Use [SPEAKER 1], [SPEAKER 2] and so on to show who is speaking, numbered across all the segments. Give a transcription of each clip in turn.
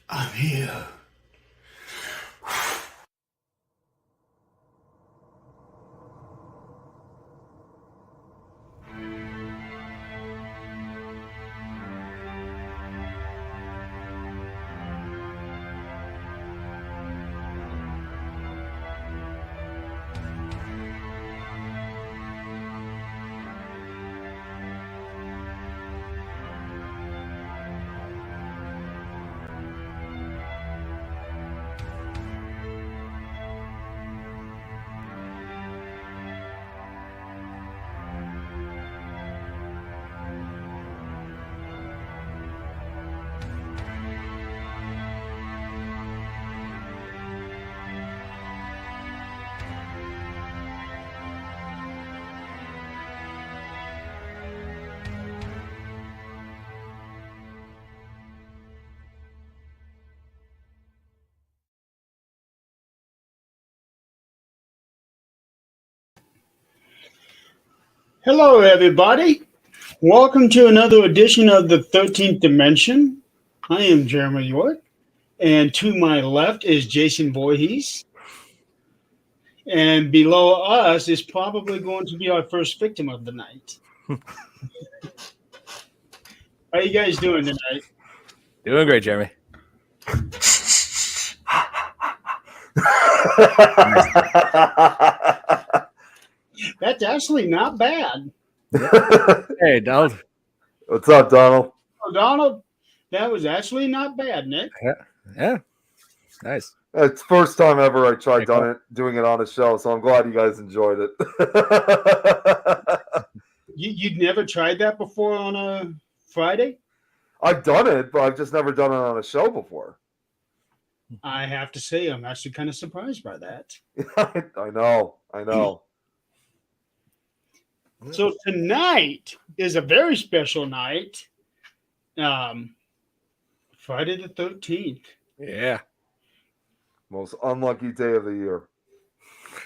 [SPEAKER 1] I'm here. Hello, everybody. Welcome to another edition of the 13th Dimension. I am Jeremy York, and to my left is Jason Voorhees. And below us is probably going to be our first victim of the night. How you guys doing tonight?
[SPEAKER 2] Doing great, Jeremy.
[SPEAKER 1] That's actually not bad.
[SPEAKER 2] Hey, Donald.
[SPEAKER 3] What's up, Donald?
[SPEAKER 1] Oh, Donald, that was actually not bad, Nick.
[SPEAKER 2] Yeah. Nice.
[SPEAKER 3] It's the first time ever I tried doing it on a show, so I'm glad you guys enjoyed it.
[SPEAKER 1] You'd never tried that before on a Friday?
[SPEAKER 3] I've done it, but I've just never done it on a show before.
[SPEAKER 1] I have to say, I'm actually kind of surprised by that.
[SPEAKER 3] I know.
[SPEAKER 1] So tonight is a very special night. Friday the 13th.
[SPEAKER 2] Yeah.
[SPEAKER 3] Most unlucky day of the year.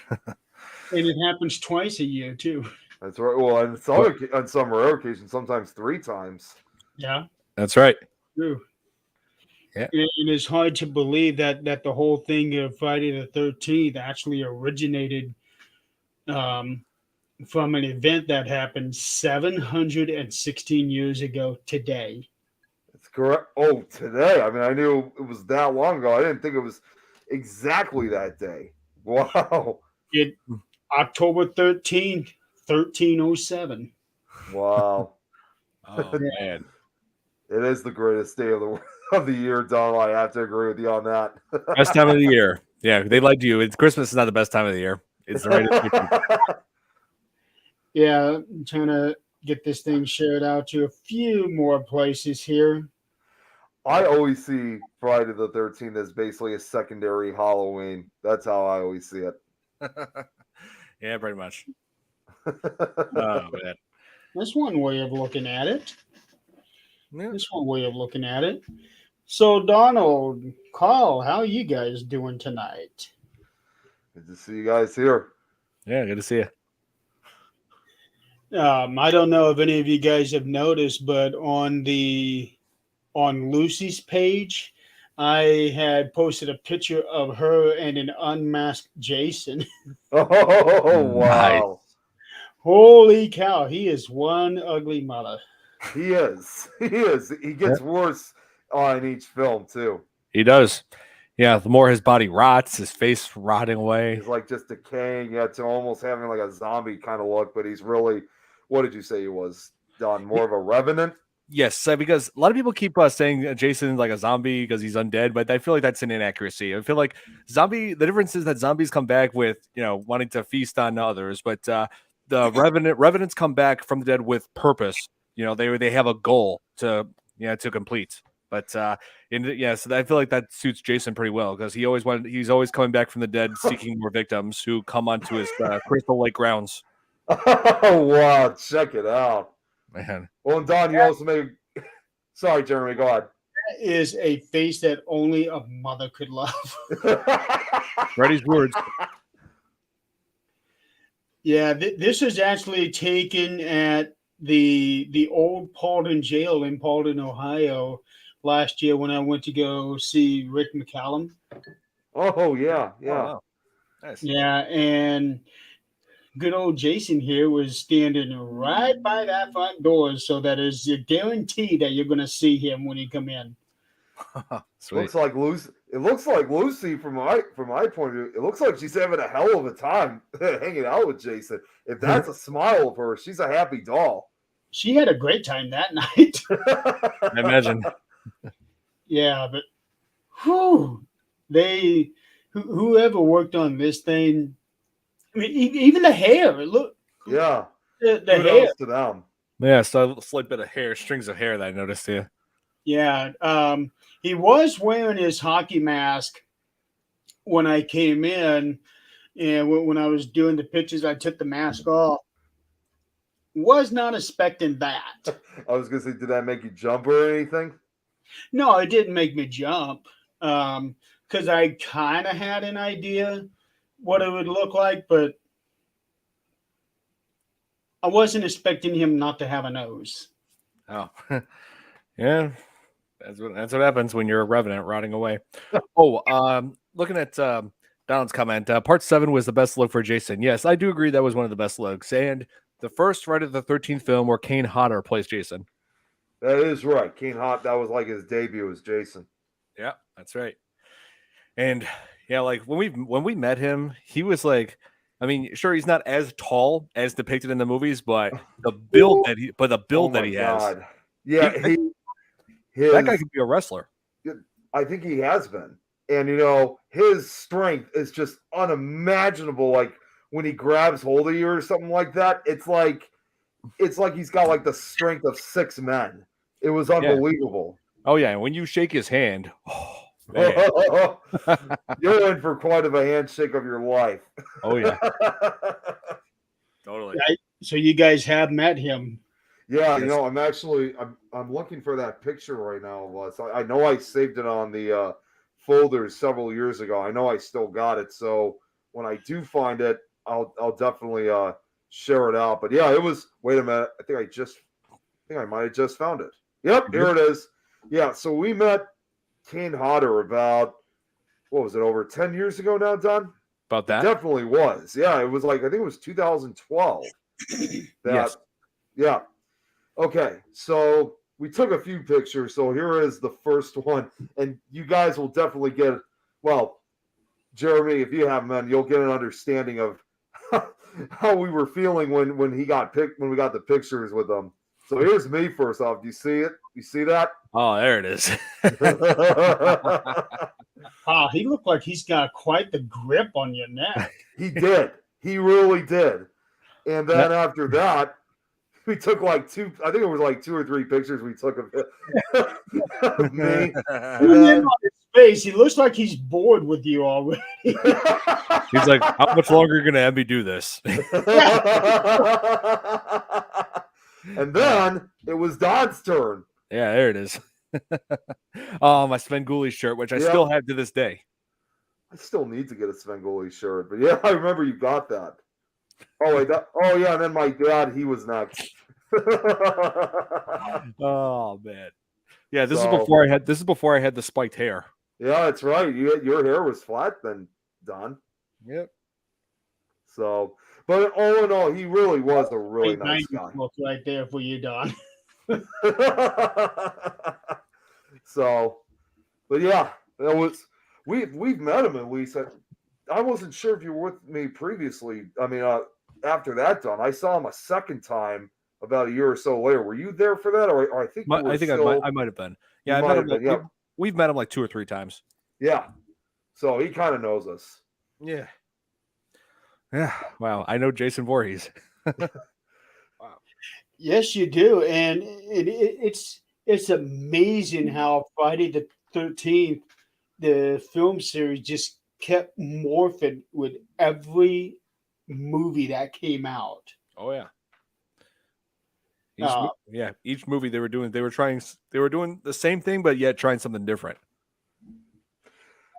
[SPEAKER 1] And it happens twice a year, too.
[SPEAKER 3] That's right. Well, on some rare occasions, sometimes 3 times.
[SPEAKER 1] Yeah.
[SPEAKER 2] That's right.
[SPEAKER 1] True.
[SPEAKER 2] Yeah.
[SPEAKER 1] And it's hard to believe that the whole thing of Friday the 13th actually originated from an event that happened 716 years ago today.
[SPEAKER 3] That's correct. Oh, today. I mean, I knew it was that long ago. I didn't think it was exactly that day. Wow.
[SPEAKER 1] October 13th, 1307.
[SPEAKER 3] Wow.
[SPEAKER 2] Oh, man.
[SPEAKER 3] It is the greatest day of the year, Donald. I have to agree with you on that.
[SPEAKER 2] Best time of the year. Yeah, they lied to you. Christmas is not the best time of the year. It's the right.
[SPEAKER 1] Yeah, I'm trying to get this thing shared out to a few more places here.
[SPEAKER 3] I always see Friday the 13th as basically a secondary Halloween. That's how I always see it.
[SPEAKER 2] Yeah, pretty much.
[SPEAKER 1] Oh, man. That's one way of looking at it.
[SPEAKER 2] Yeah.
[SPEAKER 1] That's one way of looking at it. So, Donald, Carl, how are you guys doing tonight?
[SPEAKER 3] Good to see you guys here.
[SPEAKER 2] Yeah, good to see you.
[SPEAKER 1] I don't know if any of you guys have noticed, but on Lucy's page, I had posted a picture of her and an unmasked Jason.
[SPEAKER 3] Oh, wow.
[SPEAKER 2] Nice.
[SPEAKER 1] Holy cow, he is one ugly mother.
[SPEAKER 3] He is. He gets worse in each film, too.
[SPEAKER 2] He does. Yeah, the more his body rots, his face rotting away.
[SPEAKER 3] He's like just decaying, to almost having like a zombie kind of look, but he's really, what did you say he was, Don? More of a revenant?
[SPEAKER 2] Yes, because a lot of people keep saying Jason like a zombie because he's undead, but I feel like that's an inaccuracy. I feel like the difference is that zombies come back with, wanting to feast on others, but the revenants come back from the dead with purpose. They have a goal to complete. But so I feel like that suits Jason pretty well because he's always coming back from the dead seeking more victims who come onto his Crystal Lake grounds.
[SPEAKER 3] Oh, wow. Check it out.
[SPEAKER 2] Man.
[SPEAKER 3] Well, and Don, you also made. Sorry, Jeremy, go ahead.
[SPEAKER 1] That is a face that only a mother could love.
[SPEAKER 2] Freddy's words.
[SPEAKER 1] Yeah, this is actually taken at the old Paulden jail in Paulden, Ohio, last year when I went to go see Rick McCallum.
[SPEAKER 3] Oh yeah,
[SPEAKER 2] Oh,
[SPEAKER 3] yeah.
[SPEAKER 2] wow. Nice.
[SPEAKER 1] Yeah, and good old Jason here was standing right by that front door, so that is a guarantee that you're going to see him when you come in.
[SPEAKER 2] Sweet.
[SPEAKER 3] Looks like Lucy. It looks like Lucy from my point of view. It looks like she's having a hell of a time hanging out with Jason. If that's a smile of her, she's a happy doll.
[SPEAKER 1] She had a great time that night.
[SPEAKER 2] I imagine.
[SPEAKER 1] Yeah, but whew, whoever worked on this thing. I mean, even the hair. Look,
[SPEAKER 3] Yeah.
[SPEAKER 1] the hair.
[SPEAKER 3] Kudos to them.
[SPEAKER 2] Yeah, so a slight bit of hair, strings of hair that I noticed here.
[SPEAKER 1] Yeah, he was wearing his hockey mask when I came in, and when I was doing the pictures, I took the mask off. Was not expecting that.
[SPEAKER 3] I was gonna say, did that make you jump or anything?
[SPEAKER 1] No, it didn't make me jump because I kind of had an idea what it would look like, but I wasn't expecting him not to have a nose.
[SPEAKER 2] Oh, yeah. That's what happens when you're a revenant rotting away. Oh, looking at Donald's comment, part 7 was the best look for Jason. Yes, I do agree that was one of the best looks, and the first Friday the 13th film where Kane Hodder plays Jason.
[SPEAKER 3] That is right. Kane Hot. That was like his debut as Jason.
[SPEAKER 2] Yeah, that's right. And yeah, like when we met him, he was like, I mean, sure, he's not as tall as depicted in the movies, but the build that he has,
[SPEAKER 3] Yeah,
[SPEAKER 2] that guy could be a wrestler.
[SPEAKER 3] I think he has been. And, you know, his strength is just unimaginable. Like, when he grabs hold of you or something like that, it's like he's got, like, the strength of 6 men. It was unbelievable.
[SPEAKER 2] Oh, yeah, and when you shake his hand, oh, man.
[SPEAKER 3] You're in for quite of a handshake of your life.
[SPEAKER 2] Oh, yeah. Totally.
[SPEAKER 1] Right? So you guys have met him.
[SPEAKER 3] Yeah,
[SPEAKER 2] Yes.
[SPEAKER 3] you know, I'm looking for that picture right now of us. I know I saved it on the folders several years ago. I know I still got it, so when I do find it, I'll definitely share it out. But yeah, it was. Wait a minute, I think I might have just found it. Yep, here it is. Yeah, so we met Kane Hodder about, what was it, over 10 years ago now, Don?
[SPEAKER 2] About that?
[SPEAKER 3] It definitely was. Yeah, it was like, I think it was 2012.
[SPEAKER 2] Yes.
[SPEAKER 3] Yeah. Okay, so we took a few pictures. So here is the first one, and you guys will definitely get, well, Jeremy, if you have men, you'll get an understanding of how we were feeling when we got the pictures with them. So here's me first off. Do you see it? You see that?
[SPEAKER 2] Oh, there it is.
[SPEAKER 1] He looked like he's got quite the grip on your neck.
[SPEAKER 3] He did. He really did. And then after that, we took like I think it was like 2 or 3 pictures we took of me.
[SPEAKER 1] On his face, he looks like he's bored with you already.
[SPEAKER 2] He's like, how much longer are you going to have me do this?
[SPEAKER 3] And then it was Don's turn.
[SPEAKER 2] Yeah, there it is. My Svengoolie shirt, which I still have to this day.
[SPEAKER 3] I still need to get a Svengoolie shirt, but yeah, I remember you got that. Oh, wait, yeah, and then my dad, he was next.
[SPEAKER 2] Oh man, yeah. This is before I had the spiked hair.
[SPEAKER 3] Yeah, that's right. Your hair was flat then, Don.
[SPEAKER 2] Yep.
[SPEAKER 3] So, but all in all, he really was a really nice guy.
[SPEAKER 1] Look right there for you, Don.
[SPEAKER 3] So, but yeah, that was we've met him at least. I wasn't sure if you were with me previously. I mean, after that, Don, I saw him a second time about a year or so later. Were you there for that, or I think
[SPEAKER 2] I might have been. Yeah, I met him. We've met him like 2 or 3 times.
[SPEAKER 3] Yeah, so he kind of knows us.
[SPEAKER 2] Yeah. Yeah. Wow. I know Jason Voorhees.
[SPEAKER 1] Wow. Yes, you do, and it's amazing how Friday the 13th, the film series, just kept morphing with every movie that came out.
[SPEAKER 2] Oh yeah. Each movie they were doing the same thing, but yet trying something different.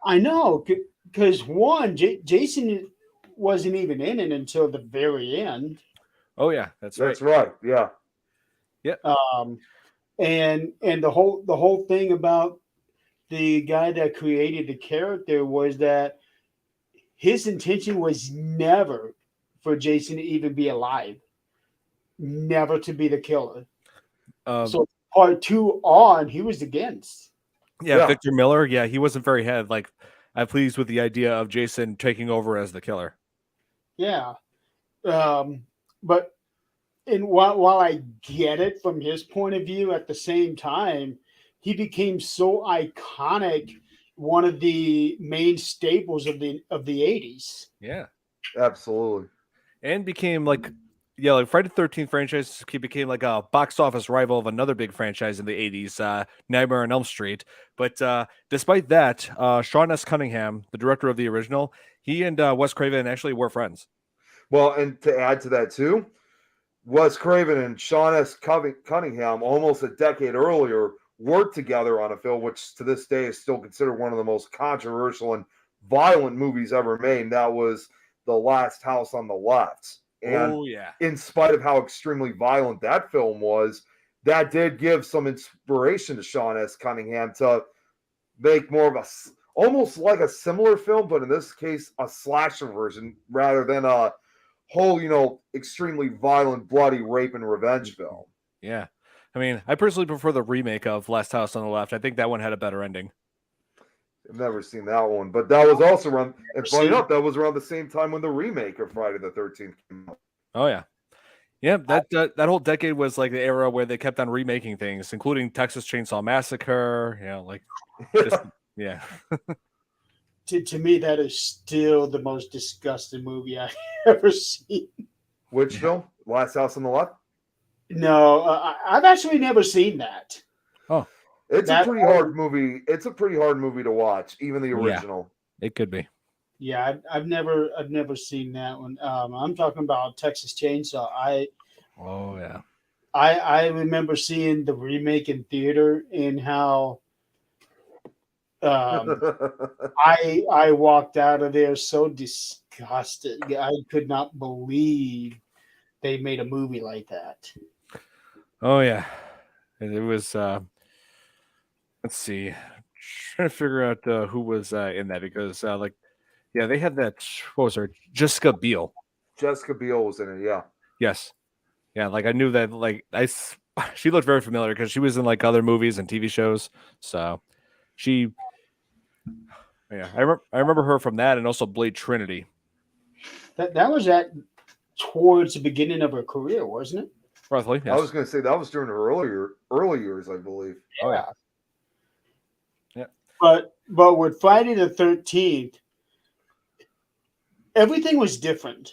[SPEAKER 1] I know, because Jason wasn't even in it until the very end.
[SPEAKER 2] Oh yeah, that's right.
[SPEAKER 3] That's right. Yeah.
[SPEAKER 2] Yeah.
[SPEAKER 1] and the whole thing about the guy that created the character was that his intention was never for Jason to even be alive, never to be the killer. So part two on, he was against.
[SPEAKER 2] Yeah, Victor Miller. Yeah, he wasn't very I'm pleased with the idea of Jason taking over as the killer.
[SPEAKER 1] Yeah, but while I get it from his point of view, at the same time, he became so iconic, one of the main staples of the 80s.
[SPEAKER 2] Yeah,
[SPEAKER 3] absolutely,
[SPEAKER 2] and became like Friday the 13th franchise became like a box office rival of another big franchise in the 80s, Nightmare on Elm Street. But despite that, Sean S. Cunningham, the director of the original, he and Wes Craven actually were friends.
[SPEAKER 3] Well, and to add to that too, Wes Craven and Sean S. Cunningham, almost a decade earlier, worked together on a film which to this day is still considered one of the most controversial and violent movies ever made. And that was The Last House on the Left. And in spite of how extremely violent that film was, that did give some inspiration to Sean S. Cunningham to make more of a almost like a similar film, but in this case, a slasher version rather than a whole, extremely violent, bloody rape and revenge film.
[SPEAKER 2] Yeah. I mean, I personally prefer the remake of Last House on the Left. I think that one had a better ending.
[SPEAKER 3] I've never seen that one, but that was also around, and funny enough, that was around the same time when the remake of Friday the 13th came out.
[SPEAKER 2] Oh, yeah. Yeah, that whole decade was like the era where they kept on remaking things, including Texas Chainsaw Massacre, yeah.
[SPEAKER 1] To me, that is still the most disgusting movie I've ever seen.
[SPEAKER 3] Which film? Last House on the Left?
[SPEAKER 1] No, I've actually never seen that.
[SPEAKER 2] Oh,
[SPEAKER 3] it's a pretty hard movie. It's a pretty hard movie to watch, even the original.
[SPEAKER 2] Yeah, it could be.
[SPEAKER 1] Yeah, I've never seen that one. I'm talking about Texas Chainsaw. I remember seeing the remake in theater and how I walked out of there so disgusted. I could not believe they made a movie like that.
[SPEAKER 2] Oh yeah, it was. Let's see, trying to figure out who was in that because they had that. What was her? Jessica Biel.
[SPEAKER 3] Jessica Biel was in it. Yeah.
[SPEAKER 2] Yes. Yeah, I knew that. She looked very familiar because she was in other movies and TV shows. So, she. Yeah, I remember her from that and also Blade Trinity.
[SPEAKER 1] That was towards the beginning of her career, wasn't it?
[SPEAKER 2] Roughly, yes.
[SPEAKER 3] I was going to say that was during her early years, I believe.
[SPEAKER 1] Yeah.
[SPEAKER 2] Oh, yeah.
[SPEAKER 1] But with Friday the 13th, everything was different.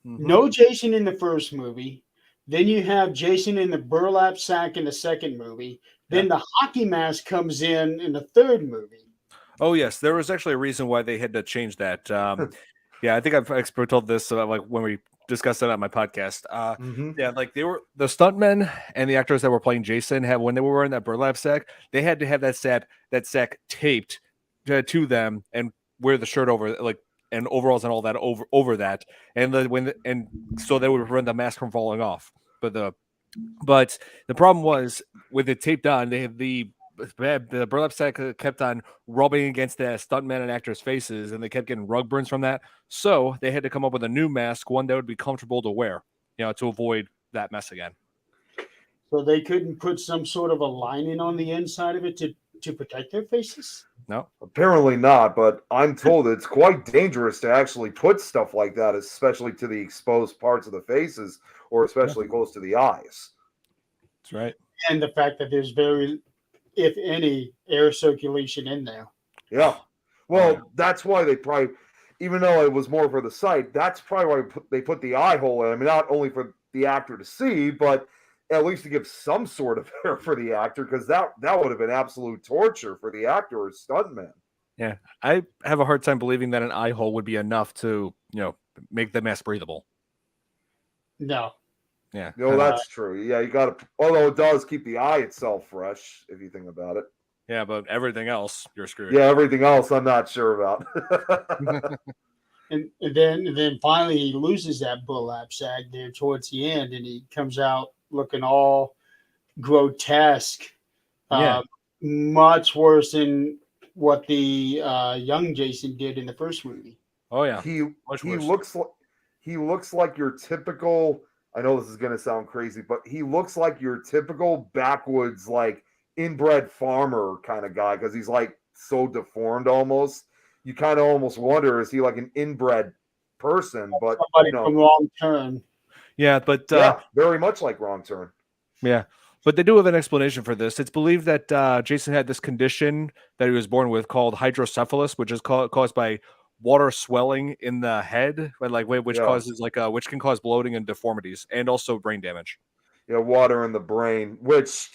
[SPEAKER 1] Mm-hmm. No Jason in the first movie. Then you have Jason in the burlap sack in the second movie. Then the hockey mask comes in the third movie.
[SPEAKER 2] Oh, yes. There was actually a reason why they had to change that. Yeah, I think I've told this when we discussed it on my podcast. Yeah, they were the stuntmen and the actors that were playing Jason when they were wearing that burlap sack, they had to have that sack taped to them and wear the shirt over and overalls and all that over that, and so they would prevent the mask from falling off. But the problem was with it taped on, they had the burlap sack kept on rubbing against the stuntmen and actors' faces, and they kept getting rug burns from that. So they had to come up with a new mask, one that would be comfortable to wear, to avoid that mess again.
[SPEAKER 1] So they couldn't put some sort of a lining on the inside of it to protect their faces?
[SPEAKER 2] No.
[SPEAKER 3] Apparently not, but I'm told it's quite dangerous to actually put stuff like that, especially to the exposed parts of the faces or especially close to the eyes.
[SPEAKER 2] That's right.
[SPEAKER 1] And the fact that there's very, if any, air circulation in there.
[SPEAKER 3] Yeah. Well, that's why they probably, even though it was more for the sight, that's probably why they put the eye hole in. I mean, not only for the actor to see, but at least to give some sort of air for the actor, because that would have been absolute torture for the actor or stuntman.
[SPEAKER 2] Yeah. I have a hard time believing that an eye hole would be enough to, make the mask breathable.
[SPEAKER 1] No.
[SPEAKER 2] Yeah.
[SPEAKER 3] No, that's true. Yeah, you got to, although it does keep the eye itself fresh, if you think about it.
[SPEAKER 2] Yeah, but everything else, you're screwed.
[SPEAKER 3] Yeah, everything else I'm not sure about.
[SPEAKER 1] and then finally he loses that burlap sack there towards the end, and he comes out looking all grotesque,
[SPEAKER 2] Yeah.
[SPEAKER 1] much worse than what the young Jason did in the first movie.
[SPEAKER 2] Oh yeah.
[SPEAKER 3] He
[SPEAKER 2] Much
[SPEAKER 3] he
[SPEAKER 2] worse.
[SPEAKER 3] looks like your typical. I know this is gonna sound crazy, but he looks like your typical backwoods like inbred farmer kind of guy because he's like so deformed almost. You kind of almost wonder, is he like an inbred person? But
[SPEAKER 1] Somebody from Wrong Turn.
[SPEAKER 2] Yeah, but
[SPEAKER 3] yeah, very much like Wrong Turn.
[SPEAKER 2] yeah, but they do have an explanation for this. It's believed that Jason had this condition that he was born with called hydrocephalus, which is caused by water swelling in the head, but which
[SPEAKER 3] Yeah.
[SPEAKER 2] causes which can cause bloating and deformities, and also brain damage.
[SPEAKER 3] Water in the brain, which,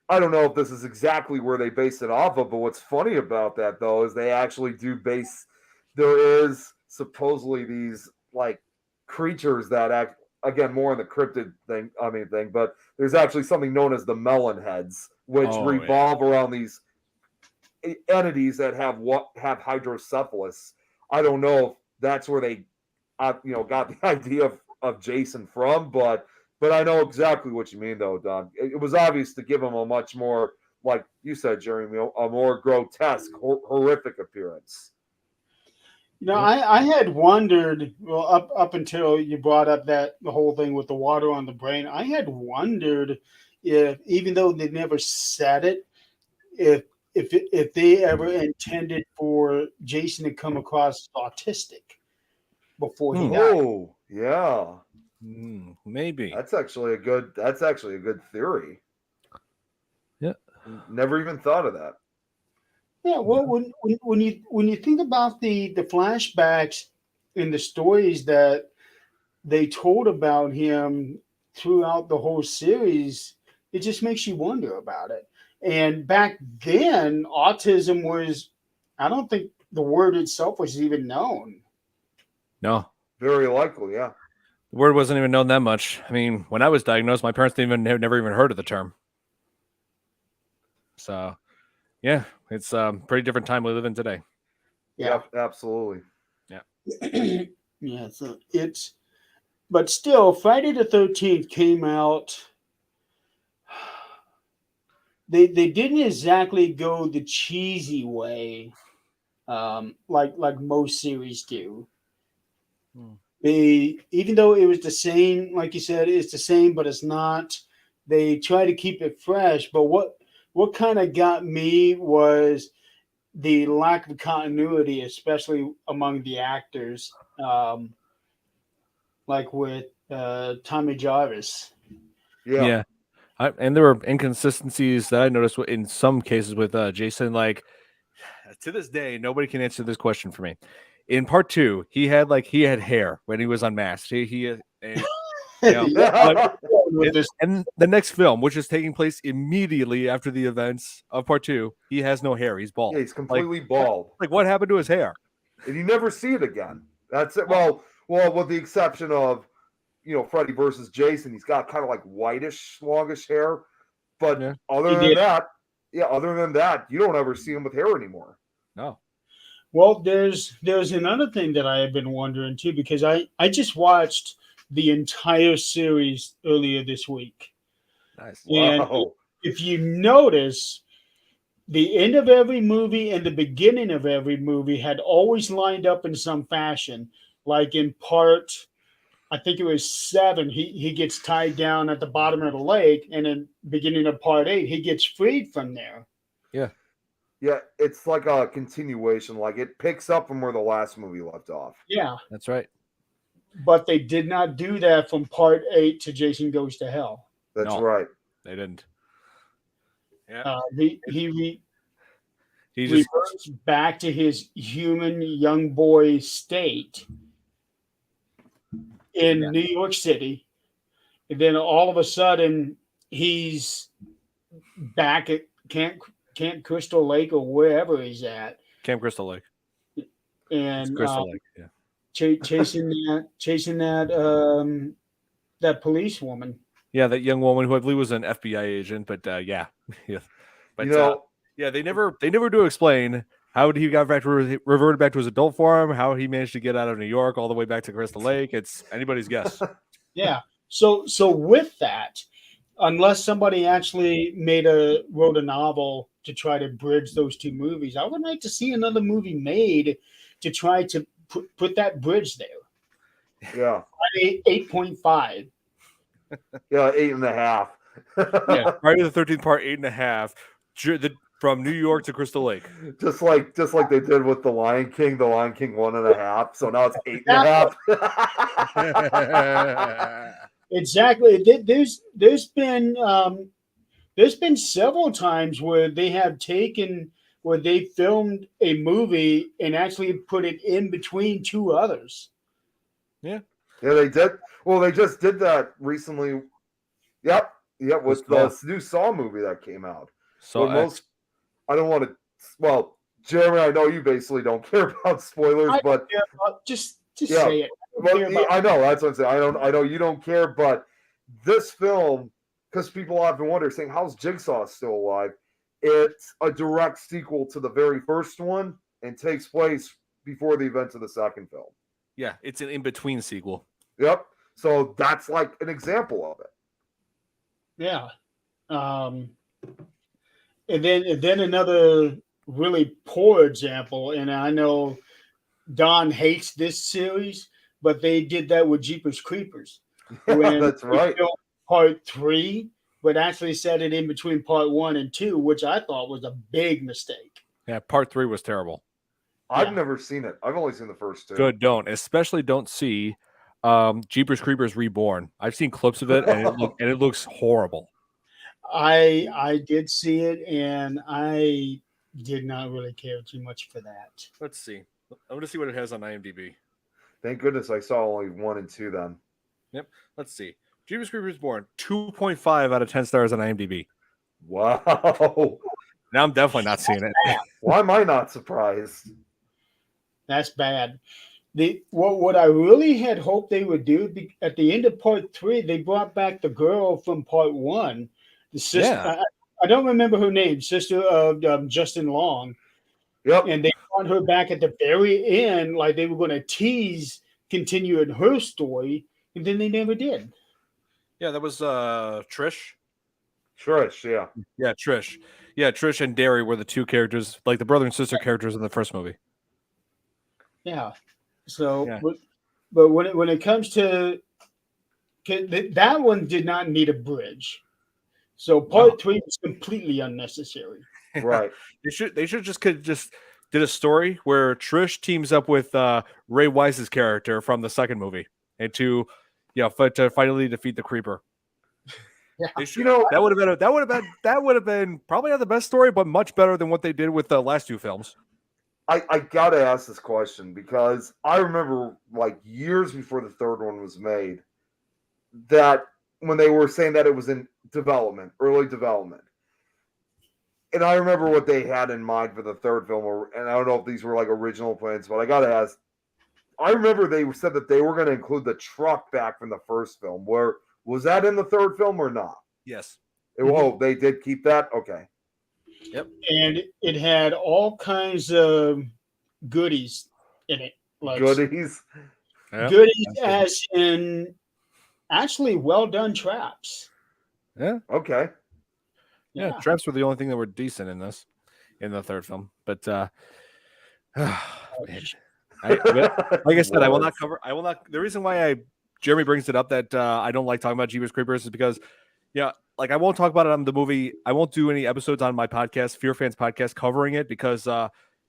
[SPEAKER 3] I don't know if this is exactly where they base it off of, but what's funny about that, though, is they actually do base, there is supposedly these, like, creatures that act, again, more in the cryptid thing, but there's actually something known as the melon heads, which
[SPEAKER 2] Oh, yeah.
[SPEAKER 3] revolve around these entities that have hydrocephalus. I don't know if that's where they, got the idea of Jason from, but I know exactly what you mean, though, Don. It was obvious to give him a much more, like you said, Jeremy, a more grotesque, horrific appearance.
[SPEAKER 1] I had wondered, well, up until you brought up the whole thing with the water on the brain, I had wondered if, even though they never said it, if they ever intended for Jason to come across autistic before he died.
[SPEAKER 3] Oh, yeah.
[SPEAKER 2] Maybe.
[SPEAKER 3] That's actually a good theory.
[SPEAKER 2] Yeah.
[SPEAKER 3] Never even thought of that.
[SPEAKER 1] Yeah, well, when you think about the flashbacks and the stories that they told about him throughout the whole series, it just makes you wonder about it. And back then, autism was, I don't think the word itself was even known.
[SPEAKER 2] No,
[SPEAKER 3] Very likely, yeah.
[SPEAKER 2] the word wasn't even known that much. I mean, when I was diagnosed, my parents never even heard of the term. So, yeah, it's a pretty different time we live in today.
[SPEAKER 1] Yeah,
[SPEAKER 3] absolutely.
[SPEAKER 2] Yeah.
[SPEAKER 1] Yeah. So but still, Friday the 13th came out. They didn't exactly go the cheesy way, like most series do. They, even though it was the same, like you said, it's the same, but it's not. They try to keep it fresh. But what kind of got me was the lack of continuity, especially among the actors, like with Tommy Jarvis.
[SPEAKER 3] Yeah.
[SPEAKER 2] And there were inconsistencies that I noticed in some cases with Jason. Like, to this day, nobody can answer this question for me. In part 2, he had hair when he was unmasked. And the next film, which is taking place immediately after the events of part 2, he has no hair. He's bald.
[SPEAKER 3] Yeah, he's completely bald.
[SPEAKER 2] Like, what happened to his hair?
[SPEAKER 3] And you never see it again. That's it. Well, with the exception of, Freddy versus Jason, he's got kind of like whitish, longish hair. But other than that, you don't ever see him with hair anymore.
[SPEAKER 2] No.
[SPEAKER 1] Well, there's another thing that I have been wondering too, because I just watched the entire series earlier this week.
[SPEAKER 2] Nice.
[SPEAKER 1] And
[SPEAKER 3] Wow.
[SPEAKER 1] if you notice, the end of every movie and the beginning of every movie had always lined up in some fashion. Like in part, I think it was 7, he gets tied down at the bottom of the lake, and in beginning of part 8, he gets freed from there.
[SPEAKER 2] Yeah.
[SPEAKER 3] Yeah, it's like a continuation. Like, it picks up from where the last movie left off.
[SPEAKER 1] Yeah.
[SPEAKER 2] That's right.
[SPEAKER 1] But they did not do that from part 8 to Jason Goes to Hell.
[SPEAKER 3] That's right.
[SPEAKER 2] They didn't. Yeah.
[SPEAKER 1] He
[SPEAKER 2] just
[SPEAKER 1] reverts back to his human young boy state in New York City, and then all of a sudden he's back at Camp Crystal Lake or wherever he's at.
[SPEAKER 2] Camp Crystal Lake.
[SPEAKER 1] And
[SPEAKER 2] Crystal Lake, yeah.
[SPEAKER 1] chasing that police woman.
[SPEAKER 2] Yeah, that young woman who I believe was an FBI agent, but yeah. But they never do explain how he got back to reverted back to his adult form, how he managed to get out of New York all the way back to Crystal Lake. It's anybody's guess.
[SPEAKER 1] Yeah. So with that, unless somebody actually wrote a novel to try to bridge those two movies, I would like to see another movie made to try to put that bridge there.
[SPEAKER 3] Yeah.
[SPEAKER 1] 8.5.
[SPEAKER 3] Yeah, 8.5.
[SPEAKER 2] Yeah, Friday the 13th Part 8.5. From New York to Crystal Lake.
[SPEAKER 3] Just like they did with the Lion King 1.5. So now it's 8.5.
[SPEAKER 1] Exactly. There's been several times where they filmed a movie and actually put it in between two others.
[SPEAKER 2] Yeah.
[SPEAKER 3] Yeah, they did. Well, they just did that recently. Yep. Yep. With the new Saw movie that came out.
[SPEAKER 2] So
[SPEAKER 3] I don't want to. Well, Jeremy, I know you basically don't care about spoilers, but
[SPEAKER 1] just say it.
[SPEAKER 3] I know that's what I'm saying. I know you don't care, but this film, because people often wonder, saying, "How's Jigsaw still alive?" It's a direct sequel to the very first one and takes place before the events of the second film.
[SPEAKER 2] Yeah, it's an in-between sequel.
[SPEAKER 3] Yep. So that's like an example of it.
[SPEAKER 1] Yeah. And then another really poor example, and I know Don hates this series, but they did that with Jeepers Creepers.
[SPEAKER 3] Yeah, that's right.
[SPEAKER 1] Part 3, but actually set it in between part 1 and 2, which I thought was a big mistake.
[SPEAKER 2] Yeah, part 3 was terrible.
[SPEAKER 3] I've never seen it. I've only seen the first 2.
[SPEAKER 2] Good, especially don't see Jeepers Creepers Reborn. I've seen clips of it, and it looks horrible.
[SPEAKER 1] I did see it, and I did not really care too much for that.
[SPEAKER 2] Let's see. I'm going to see what it has on IMDb.
[SPEAKER 3] Thank goodness I saw only 1 and 2 then.
[SPEAKER 2] Yep. Let's see. Jeepers Creepers Reborn, 2.5 out of 10 stars on IMDb.
[SPEAKER 3] Wow.
[SPEAKER 2] Now I'm definitely not seeing it.
[SPEAKER 3] Why am I not surprised?
[SPEAKER 1] That's bad. What I really had hoped they would do at the end of part 3, they brought back the girl from part 1. The sister,
[SPEAKER 2] Yeah.
[SPEAKER 1] I don't remember her name, sister of Justin Long.
[SPEAKER 3] Yep.
[SPEAKER 1] And they brought her back at the very end, like they were going to tease continuing her story, and then they never did.
[SPEAKER 2] Yeah, that was Trish.
[SPEAKER 3] Trish, yeah.
[SPEAKER 2] Yeah, Trish. Yeah, Trish and Derry were the two characters, like the brother and sister characters in the first movie.
[SPEAKER 1] Yeah. So,
[SPEAKER 2] Yeah.
[SPEAKER 1] but when it comes to that one, did not need a bridge. So part 3 is completely unnecessary.
[SPEAKER 3] Right.
[SPEAKER 2] They should just did a story where Trish teams up with Ray Wise's character from the second movie, and to finally defeat the Creeper.
[SPEAKER 1] Yeah.
[SPEAKER 2] That would have been probably not the best story, but much better than what they did with the last 2 films.
[SPEAKER 3] I gotta ask this question because I remember like years before the third one was made that when they were saying that it was in development, early development. And I remember what they had in mind for the third film, and I don't know if these were like original plans, but I gotta ask. I remember they said that they were going to include the truck back from the first film. Was that in the third film or not?
[SPEAKER 2] Yes.
[SPEAKER 3] Oh, they did keep that? Okay.
[SPEAKER 2] Yep.
[SPEAKER 1] And it had all kinds of goodies in it. Like
[SPEAKER 3] Goodies?
[SPEAKER 2] Yeah.
[SPEAKER 1] Goodies as in actually well done traps.
[SPEAKER 2] Yeah.
[SPEAKER 3] Okay.
[SPEAKER 2] Yeah, traps were the only thing that were decent in the third film. But like I said, I will not cover. The reason why Jeremy brings it up that I don't like talking about Jeepers Creepers is because, like I won't talk about it on the movie. I won't do any episodes on my podcast, Fear Fans podcast, covering it because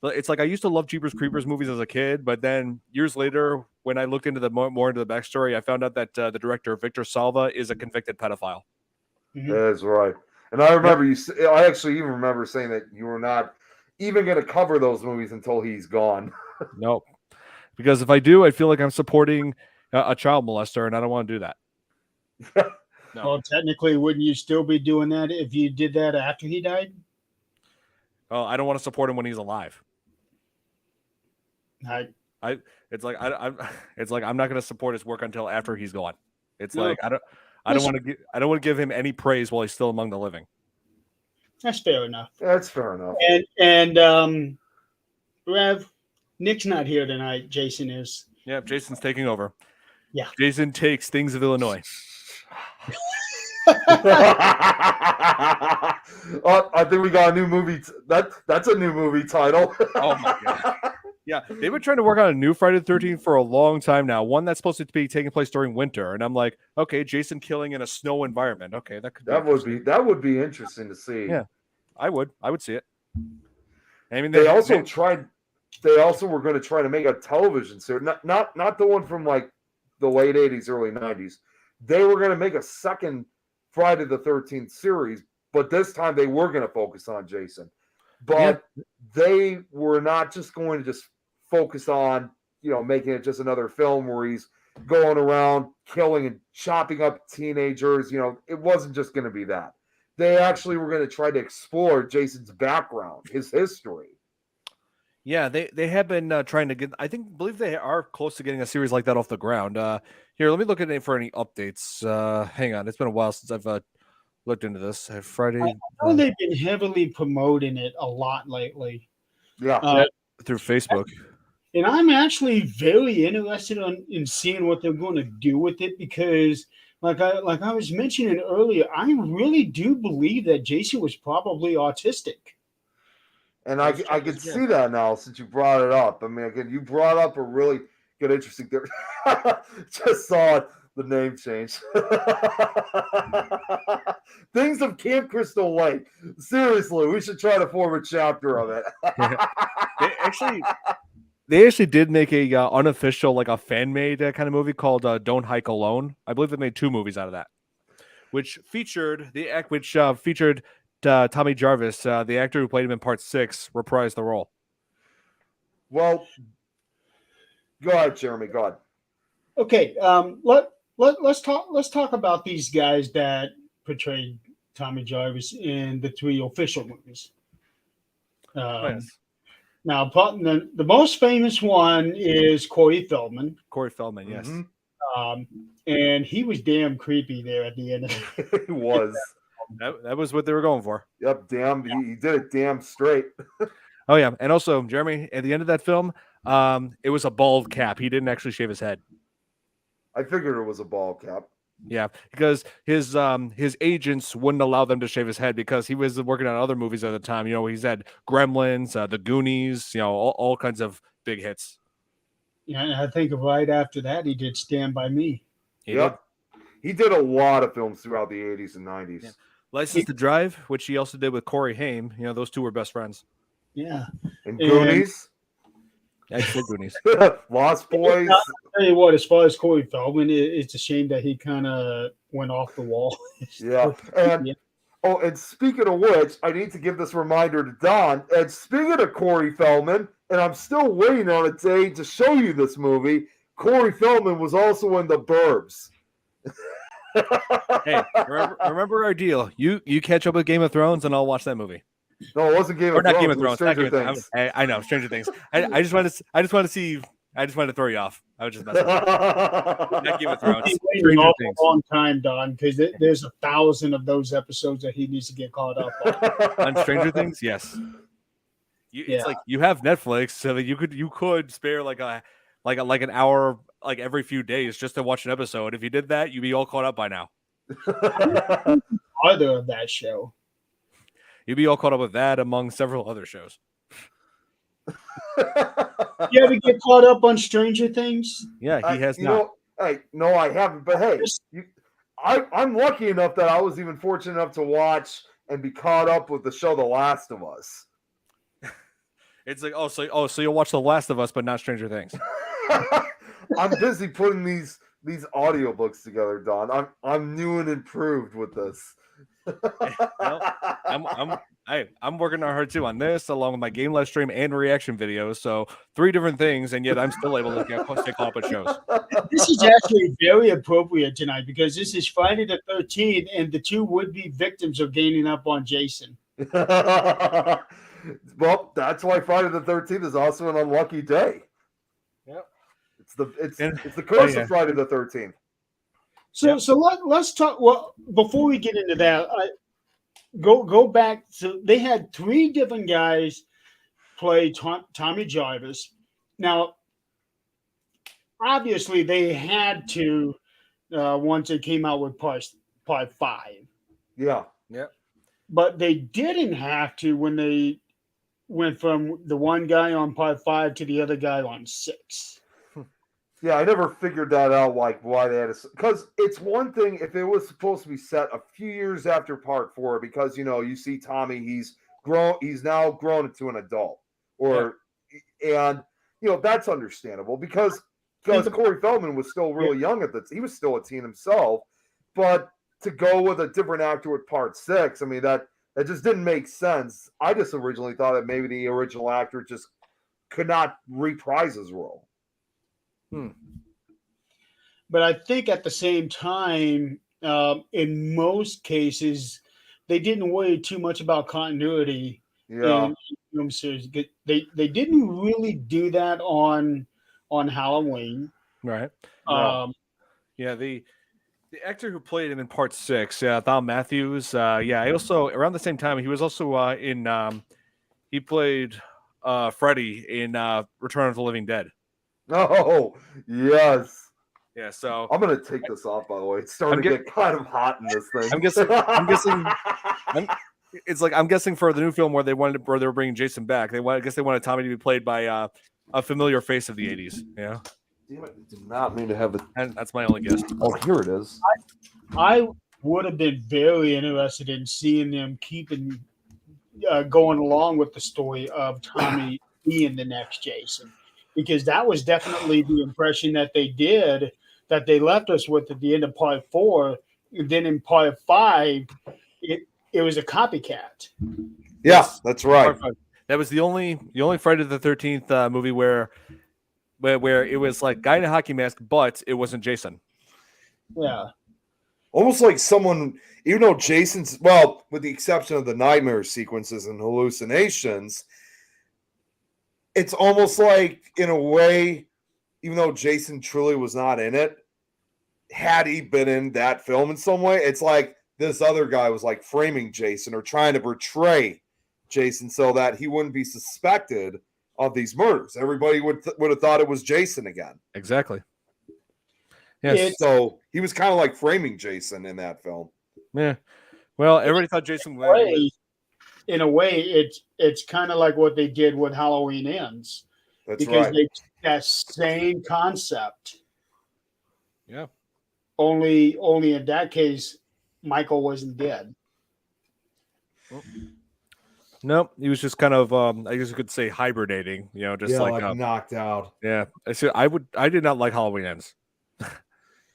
[SPEAKER 2] it's like I used to love Jeepers Creepers movies as a kid, but then years later, when I looked into the more into the backstory, I found out that the director Victor Salva is a convicted pedophile.
[SPEAKER 1] Mm-hmm.
[SPEAKER 3] That's right. And I remember I actually even remember saying that you were not even going to cover those movies until he's gone.
[SPEAKER 2] Nope. Because if I do, I feel like I'm supporting a child molester, and I don't want to do that.
[SPEAKER 1] No. Well, technically, wouldn't you still be doing that if you did that after he died?
[SPEAKER 2] Oh, I don't want to support him when he's alive. It's like I'm not going to support his work until after he's gone. It's like I don't want to give him any praise while he's still among the living.
[SPEAKER 1] That's fair enough.
[SPEAKER 3] That's fair enough.
[SPEAKER 1] And Rev, Nick's not here tonight. Jason is.
[SPEAKER 2] Yeah, Jason's taking over.
[SPEAKER 1] Yeah.
[SPEAKER 2] Jason takes things of Illinois.
[SPEAKER 3] I think we got a new movie. That's a new movie title.
[SPEAKER 2] Oh my god. Yeah, they've been trying to work on a new Friday the 13th for a long time now. One that's supposed to be taking place during winter, and I'm like, okay, Jason killing in a snow environment. Okay, that could be
[SPEAKER 3] that would be interesting to see.
[SPEAKER 2] Yeah, I would see it. I mean,
[SPEAKER 3] they also were going to try to make a television series, not the one from like the late 80s, early 90s. They were going to make a second Friday the 13th series, but this time they were going to focus on Jason. But they were not just going to just focus on, making it just another film where he's going around killing and chopping up teenagers. It wasn't just going to be that. They actually were going to try to explore Jason's background, his history.
[SPEAKER 2] Yeah, they have been trying to get. Believe they are close to getting a series like that off the ground. Here, let me look at it for any updates. Hang on, it's been a while since I've looked into this. Friday.
[SPEAKER 1] I know they've been heavily promoting it a lot lately.
[SPEAKER 3] Yeah,
[SPEAKER 2] through Facebook.
[SPEAKER 1] And I'm actually very interested in seeing what they're going to do with it because, like I was mentioning earlier, I really do believe that Jason was probably autistic.
[SPEAKER 3] And I can see that now since you brought it up. I mean, again, you brought up a really good, interesting thing. Just saw the name change. Things of Camp Crystal Lake. Seriously, we should try to form a chapter of it.
[SPEAKER 2] They actually did make a unofficial, like a fan made kind of movie called "Don't Hike Alone." I believe they made 2 movies out of that, which featured Tommy Jarvis, the actor who played him in Part 6, reprised the role.
[SPEAKER 3] Well, go ahead, Jeremy. Go ahead.
[SPEAKER 1] Okay, let's talk about these guys that portrayed Tommy Jarvis in the 3 official movies.
[SPEAKER 2] Yes.
[SPEAKER 1] Now, the most famous one is Corey Feldman.
[SPEAKER 2] Corey Feldman, yes.
[SPEAKER 3] Mm-hmm.
[SPEAKER 1] And he was damn creepy there at the end of it.
[SPEAKER 3] He was.
[SPEAKER 2] That was what they were going for.
[SPEAKER 3] Yep, damn. He did it damn straight.
[SPEAKER 2] Oh, yeah. And also, Jeremy, at the end of that film, it was a bald cap. He didn't actually shave his head.
[SPEAKER 3] I figured it was a bald cap.
[SPEAKER 2] Yeah, because his agents wouldn't allow them to shave his head because he was working on other movies at the time. He's had Gremlins, The Goonies, all kinds of big hits.
[SPEAKER 1] Yeah, and I think right after that, he did Stand By Me.
[SPEAKER 3] He did a lot of films throughout the 80s and 90s.
[SPEAKER 2] Yeah. License to Drive, which he also did with Corey Haim. Those 2 were best friends.
[SPEAKER 1] Yeah.
[SPEAKER 3] And Goonies.
[SPEAKER 2] I said Goonies.
[SPEAKER 3] Lost Boys.
[SPEAKER 1] I'll tell you what, as far as Corey Feldman, it's a shame that he kind of went off the wall.
[SPEAKER 3] Yeah. And speaking of which, I need to give this reminder to Don. And speaking of Corey Feldman, and I'm still waiting on a day to show you this movie, Corey Feldman was also in The Burbs.
[SPEAKER 2] Hey, remember our deal. You catch up with Game of Thrones, and I'll watch that movie.
[SPEAKER 3] No, it wasn't Game of Thrones.
[SPEAKER 2] Not Game of Thrones.
[SPEAKER 3] Stranger Things.
[SPEAKER 2] I know Stranger Things. I just wanted to see. I just wanted to throw you off. I was just messing with you. Not Game of Thrones.
[SPEAKER 1] He's waiting a long time, Don, because there's 1,000 of those episodes that he needs to get caught up on.
[SPEAKER 2] On Stranger Things, yes. It's like you have Netflix, so that you could spare like an hour like every few days just to watch an episode. If you did that, you'd be all caught up by now.
[SPEAKER 1] Either of that show.
[SPEAKER 2] You'd be all caught up with that among several other shows.
[SPEAKER 1] You ever get caught up on Stranger Things?
[SPEAKER 2] Yeah, he has not.
[SPEAKER 3] No, I haven't. But hey, I'm lucky enough that I was even fortunate enough to watch and be caught up with the show The Last of Us.
[SPEAKER 2] It's like, so you'll watch The Last of Us, but not Stranger Things.
[SPEAKER 3] I'm busy putting these audiobooks together, Don. I'm new and improved with this.
[SPEAKER 2] I'm working hard too on this, along with my game live stream and reaction videos. So 3 different things, and yet I'm still able to stay caught up with shows.
[SPEAKER 1] This is actually very appropriate tonight because this is Friday the 13th, and the 2 would-be victims are gaining up on Jason.
[SPEAKER 3] Well, that's why Friday the 13th is also an unlucky day.
[SPEAKER 1] Yep.
[SPEAKER 3] It's the curse of Friday the 13th.
[SPEAKER 1] So let's talk. Well, before we get into that, go back. So they had 3 different guys play Tommy Jarvis. Now, obviously, they had to once it came out with part 5.
[SPEAKER 3] Yeah.
[SPEAKER 1] But they didn't have to when they went from the one guy on part 5 to the other guy on 6.
[SPEAKER 3] Yeah, I never figured that out, like why they had to. Because it's one thing if it was supposed to be set a few years after part 4, because you see Tommy, he's now grown into an adult, and that's understandable because Corey Feldman was still really young he was still a teen himself, but to go with a different actor with part 6, I mean that just didn't make sense. I just originally thought that maybe the original actor just could not reprise his role.
[SPEAKER 1] But I think at the same time, in most cases, they didn't worry too much about continuity in film series. They didn't really do that on Halloween.
[SPEAKER 2] Right.
[SPEAKER 1] Yeah,
[SPEAKER 2] the actor who played him in part 6, Thom Matthews. I also around the same time he was also in he played Freddy in Return of the Living Dead.
[SPEAKER 3] Oh, yes.
[SPEAKER 2] Yeah, so
[SPEAKER 3] I'm gonna take this off. By the way, it's starting to get kind of hot in this thing.
[SPEAKER 2] I'm guessing for the new film where they were bringing Jason back. They wanted Tommy to be played by a familiar face of the '80s. Yeah.
[SPEAKER 3] Damn it! I did not mean to have it.
[SPEAKER 2] And that's my only guess.
[SPEAKER 3] Oh, here it is.
[SPEAKER 1] I would have been very interested in seeing them keeping going along with the story of Tommy being the next Jason, because that was definitely the impression that they left us with at the end of part 4. And then in part 5, it was a copycat.
[SPEAKER 3] Yeah, that's right.
[SPEAKER 2] That was the only Friday the 13th movie where it was like guy in a hockey mask, but it wasn't Jason.
[SPEAKER 1] Yeah.
[SPEAKER 3] Almost like someone, even though Jason's, well, with the exception of the nightmare sequences and hallucinations, it's almost like, in a way, even though Jason truly was not in it, had he been in that film in some way, it's like this other guy was like framing Jason or trying to portray Jason so that he wouldn't be suspected of these murders. Everybody would have thought it was Jason again.
[SPEAKER 2] Exactly. Yes.
[SPEAKER 3] So he was kind of like framing Jason in that film.
[SPEAKER 2] Yeah. Well, everybody thought Jason
[SPEAKER 1] in a way, it's kind of like what they did with Halloween Ends.
[SPEAKER 3] That's
[SPEAKER 1] because
[SPEAKER 3] right.
[SPEAKER 1] They took that same concept.
[SPEAKER 2] Yeah.
[SPEAKER 1] Only in that case, Michael wasn't dead.
[SPEAKER 2] Nope, he was just kind of I guess you could say hibernating, just like
[SPEAKER 3] knocked out.
[SPEAKER 2] Yeah. I did not like Halloween Ends.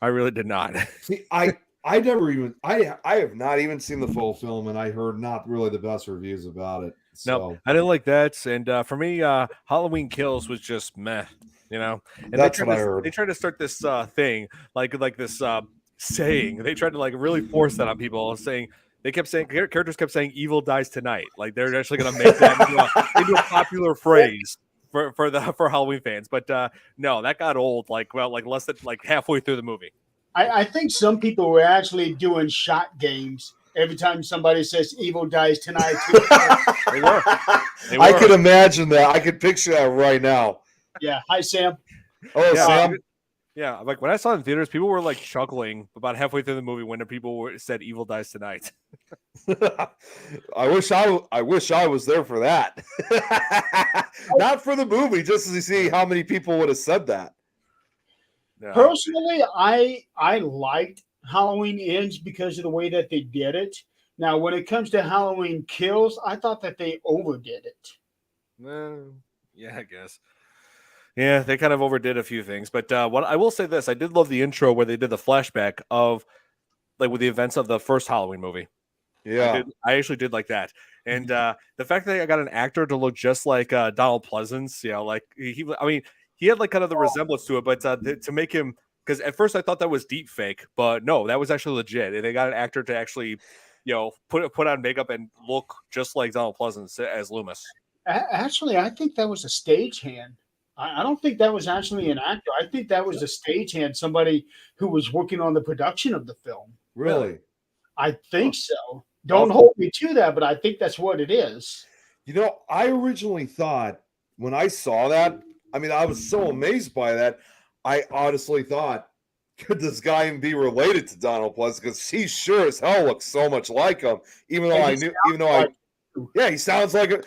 [SPEAKER 2] I really did not.
[SPEAKER 3] See, I have not even seen the full film, and I heard not really the best reviews about it. So.
[SPEAKER 2] No, I didn't like that. And for me, Halloween Kills was just meh, And
[SPEAKER 3] that's what I heard.
[SPEAKER 2] They tried to start this thing, like this saying. They tried to like really force that on people, saying characters kept saying "evil dies tonight." Like they're actually going to make that into a popular phrase for Halloween fans. But no, that got old. Like less than halfway through the movie.
[SPEAKER 1] I think some people were actually doing shot games every time somebody says "evil dies tonight."
[SPEAKER 2] They were.
[SPEAKER 3] I could imagine that. I could picture that right now.
[SPEAKER 1] Yeah. Hi, Sam.
[SPEAKER 3] Oh,
[SPEAKER 2] yeah,
[SPEAKER 3] Sam.
[SPEAKER 2] Yeah, like when I saw it in theaters, people were like chuckling about halfway through the movie when said "evil dies tonight."
[SPEAKER 3] I wish I was there for that. Not for the movie, just to see how many people would have said that.
[SPEAKER 2] Yeah.
[SPEAKER 1] Personally, I liked Halloween Ends because of the way that they did it. Now, when it comes to Halloween Kills, I thought that they overdid it.
[SPEAKER 2] Yeah, I guess. Yeah, they kind of overdid a few things. But what I will say this, I did love the intro where they did the flashback of with the events of the first Halloween movie.
[SPEAKER 3] Yeah.
[SPEAKER 2] I actually did like that. And the fact that I got an actor to look just like Donald Pleasance, he had like kind of the resemblance to it, but to make him, because at first I thought that was deep fake, but no, that was actually legit. They got an actor to actually, put on makeup and look just like Donald Pleasance as Loomis.
[SPEAKER 1] Actually, I think that was a stagehand. I don't think that was actually an actor. I think that was a stagehand, somebody who was working on the production of the film.
[SPEAKER 3] Really?
[SPEAKER 1] I think so. Don't hold me to that, but I think that's what it is.
[SPEAKER 3] I originally thought when I saw that, I was so amazed by that. I honestly thought, could this guy even be related to Donald Pleasance? Because he sure as hell looks so much like him. Even though yeah, he sounds like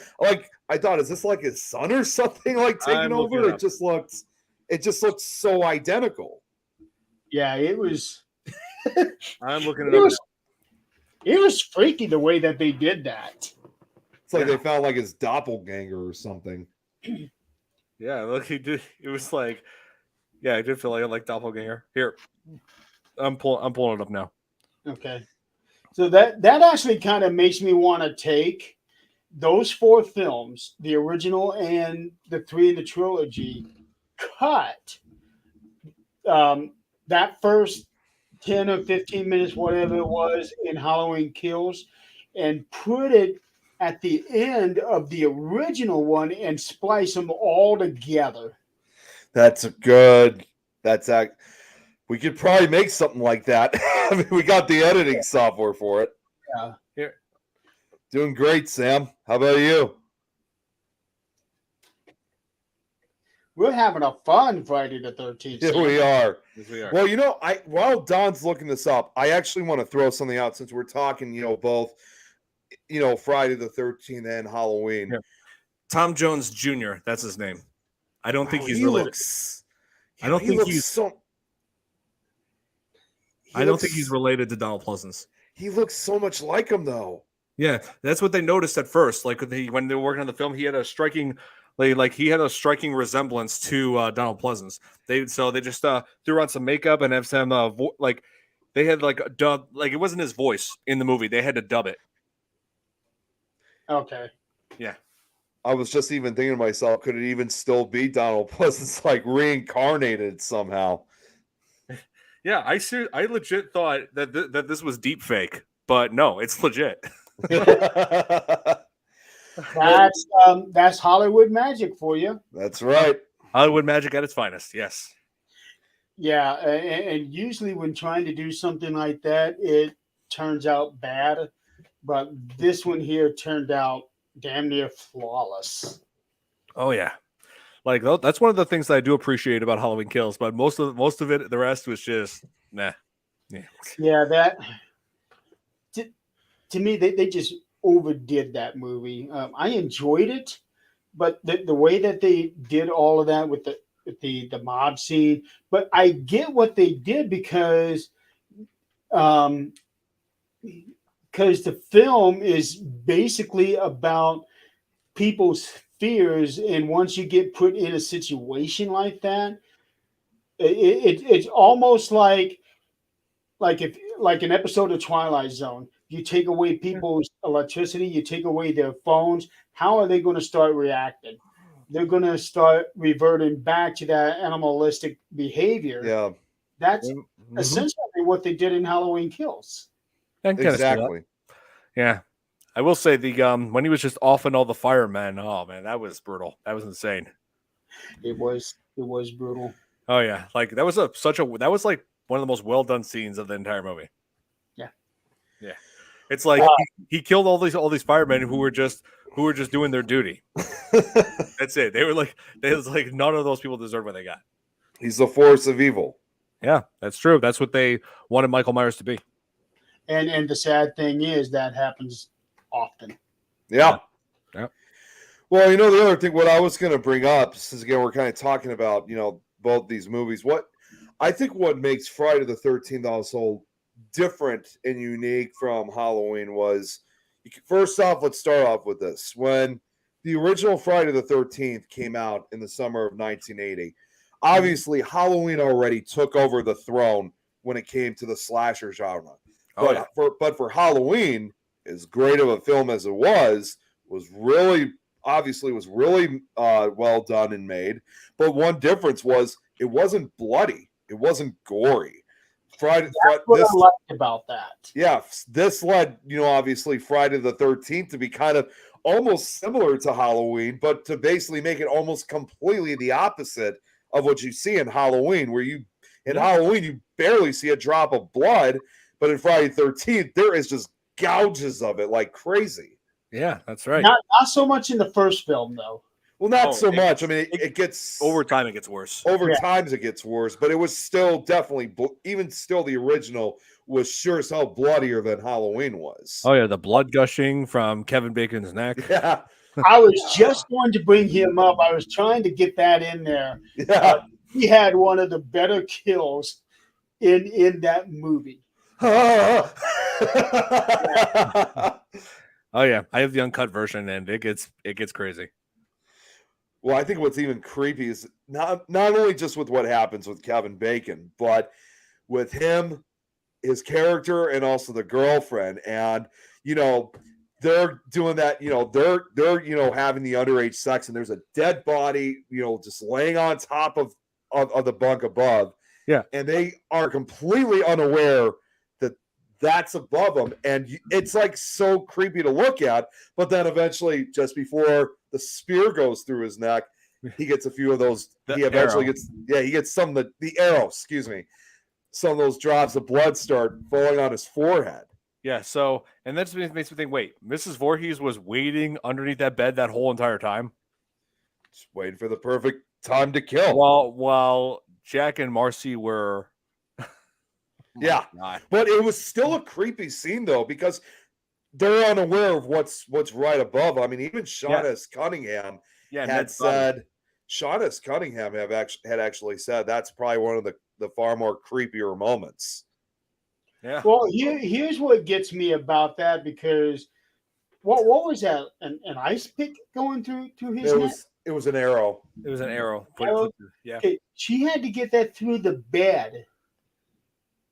[SPEAKER 3] I thought, is this like his son or something like taking over? It just looks so identical.
[SPEAKER 1] Yeah, it was.
[SPEAKER 2] I'm looking it up.
[SPEAKER 1] It was freaky the way that they did that.
[SPEAKER 3] It's like they found like his doppelganger or something.
[SPEAKER 2] Yeah, look, he did. It was like, yeah, I did feel like doppelganger. Here, I'm pulling it up now.
[SPEAKER 1] Okay, so that actually kind of makes me want to take those 4 films, the original and the 3 in the trilogy, cut that first 10 or 15 minutes, whatever it was, in Halloween Kills, and put it at the end of the original one and splice them all together.
[SPEAKER 3] We could probably make something like that. I mean, we got the editing software for it.
[SPEAKER 1] Yeah.
[SPEAKER 2] Here.
[SPEAKER 3] Doing great, Sam. How about you?
[SPEAKER 1] We're having a fun Friday the 13th.
[SPEAKER 3] Here we are.
[SPEAKER 2] Yes, we are.
[SPEAKER 3] Well, while Don's looking this up, I actually want to throw something out since we're talking, both, Friday the 13th and Halloween.
[SPEAKER 2] Yeah. Tom Jones Jr., that's his name. I don't think he's related. I don't think he's related to Donald Pleasance.
[SPEAKER 3] He looks so much like him, though.
[SPEAKER 2] Yeah, that's what they noticed at first. Like when they were working on the film, he had a striking resemblance to Donald Pleasance. They just threw on some makeup and have some they had like a dub, like it wasn't his voice in the movie. They had to dub it.
[SPEAKER 1] Okay.
[SPEAKER 2] Yeah.
[SPEAKER 3] I was just even thinking to myself, could it even still be Donald Pleasance, like reincarnated somehow?
[SPEAKER 2] Yeah, I legit thought that this was deep fake, but no, it's legit.
[SPEAKER 1] That's Hollywood magic for you.
[SPEAKER 3] That's right.
[SPEAKER 2] Hollywood magic at its finest. Yes.
[SPEAKER 1] Yeah, and usually when trying to do something like that, it turns out bad. But this one here turned out damn near flawless.
[SPEAKER 2] Oh yeah, like that's one of the things that I do appreciate about Halloween Kills. But most of it, the rest was just nah.
[SPEAKER 1] Yeah, that to me they just overdid that movie. I enjoyed it, but the way that they did all of that with the mob scene, but I get what they did because the film is basically about people's fears, and once you get put in a situation like that, it's almost like an episode of Twilight Zone. You take away people's electricity, you take away their phones. How are they going to start reacting? They're going to start reverting back to that animalistic behavior.
[SPEAKER 3] Yeah,
[SPEAKER 1] that's essentially what they did in Halloween Kills.
[SPEAKER 3] Exactly.
[SPEAKER 2] Yeah, I will say the when he was just offing all the firemen. Oh man, that was brutal. That was insane.
[SPEAKER 1] It was brutal.
[SPEAKER 2] Oh yeah, like that was that was like one of the most well done scenes of the entire movie. Yeah. It's like he killed all these firemen who were just doing their duty. That's it. They was like none of those people deserve what they got.
[SPEAKER 3] He's the force of evil.
[SPEAKER 2] Yeah, that's true. That's what they wanted Michael Myers to be.
[SPEAKER 1] And the sad thing is that happens often.
[SPEAKER 3] Yeah.
[SPEAKER 2] Yeah.
[SPEAKER 3] Well, the other thing, what I was going to bring up, since again we're kind of talking about both these movies, what makes Friday the 13th also different and unique from Halloween was, first off, let's start off with this. When the original Friday the 13th came out in the summer of 1980, obviously Halloween already took over the throne when it came to the slasher genre. But for Halloween, as great of a film as it was really well done and made. But one difference was it wasn't bloody. It wasn't gory.
[SPEAKER 1] That's what I liked about that.
[SPEAKER 3] Yeah, this led, obviously Friday the 13th to be kind of almost similar to Halloween, but to basically make it almost completely the opposite of what you see in Halloween, where Halloween you barely see a drop of blood, but in Friday the 13th there is just gouges of it like crazy.
[SPEAKER 2] Yeah, that's right.
[SPEAKER 1] Not so much in the first film though.
[SPEAKER 3] Well, not
[SPEAKER 2] Oh,
[SPEAKER 3] so
[SPEAKER 2] it
[SPEAKER 3] much. I
[SPEAKER 2] gets-
[SPEAKER 3] mean, it gets
[SPEAKER 2] Over time, it gets worse.
[SPEAKER 3] over
[SPEAKER 1] Yeah.
[SPEAKER 3] times it gets worse, but it was still definitely even still the original was sure as hell bloodier than Halloween was.
[SPEAKER 2] Oh yeah, the blood gushing from Kevin Bacon's neck.
[SPEAKER 3] Yeah,
[SPEAKER 1] I was just going to bring him up. I was trying to get that in there.
[SPEAKER 3] yeah.
[SPEAKER 1] He had one of the better kills in that movie.
[SPEAKER 2] Oh yeah, I have the uncut version, and it gets crazy.
[SPEAKER 3] Well, I think what's even creepy is not only just with what happens with Kevin Bacon, but with him, his character, and also the girlfriend. And they're doing that. They're having the underage sex, and there's a dead body, just laying on top of the bunk above.
[SPEAKER 2] Yeah,
[SPEAKER 3] and they are completely unaware that that's above them, and it's like so creepy to look at. But then eventually, just before the spear goes through his neck, he gets a few of those.
[SPEAKER 2] The
[SPEAKER 3] He eventually
[SPEAKER 2] arrow.
[SPEAKER 3] he gets some of the arrow. Excuse me, some of those drops of blood start falling on his forehead.
[SPEAKER 2] Yeah. So, and that just makes me think. Wait, Mrs. Voorhees was waiting underneath that bed that whole entire time,
[SPEAKER 3] Just waiting for the perfect time to kill.
[SPEAKER 2] while Jack and Marcy were.
[SPEAKER 3] Yeah.
[SPEAKER 2] God.
[SPEAKER 3] But it was still a creepy scene though, because they're unaware of what's right above. I mean, even Shaughnessy Cunningham
[SPEAKER 2] Yeah,
[SPEAKER 3] had said had actually said that's probably one of the far more creepier moments.
[SPEAKER 2] Yeah.
[SPEAKER 1] Well, here's what gets me about that, because what was that? An ice pick going through his neck?
[SPEAKER 3] It was an arrow.
[SPEAKER 2] It was an arrow. Yeah.
[SPEAKER 1] Okay, she had to get that through the bed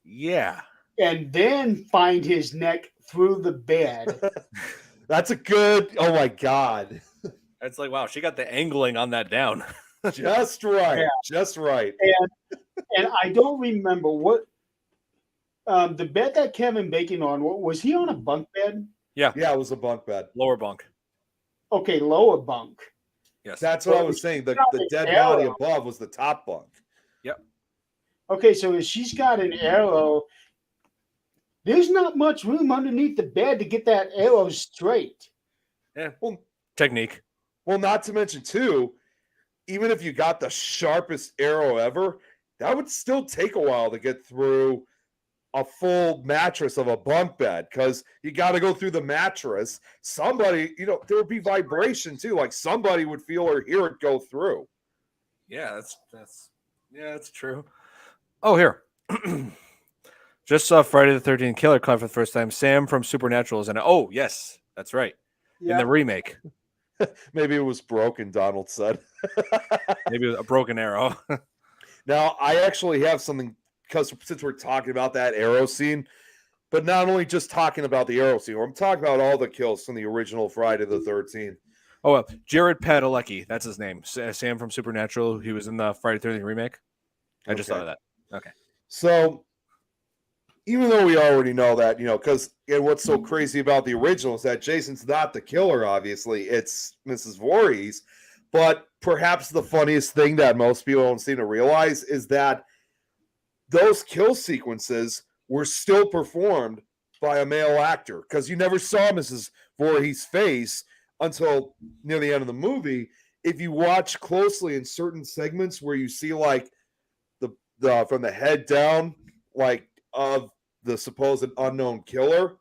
[SPEAKER 2] Yeah.
[SPEAKER 1] and then find his neck through the bed.
[SPEAKER 3] That's a good. Oh my god.
[SPEAKER 2] It's like, wow, she got the angling on that down.
[SPEAKER 3] Just right.
[SPEAKER 1] Yeah.
[SPEAKER 3] Just right.
[SPEAKER 1] And I don't remember what the bed that Kevin Bacon on. Was he on a bunk bed?
[SPEAKER 3] Yeah, it was a bunk bed.
[SPEAKER 2] Lower bunk.
[SPEAKER 1] Okay, lower bunk.
[SPEAKER 2] Yes.
[SPEAKER 3] That's what I was saying. The dead body above was the top bunk.
[SPEAKER 2] Yep.
[SPEAKER 1] Okay, so if she's got an arrow, there's not much room underneath the bed to get that arrow straight.
[SPEAKER 2] Yeah.
[SPEAKER 3] Well,
[SPEAKER 2] Technique.
[SPEAKER 3] Well, not to mention too, even if you got the sharpest arrow ever, that would still take a while to get through a full mattress of a bunk bed, because you got to go through the mattress. Somebody, there would be vibration too. Like somebody would feel or hear it go through.
[SPEAKER 2] Yeah, that's true. Oh, here. Just saw Friday the 13th Killer Clown for the first time. Sam from Supernatural is in it. Oh, yes, that's right. In the remake.
[SPEAKER 3] Maybe it was broken, Donald said.
[SPEAKER 2] Maybe a broken arrow.
[SPEAKER 3] Now, I actually have something, because since we're talking about that arrow scene, but not only just talking about the arrow scene, I'm talking about all the kills from the original Friday the 13th.
[SPEAKER 2] Oh, well, Jared Padalecki, that's his name. Sam from Supernatural. He was in the Friday the 13th remake. I just thought of that. Okay.
[SPEAKER 3] So, even though we already know that, because what's so crazy about the original is that Jason's not the killer, obviously. It's Mrs. Voorhees. But perhaps the funniest thing that most people don't seem to realize is that those kill sequences were still performed by a male actor, because you never saw Mrs. Voorhees' face until near the end of the movie. If you watch closely in certain segments where you see like the from the head down, like of the supposed unknown killer,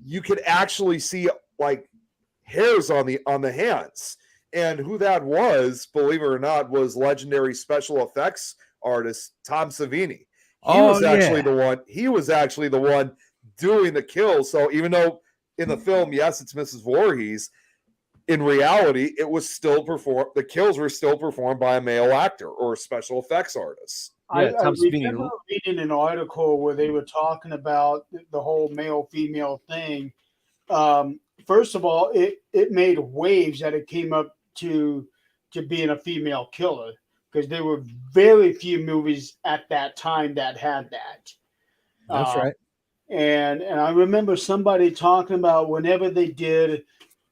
[SPEAKER 3] you could actually see like hairs on the hands. And who that was, believe it or not, was legendary special effects artist Tom Savini. He was actually the one doing the kill. So even though in the film, yes, it's Mrs. Voorhees, in reality, it was still performed. The kills were still performed by a male actor or a special effects artist.
[SPEAKER 2] Yeah,
[SPEAKER 1] I
[SPEAKER 2] Tom Savini.
[SPEAKER 1] remember reading an article where they were talking about the whole male-female thing. First of all, it made waves that it came up to being a female killer, because there were very few movies at that time that had that.
[SPEAKER 2] That's right.
[SPEAKER 1] And I remember somebody talking about whenever they did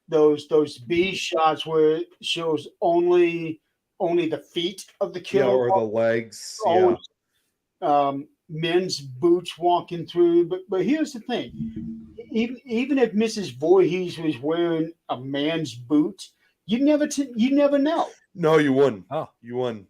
[SPEAKER 1] those B shots where it shows only the feet of the killer,
[SPEAKER 3] or the legs.
[SPEAKER 1] Men's boots walking through. But here's the thing: even if Mrs. Voorhees was wearing a man's boot, You never know.
[SPEAKER 3] No, you wouldn't.
[SPEAKER 2] Oh.
[SPEAKER 3] You wouldn't.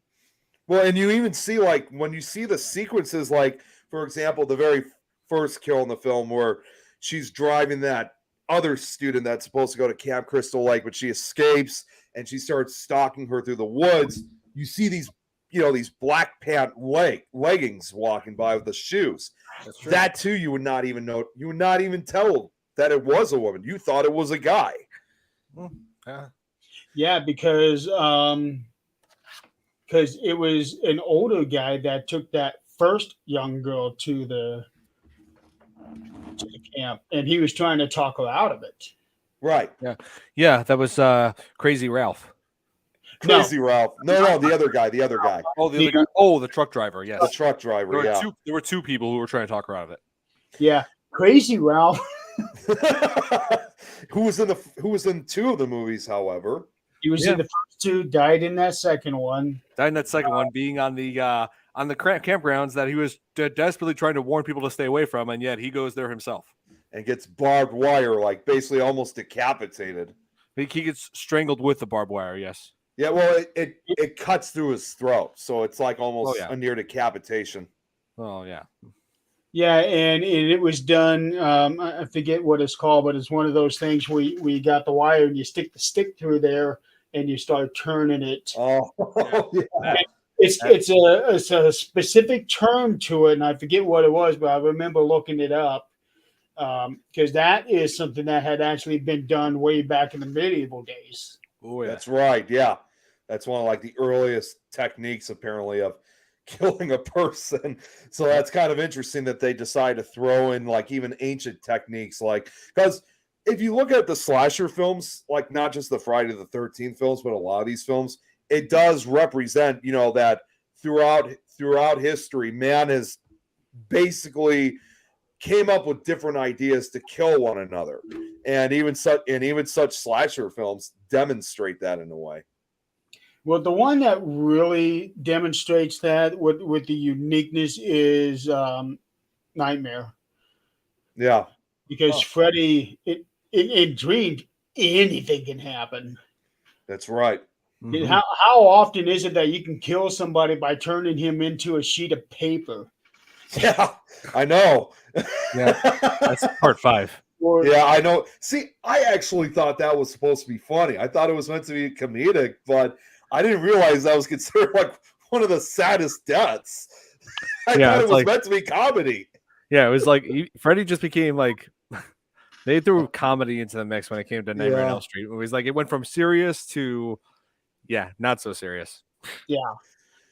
[SPEAKER 3] Well, and you even see, like, when you see the sequences, like, for example, the very first kill in the film where she's driving that other student that's supposed to go to Camp Crystal Lake, but she escapes and she starts stalking her through the woods. You see these, these black pant leggings walking by with the shoes.
[SPEAKER 2] That's true.
[SPEAKER 3] That too, you would not even know. You would not even tell that it was a woman. You thought it was a guy.
[SPEAKER 1] Yeah, because it was an older guy that took that first young girl to the camp, and he was trying to talk her out of it.
[SPEAKER 3] Right.
[SPEAKER 2] Yeah, that was Crazy Ralph.
[SPEAKER 3] Crazy Ralph. No, the other guy.
[SPEAKER 2] Oh, the other guy. Oh, the truck driver. Yes,
[SPEAKER 3] the truck driver.
[SPEAKER 2] There were two people who were trying to talk her out of it.
[SPEAKER 1] Yeah, Crazy Ralph.
[SPEAKER 3] who was in two of the movies, however.
[SPEAKER 1] He was in the first two, died in that second one.
[SPEAKER 2] Died in that second one, being on the campgrounds that he was desperately trying to warn people to stay away from, and yet he goes there himself
[SPEAKER 3] and gets barbed wire, like basically almost decapitated.
[SPEAKER 2] He gets strangled with the barbed wire. Yes.
[SPEAKER 3] Yeah, well, it cuts through his throat, so it's like almost a near decapitation.
[SPEAKER 2] Oh yeah.
[SPEAKER 1] Yeah, and it was done. I forget what it's called, but it's one of those things where you got the wire and you stick the stick through there and you start turning it.
[SPEAKER 3] Oh, yeah.
[SPEAKER 1] It's a specific term to it, and I forget what it was, but I remember looking it up because that is something that had actually been done way back in the medieval days.
[SPEAKER 2] Oh, yeah.
[SPEAKER 3] That's right. Yeah, that's one of like the earliest techniques apparently of killing a person. So that's kind of interesting that they decide to throw in like even ancient techniques, like because if you look at the slasher films, like not just the Friday the 13th films, but a lot of these films, it does represent, that throughout history, man has basically came up with different ideas to kill one another, and even such slasher films demonstrate that in a way.
[SPEAKER 1] Well, the one that really demonstrates that with the uniqueness is Nightmare.
[SPEAKER 3] Yeah,
[SPEAKER 1] because Freddy, in dreams, anything can happen.
[SPEAKER 3] That's right.
[SPEAKER 1] Mm-hmm. How often is it that you can kill somebody by turning him into a sheet of paper?
[SPEAKER 3] Yeah, I know.
[SPEAKER 2] Yeah, that's part 5.
[SPEAKER 3] Yeah, I know. See, I actually thought that was supposed to be funny. I thought it was meant to be comedic, but I didn't realize that was considered like one of the saddest deaths. I thought it was meant to be comedy.
[SPEAKER 2] Yeah, it was like Freddy just became like they threw comedy into the mix when it came to Nightmare on Elm Street. It was like it went from serious to not so serious.
[SPEAKER 1] Yeah.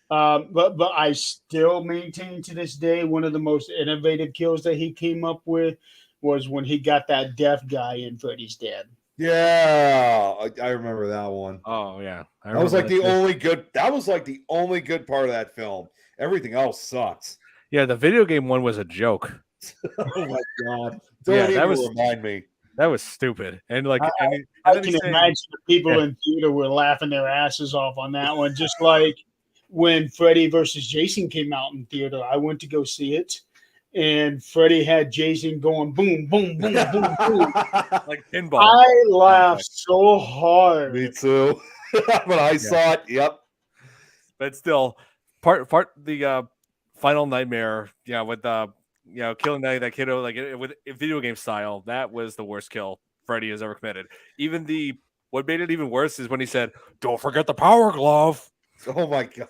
[SPEAKER 1] But I still maintain to this day one of the most innovative kills that he came up with was when he got that deaf guy in Freddy's Dead.
[SPEAKER 3] Yeah, I remember that one.
[SPEAKER 2] Oh yeah,
[SPEAKER 3] that was like the only good. That was like the only good part of that film. Everything else sucks.
[SPEAKER 2] Yeah, the video game one was a joke.
[SPEAKER 3] Oh my god! Don't even remind me.
[SPEAKER 2] That was stupid. And like,
[SPEAKER 1] I can imagine the people in theater were laughing their asses off on that one. Just like when Freddy versus Jason came out in theater, I went to go see it, and Freddy had Jason going boom, boom, boom, boom, boom,
[SPEAKER 2] like pinball.
[SPEAKER 1] I laughed so hard.
[SPEAKER 3] Me too. When I saw it, yep.
[SPEAKER 2] But still, part the final nightmare, with the killing that kiddo like with video game style, that was the worst kill Freddy has ever committed. Even what made it even worse is when he said, "Don't forget the power glove."
[SPEAKER 3] Oh my god.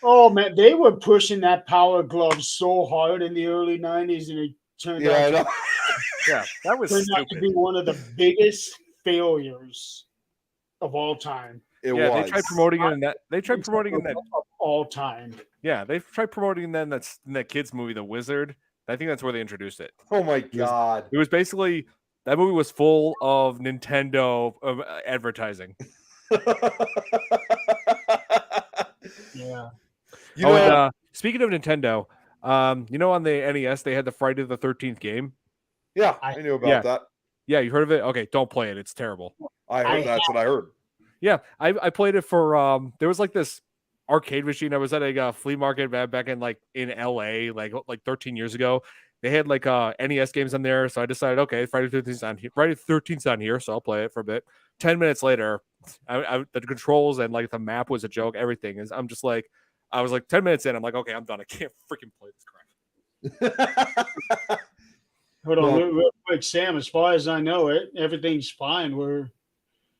[SPEAKER 1] Oh man, they were pushing that power glove so hard in the early 90s, and it turned out
[SPEAKER 2] that was
[SPEAKER 1] out to be one of the biggest failures of all time.
[SPEAKER 3] It was.
[SPEAKER 2] They tried promoting it in that. They tried promoting in that
[SPEAKER 1] of all time.
[SPEAKER 2] Yeah, they tried promoting then in that kids movie, The Wizard. I think that's where they introduced it.
[SPEAKER 3] Oh my god!
[SPEAKER 2] It was basically that movie was full of Nintendo advertising.
[SPEAKER 1] Yeah.
[SPEAKER 2] Speaking of Nintendo, on the NES they had the Friday the 13th game.
[SPEAKER 3] Yeah, I knew about that.
[SPEAKER 2] Yeah, you heard of it? Okay, don't play it. It's terrible.
[SPEAKER 3] That's what I heard.
[SPEAKER 2] Yeah, I played it for there was like this arcade machine. I was at a flea market back in LA like 13 years ago. they had like NES games on there, so I decided, okay, Friday the 13th on here. Friday the 13th on here, so I'll play it for a bit. 10 minutes later, the controls and like the map was a joke. Everything is. I'm just like, I was like 10 minutes in. I'm like, okay, I'm done. I can't freaking play this crap.
[SPEAKER 1] Hold on, real quick, Sam. As far as I know, everything's fine.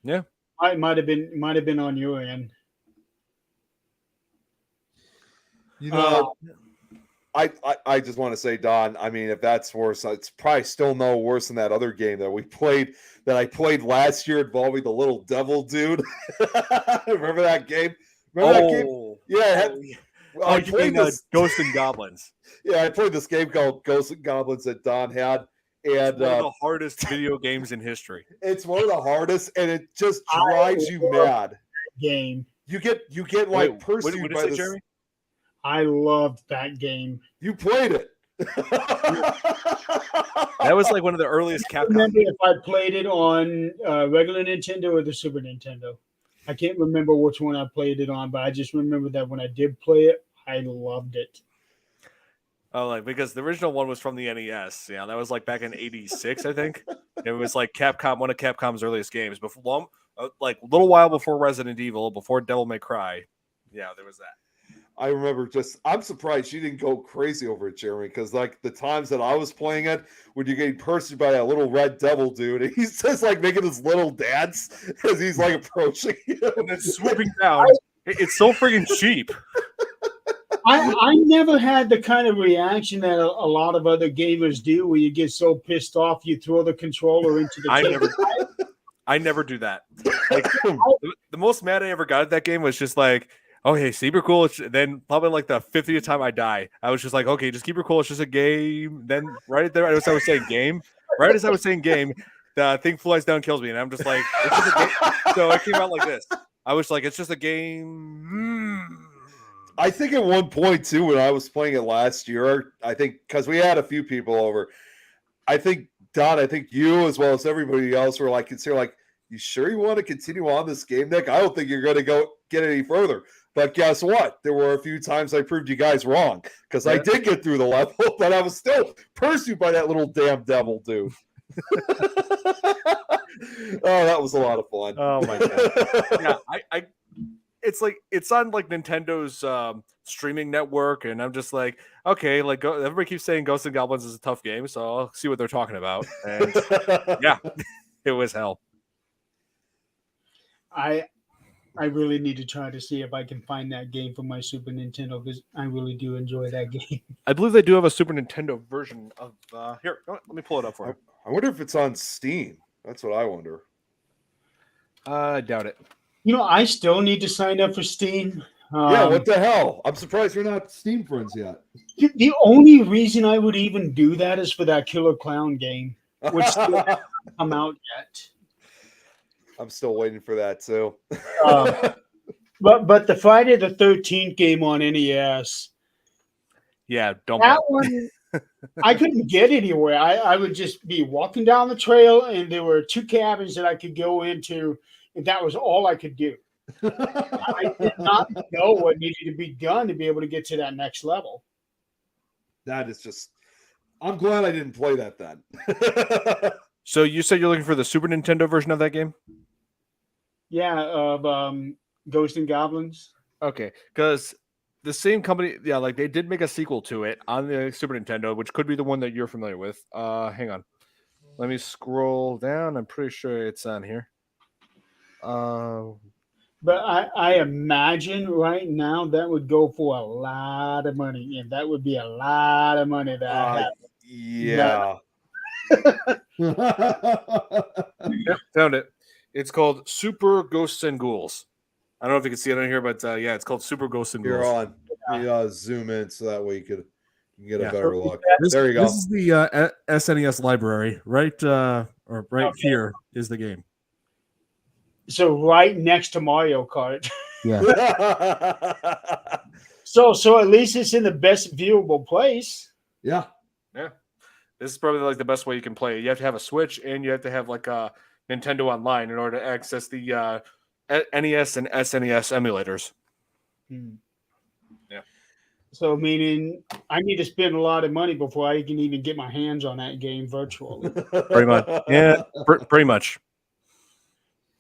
[SPEAKER 1] It might have been on your end.
[SPEAKER 3] You know, I just want to say, Don, I mean, if that's worse, it's probably still no worse than that other game that I played last year involving the little devil dude. Remember that game? Remember that game? Yeah.
[SPEAKER 2] I played Ghosts and Goblins.
[SPEAKER 3] Yeah, I played this game called Ghosts and Goblins that Don had. And
[SPEAKER 2] it's one of the hardest video games in history.
[SPEAKER 3] It's one of the hardest, and it just drives you mad.
[SPEAKER 1] Game.
[SPEAKER 3] You get like pursued by this.
[SPEAKER 2] Jeremy?
[SPEAKER 1] I loved that game.
[SPEAKER 3] You played it.
[SPEAKER 2] That was like one of the earliest Capcom.
[SPEAKER 1] I remember if I played it on regular Nintendo or the Super Nintendo. I can't remember which one I played it on, but I just remember that when I did play it, I loved it.
[SPEAKER 2] Oh, like because the original one was from the NES. Yeah, that was like back in '86, I think. It was like Capcom, one of Capcom's earliest games. Before, like a little while before Resident Evil, before Devil May Cry. Yeah, there was that.
[SPEAKER 3] I remember I'm surprised you didn't go crazy over it, Jeremy, because like the times that I was playing it, when you're getting pursued by that little red devil dude, and he's just like making this little dance as he's like approaching you.
[SPEAKER 2] And then swooping down. It's so freaking cheap.
[SPEAKER 1] I never had the kind of reaction that a lot of other gamers do where you get so pissed off you throw the controller into the table.
[SPEAKER 2] I never do that. Like the most mad I ever got at that game was just like, oh, hey, keep her cool. Then probably like the 50th time I die, I was just like, okay, just keep her cool. It's just a game. Then right there, as I was saying game, the thing flies down, kills me. And I'm just like, it's just a game. So it came out like this. I was like, it's just a game.
[SPEAKER 3] I think at one point, too, when I was playing it last year, I think because we had a few people over, I think, Don, you as well as everybody else were like, you sure you want to continue on this game, Nick? I don't think you're going to go get any further. But guess what? There were a few times I proved you guys wrong because I did get through the level, but I was still pursued by that little damn devil dude. Oh, that was a lot of fun.
[SPEAKER 2] Oh my god! Yeah, it's like it's on like Nintendo's streaming network, and I'm just like, okay, like everybody keeps saying Ghosts and Goblins is a tough game, so I'll see what they're talking about. And yeah, it was hell.
[SPEAKER 1] I really need to try to see if I can find that game for my Super Nintendo because I really do enjoy that game.
[SPEAKER 2] I believe they do have a Super Nintendo version of here. Let me pull it up for you.
[SPEAKER 3] I wonder if it's on Steam. That's what I wonder.
[SPEAKER 2] I doubt it.
[SPEAKER 1] You know, I still need to sign up for Steam.
[SPEAKER 3] Yeah, what the hell? I'm surprised you're not Steam friends yet.
[SPEAKER 1] The only reason I would even do that is for that Killer Clown game, which still hasn't come out yet.
[SPEAKER 3] I'm still waiting for that too.
[SPEAKER 1] But the Friday the 13th game on NES.
[SPEAKER 2] Yeah, don't.
[SPEAKER 1] That one, I couldn't get anywhere. I would just be walking down the trail, and there were 2 cabins that I could go into, and that was all I could do. I did not know what needed to be done to be able to get to that next level.
[SPEAKER 3] That is just. I'm glad I didn't play that then.
[SPEAKER 2] So you said you're looking for the Super Nintendo version of that game?
[SPEAKER 1] Yeah, of Ghosts and Goblins.
[SPEAKER 2] Okay, because the same company, yeah, like they did make a sequel to it on the Super Nintendo, which could be the one that you're familiar with. Hang on. Let me scroll down. I'm pretty sure it's on here.
[SPEAKER 1] But I imagine right now that would go for a lot of money, and that would be a lot of money that I have.
[SPEAKER 3] Yeah.
[SPEAKER 2] Yep, found it. It's called Super Ghosts and Ghouls. I don't know if you can see it on here, but yeah, it's called Super Ghosts and Ghouls.
[SPEAKER 3] You're on. You zoom in so that way you can get a better look. There you go.
[SPEAKER 4] This is the SNES library, right? Here is the game.
[SPEAKER 1] So right next to Mario Kart.
[SPEAKER 4] Yeah.
[SPEAKER 1] So at least it's in the best viewable place.
[SPEAKER 3] Yeah.
[SPEAKER 2] Yeah. This is probably like the best way you can play it. You have to have a Switch, and you have to have like a Nintendo Online in order to access the NES and SNES emulators.
[SPEAKER 1] Hmm.
[SPEAKER 2] Yeah.
[SPEAKER 1] So meaning I need to spend a lot of money before I can even get my hands on that game virtually.
[SPEAKER 2] Pretty much. Yeah, pretty much.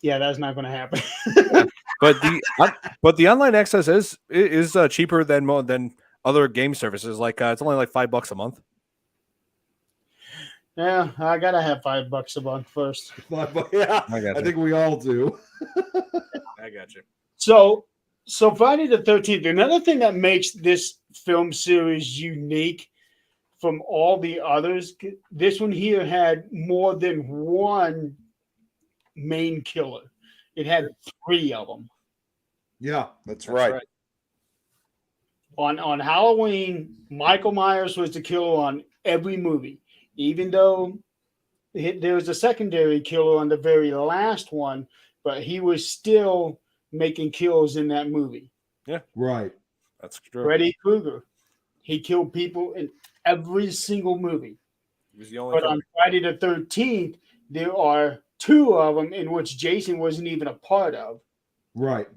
[SPEAKER 1] Yeah, that's not going to happen.
[SPEAKER 2] But the online access is cheaper than other game services. Like it's only like $5 a month.
[SPEAKER 1] Yeah, I gotta have $5 a month first.
[SPEAKER 3] Yeah,
[SPEAKER 2] I got
[SPEAKER 3] I
[SPEAKER 2] you.
[SPEAKER 3] think we all do.
[SPEAKER 2] I got you.
[SPEAKER 1] So Friday the 13th. Another thing that makes this film series unique from all the others, this one here had more than one main killer. It had 3 of them.
[SPEAKER 3] Yeah, that's right.
[SPEAKER 1] On Halloween, Michael Myers was the killer on every movie, even though there was a secondary killer on the very last one, but he was still making kills in that movie.
[SPEAKER 2] Yeah,
[SPEAKER 3] Right.
[SPEAKER 2] that's true.
[SPEAKER 1] Freddy Krueger, he killed people in every single movie.
[SPEAKER 2] He was the only
[SPEAKER 1] But
[SPEAKER 2] killer.
[SPEAKER 1] on Friday the 13th, there are 2 of them in which Jason wasn't even a part of.
[SPEAKER 3] Right.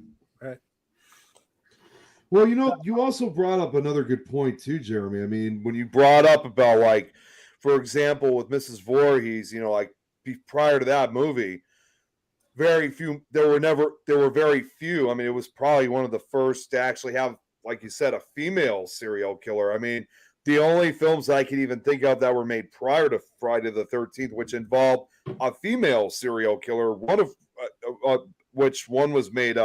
[SPEAKER 2] Right.
[SPEAKER 3] Well, you also brought up another good point too, Jeremy. I mean, when you brought up about, like, for example, with Mrs. Voorhees, like prior to that movie, there were very few. I mean, it was probably one of the first to actually have, like you said, a female serial killer. I mean, the only films I can even think of that were made prior to Friday the 13th, which involved a female serial killer, which one was made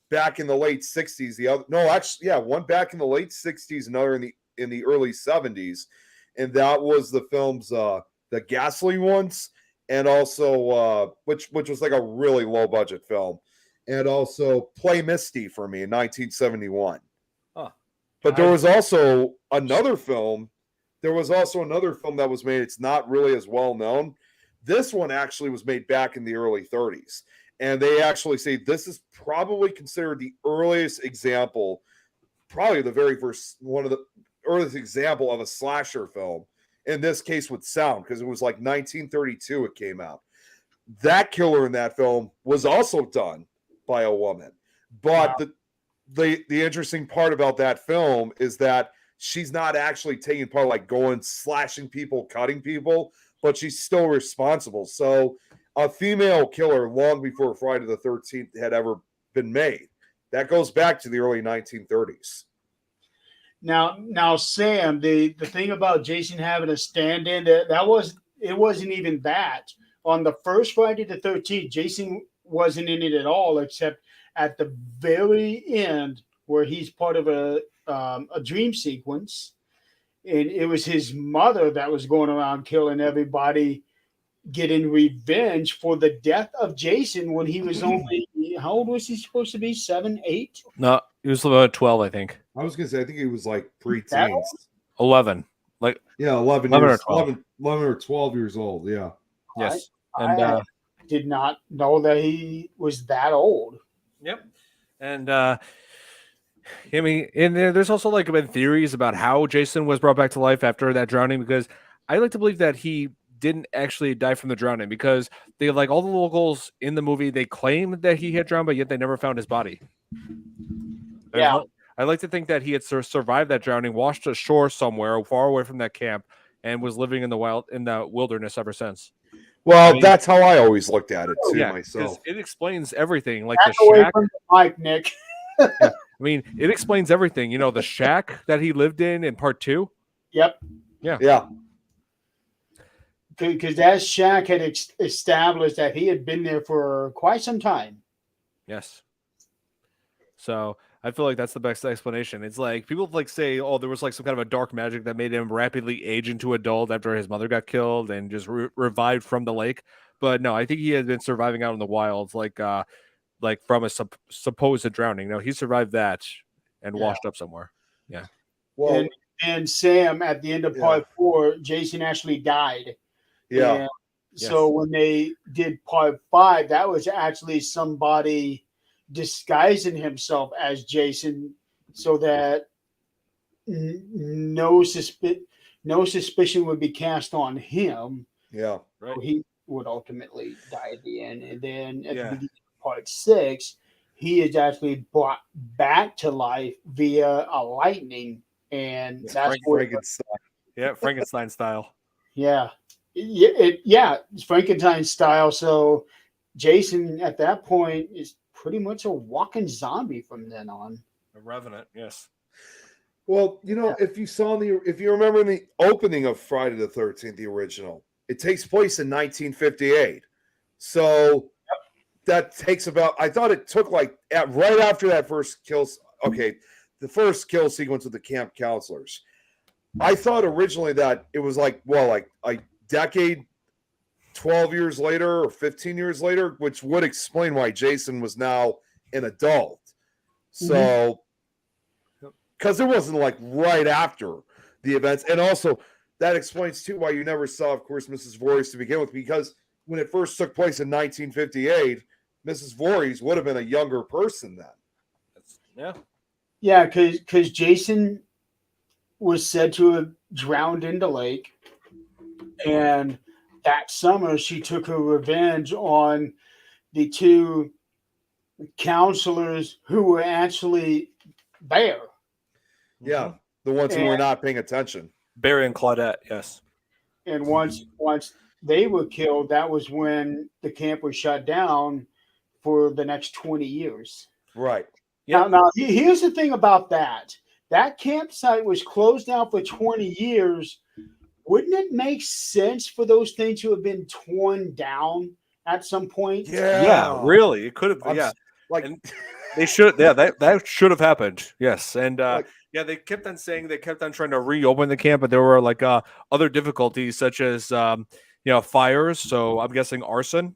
[SPEAKER 3] back in the late 60s. The other, no, actually, yeah, one back in the late 60s, another in the early 70s, and that was the films, the Ghastly ones, and also which was like a really low budget film, and also Play Misty for me in 1971. But there was also another film. There was also another film that was made. It's not really as well known. This one actually was made back in the early 30s. And they actually say this is probably considered the earliest example, probably the very first, one of the earliest example of a slasher film. In this case with sound, because it was like 1932 it came out. That killer in that film was also done by a woman. But
[SPEAKER 1] Wow.
[SPEAKER 3] the interesting part about that film is that she's not actually taking part, like going slashing people, cutting people, but she's still responsible. So a female killer long before Friday the 13th had ever been made. That goes back to the early 1930s.
[SPEAKER 1] Now, Sam, the thing about Jason having a stand-in, it wasn't even that. On the first Friday the 13th, Jason wasn't in it at all, except at the very end where he's part of a dream sequence, and it was his mother that was going around killing everybody, getting revenge for the death of Jason when he was only, how old was he supposed to be? 7, 8?
[SPEAKER 2] No, he was about 12, I think.
[SPEAKER 3] I was gonna say, I think he was like
[SPEAKER 1] That
[SPEAKER 3] preteens.
[SPEAKER 2] 11. Like,
[SPEAKER 3] Yeah, 11
[SPEAKER 2] 11
[SPEAKER 3] years,
[SPEAKER 2] or 12.
[SPEAKER 3] 11 or 12 years old. Yeah.
[SPEAKER 2] yes.
[SPEAKER 1] I did not know that he was that old.
[SPEAKER 2] Yep. And I mean, and there's also like been theories about how Jason was brought back to life after that drowning, because I like to believe that he didn't actually die from the drowning, because they, like, all the locals in the movie, they claim that he had drowned, but yet they never found his body.
[SPEAKER 1] Yeah.
[SPEAKER 2] I like to think that he had survived that drowning, washed ashore somewhere far away from that camp, and was living in the wilderness ever since.
[SPEAKER 3] Well,
[SPEAKER 2] I mean,
[SPEAKER 3] that's how I always looked at it too,
[SPEAKER 2] Yeah,
[SPEAKER 3] myself.
[SPEAKER 2] it explains everything. Like
[SPEAKER 1] Back
[SPEAKER 2] the
[SPEAKER 1] away
[SPEAKER 2] shack.
[SPEAKER 1] from the mic, Nick.
[SPEAKER 2] I mean, it explains everything. The shack that he lived in part 2.
[SPEAKER 1] Yep.
[SPEAKER 3] Yeah.
[SPEAKER 1] Because that shack had established that he had been there for quite some time.
[SPEAKER 2] Yes. So I feel like that's the best explanation. It's like people like say, oh, there was like some kind of a dark magic that made him rapidly age into adult after his mother got killed and just revived from the lake. But no, I think he had been surviving out in the wilds, like from a supposed drowning. No, he survived that and washed up somewhere. Yeah.
[SPEAKER 3] Well,
[SPEAKER 1] and Sam, at the end of part 4, Jason actually died.
[SPEAKER 3] yeah.
[SPEAKER 1] And so when they did part 5, that was actually somebody disguising himself as Jason, so that no suspicion would be cast on him.
[SPEAKER 3] Yeah.
[SPEAKER 2] Right.
[SPEAKER 1] So he would ultimately die at the end. And then at the beginning of part 6, he is actually brought back to life via a lightning and
[SPEAKER 2] Yes,
[SPEAKER 1] that's what.
[SPEAKER 3] Frankenstein.
[SPEAKER 2] Yeah, Frankenstein style.
[SPEAKER 1] Yeah, it's Frankenstein style. So Jason at that point is pretty much a walking zombie from then on.
[SPEAKER 2] A revenant, yes.
[SPEAKER 3] Well, if you remember in the opening of Friday the 13th, the original, it takes place in 1958. So that takes about, I thought it took right after that first kills. Okay, the first kill sequence with the camp counselors. I thought originally that it was like a decade, 12 years later or 15 years later, which would explain why Jason was now an adult. So, because it wasn't like right after the events. And also, that explains too why you never saw, of course, Mrs. Voorhees to begin with, because when it first took place in 1958, Mrs. Voorhees would have been a younger person then.
[SPEAKER 1] Yeah, because Jason was said to have drowned in the lake, and that summer she took her revenge on the two counselors who were actually there.
[SPEAKER 3] Yeah, the ones who were not paying attention.
[SPEAKER 2] Barry and Claudette, yes.
[SPEAKER 1] And once they were killed, that was when the camp was shut down for the next 20 years.
[SPEAKER 3] Right.
[SPEAKER 2] Yep.
[SPEAKER 1] Now, here's the thing about that. That campsite was closed down for 20 years. Wouldn't it make sense for those things to have been torn down at some point?
[SPEAKER 2] Yeah, really. It could have. Yeah. And they should. Yeah, that should have happened. Yes. And they kept on saying they kept on trying to reopen the camp, but there were like other difficulties such as fires. So I'm guessing arson.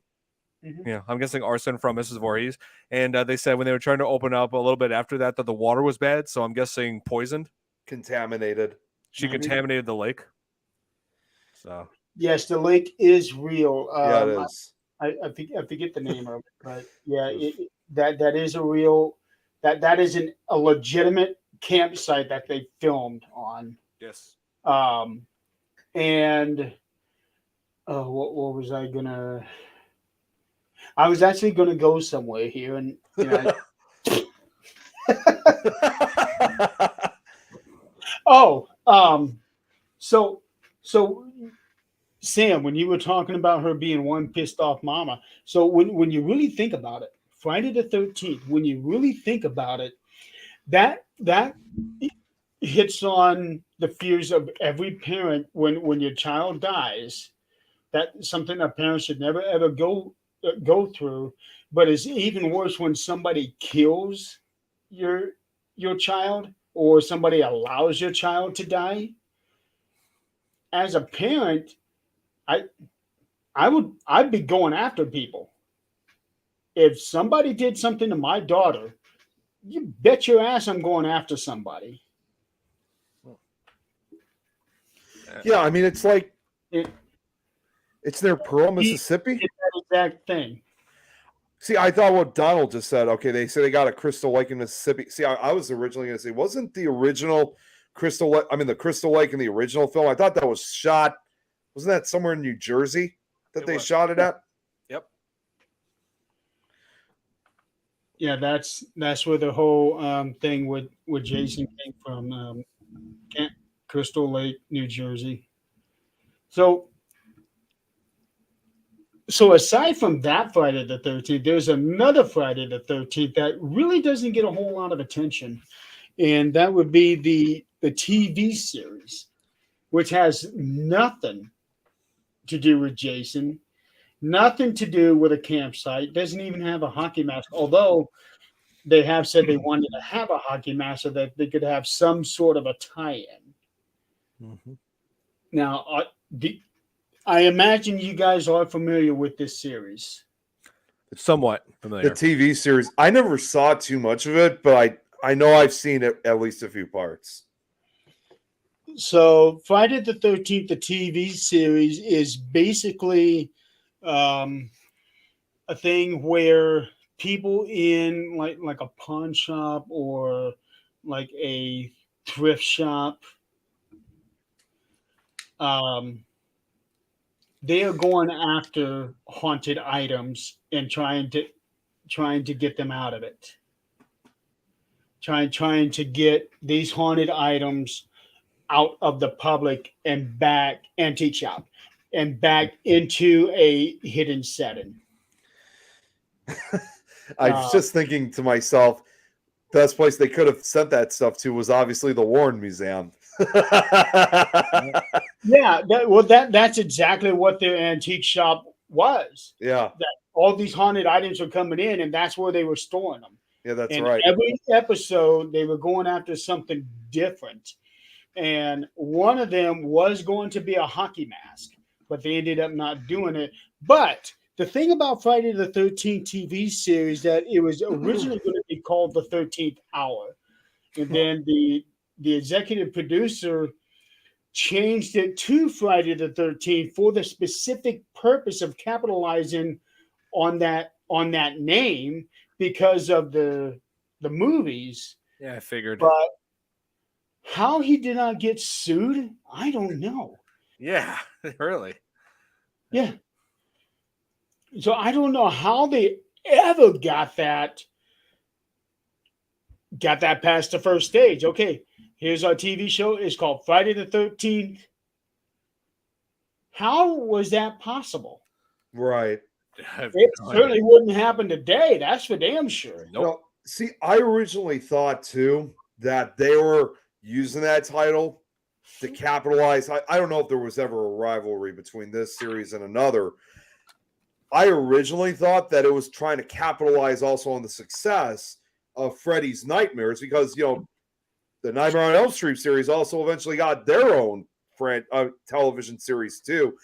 [SPEAKER 1] Mm-hmm.
[SPEAKER 2] Yeah, I'm guessing arson from Mrs. Voorhees. And they said when they were trying to open up a little bit after that the water was bad. So I'm guessing poisoned.
[SPEAKER 3] Contaminated.
[SPEAKER 2] She contaminated the lake. So
[SPEAKER 1] yes, the lake is real.
[SPEAKER 3] Yeah, it is.
[SPEAKER 1] I forget the name of it, but yeah, that is a real that is a legitimate campsite that they filmed on.
[SPEAKER 2] Yes.
[SPEAKER 1] And what was I gonna? I was actually gonna go somewhere here, and so Sam, when you were talking about her being one pissed off mama, so when you really think about it, Friday the 13th, when you really think about it, that hits on the fears of every parent when your child dies. That's something a parent should never ever go through, but it's even worse when somebody kills your child or somebody allows your child to die. As a parent, I'd be going after people. If somebody did something to my daughter, you bet your ass I'm going after somebody.
[SPEAKER 3] Yeah, I mean it's like it's near Pearl, Mississippi.
[SPEAKER 1] It's that exact thing.
[SPEAKER 3] See, I thought what Donald just said. Okay, they say they got a Crystal Lake in Mississippi. See, I was originally going to say, wasn't the original Crystal Lake? I mean, the Crystal Lake in the original film. I thought that was shot. Wasn't that somewhere in New Jersey that they shot it at?
[SPEAKER 2] Yep.
[SPEAKER 1] Yeah, that's where the whole thing with Jason came from. Crystal Lake, New Jersey. So aside from that Friday the 13th, there's another Friday the 13th that really doesn't get a whole lot of attention, and that would be the TV series, which has nothing to do with Jason, nothing to do with a campsite, doesn't even have a hockey mask, although they have said they wanted to have a hockey mask so that they could have some sort of a tie-in.
[SPEAKER 2] Mm-hmm.
[SPEAKER 1] Now, I imagine you guys are familiar with this series.
[SPEAKER 2] Somewhat familiar.
[SPEAKER 3] The TV series. I never saw too much of it, but I know I've seen it at least a few parts.
[SPEAKER 1] So Friday the 13th, the TV series, is basically a thing where people in like a pawn shop or like a thrift shop, they are going after haunted items and trying to get them out of it. Trying to get these haunted items out of the public and back antique shop and back into a hidden setting.
[SPEAKER 3] I was just thinking to myself, best place they could have sent that stuff to was obviously the Warren Museum.
[SPEAKER 1] Yeah, that's exactly what their antique shop was.
[SPEAKER 3] Yeah,
[SPEAKER 1] That all these haunted items were coming in, and that's where they were storing them.
[SPEAKER 3] yeah, that's
[SPEAKER 1] And
[SPEAKER 3] right.
[SPEAKER 1] every episode, they were going after something different. And one of them was going to be a hockey mask, but they ended up not doing it. But the thing about Friday the 13th TV series that it was originally going to be called the 13th Hour, and then the executive producer changed it to Friday the 13th for the specific purpose of capitalizing on that name because of the movies.
[SPEAKER 2] Yeah, I figured.
[SPEAKER 1] But how he did not get sued, I don't know.
[SPEAKER 2] Yeah, really.
[SPEAKER 1] Yeah. So I don't know how they ever got that past the first stage. Okay, here's our TV show. It's called Friday the 13th. How was that possible?
[SPEAKER 3] Right.
[SPEAKER 1] It certainly wouldn't happen today. That's for damn sure.
[SPEAKER 2] Nope.
[SPEAKER 3] No, see, I originally thought too that they were using that title to capitalize. I don't know if there was ever a rivalry between this series and another. I originally thought that it was trying to capitalize also on the success of Freddy's Nightmares because, the Nightmare on Elm Street series also eventually got their own television series too.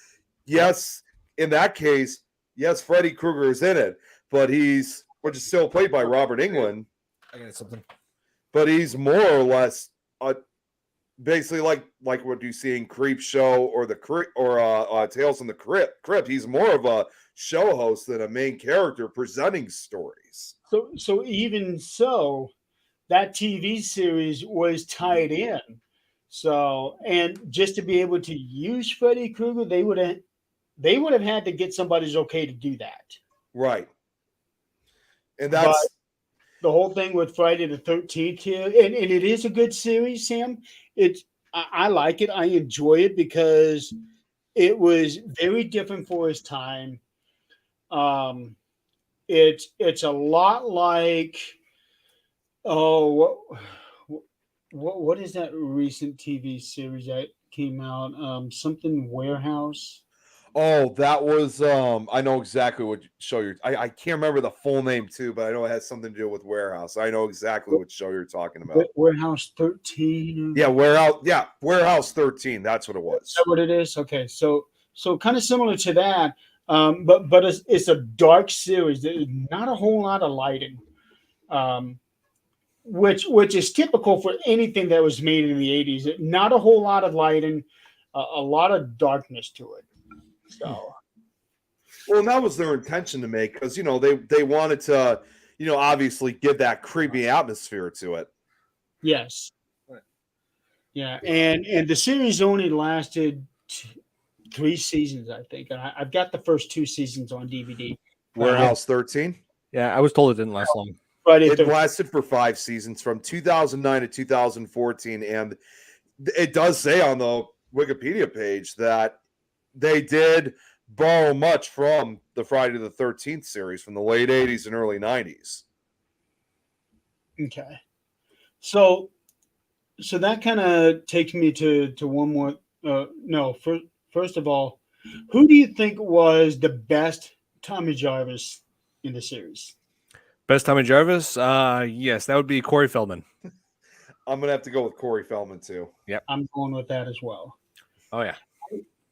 [SPEAKER 3] Yes, in that case, yes, Freddy Krueger is in it, but which is still played by Robert Englund.
[SPEAKER 4] I got something.
[SPEAKER 3] But he's more or less basically like what you see in Creep Show or Tales from the Crypt. He's more of a show host than a main character presenting stories.
[SPEAKER 1] So even so, that TV series was tied in. So, and just to be able to use Freddy Krueger, they would have had to get somebody's okay to do that.
[SPEAKER 3] Right. And that's
[SPEAKER 1] the whole thing with Friday the 13th here, and it is a good series, Sam. I like it. I enjoy it because it was very different for its time. It's a lot like what is that recent TV series that came out? Something Warehouse.
[SPEAKER 3] Oh, that was I know exactly what show I can't remember the full name too, but I know it has something to do with Warehouse. I know exactly what show you're talking about.
[SPEAKER 1] Warehouse 13.
[SPEAKER 3] Yeah, Warehouse 13. That's what it was.
[SPEAKER 1] Is that what it is? Okay, so kind of similar to that, but it's a dark series. There's not a whole lot of lighting, which is typical for anything that was made in the 80s. Not a whole lot of lighting, a lot of darkness to it. So,
[SPEAKER 3] well, and that was their intention to make because they wanted to obviously give that creepy atmosphere to it.
[SPEAKER 1] Yes. Yeah, and the series only lasted 3 seasons, I think. And I've got the first 2 seasons on DVD.
[SPEAKER 3] Warehouse 13.
[SPEAKER 2] Yeah, I was told it didn't last long.
[SPEAKER 1] But
[SPEAKER 3] it lasted for 5 seasons from 2009 to 2014, and it does say on the Wikipedia page that they did borrow much from the Friday the 13th series from the late 80s and early 90s.
[SPEAKER 1] Okay. So that kind of takes me to one more. First of all, who do you think was the best Tommy Jarvis in the series?
[SPEAKER 2] Best Tommy Jarvis? Yes, that would be Corey Feldman.
[SPEAKER 3] I'm going to have to go with Corey Feldman too.
[SPEAKER 2] Yep.
[SPEAKER 1] I'm going with that as well.
[SPEAKER 2] Oh, yeah.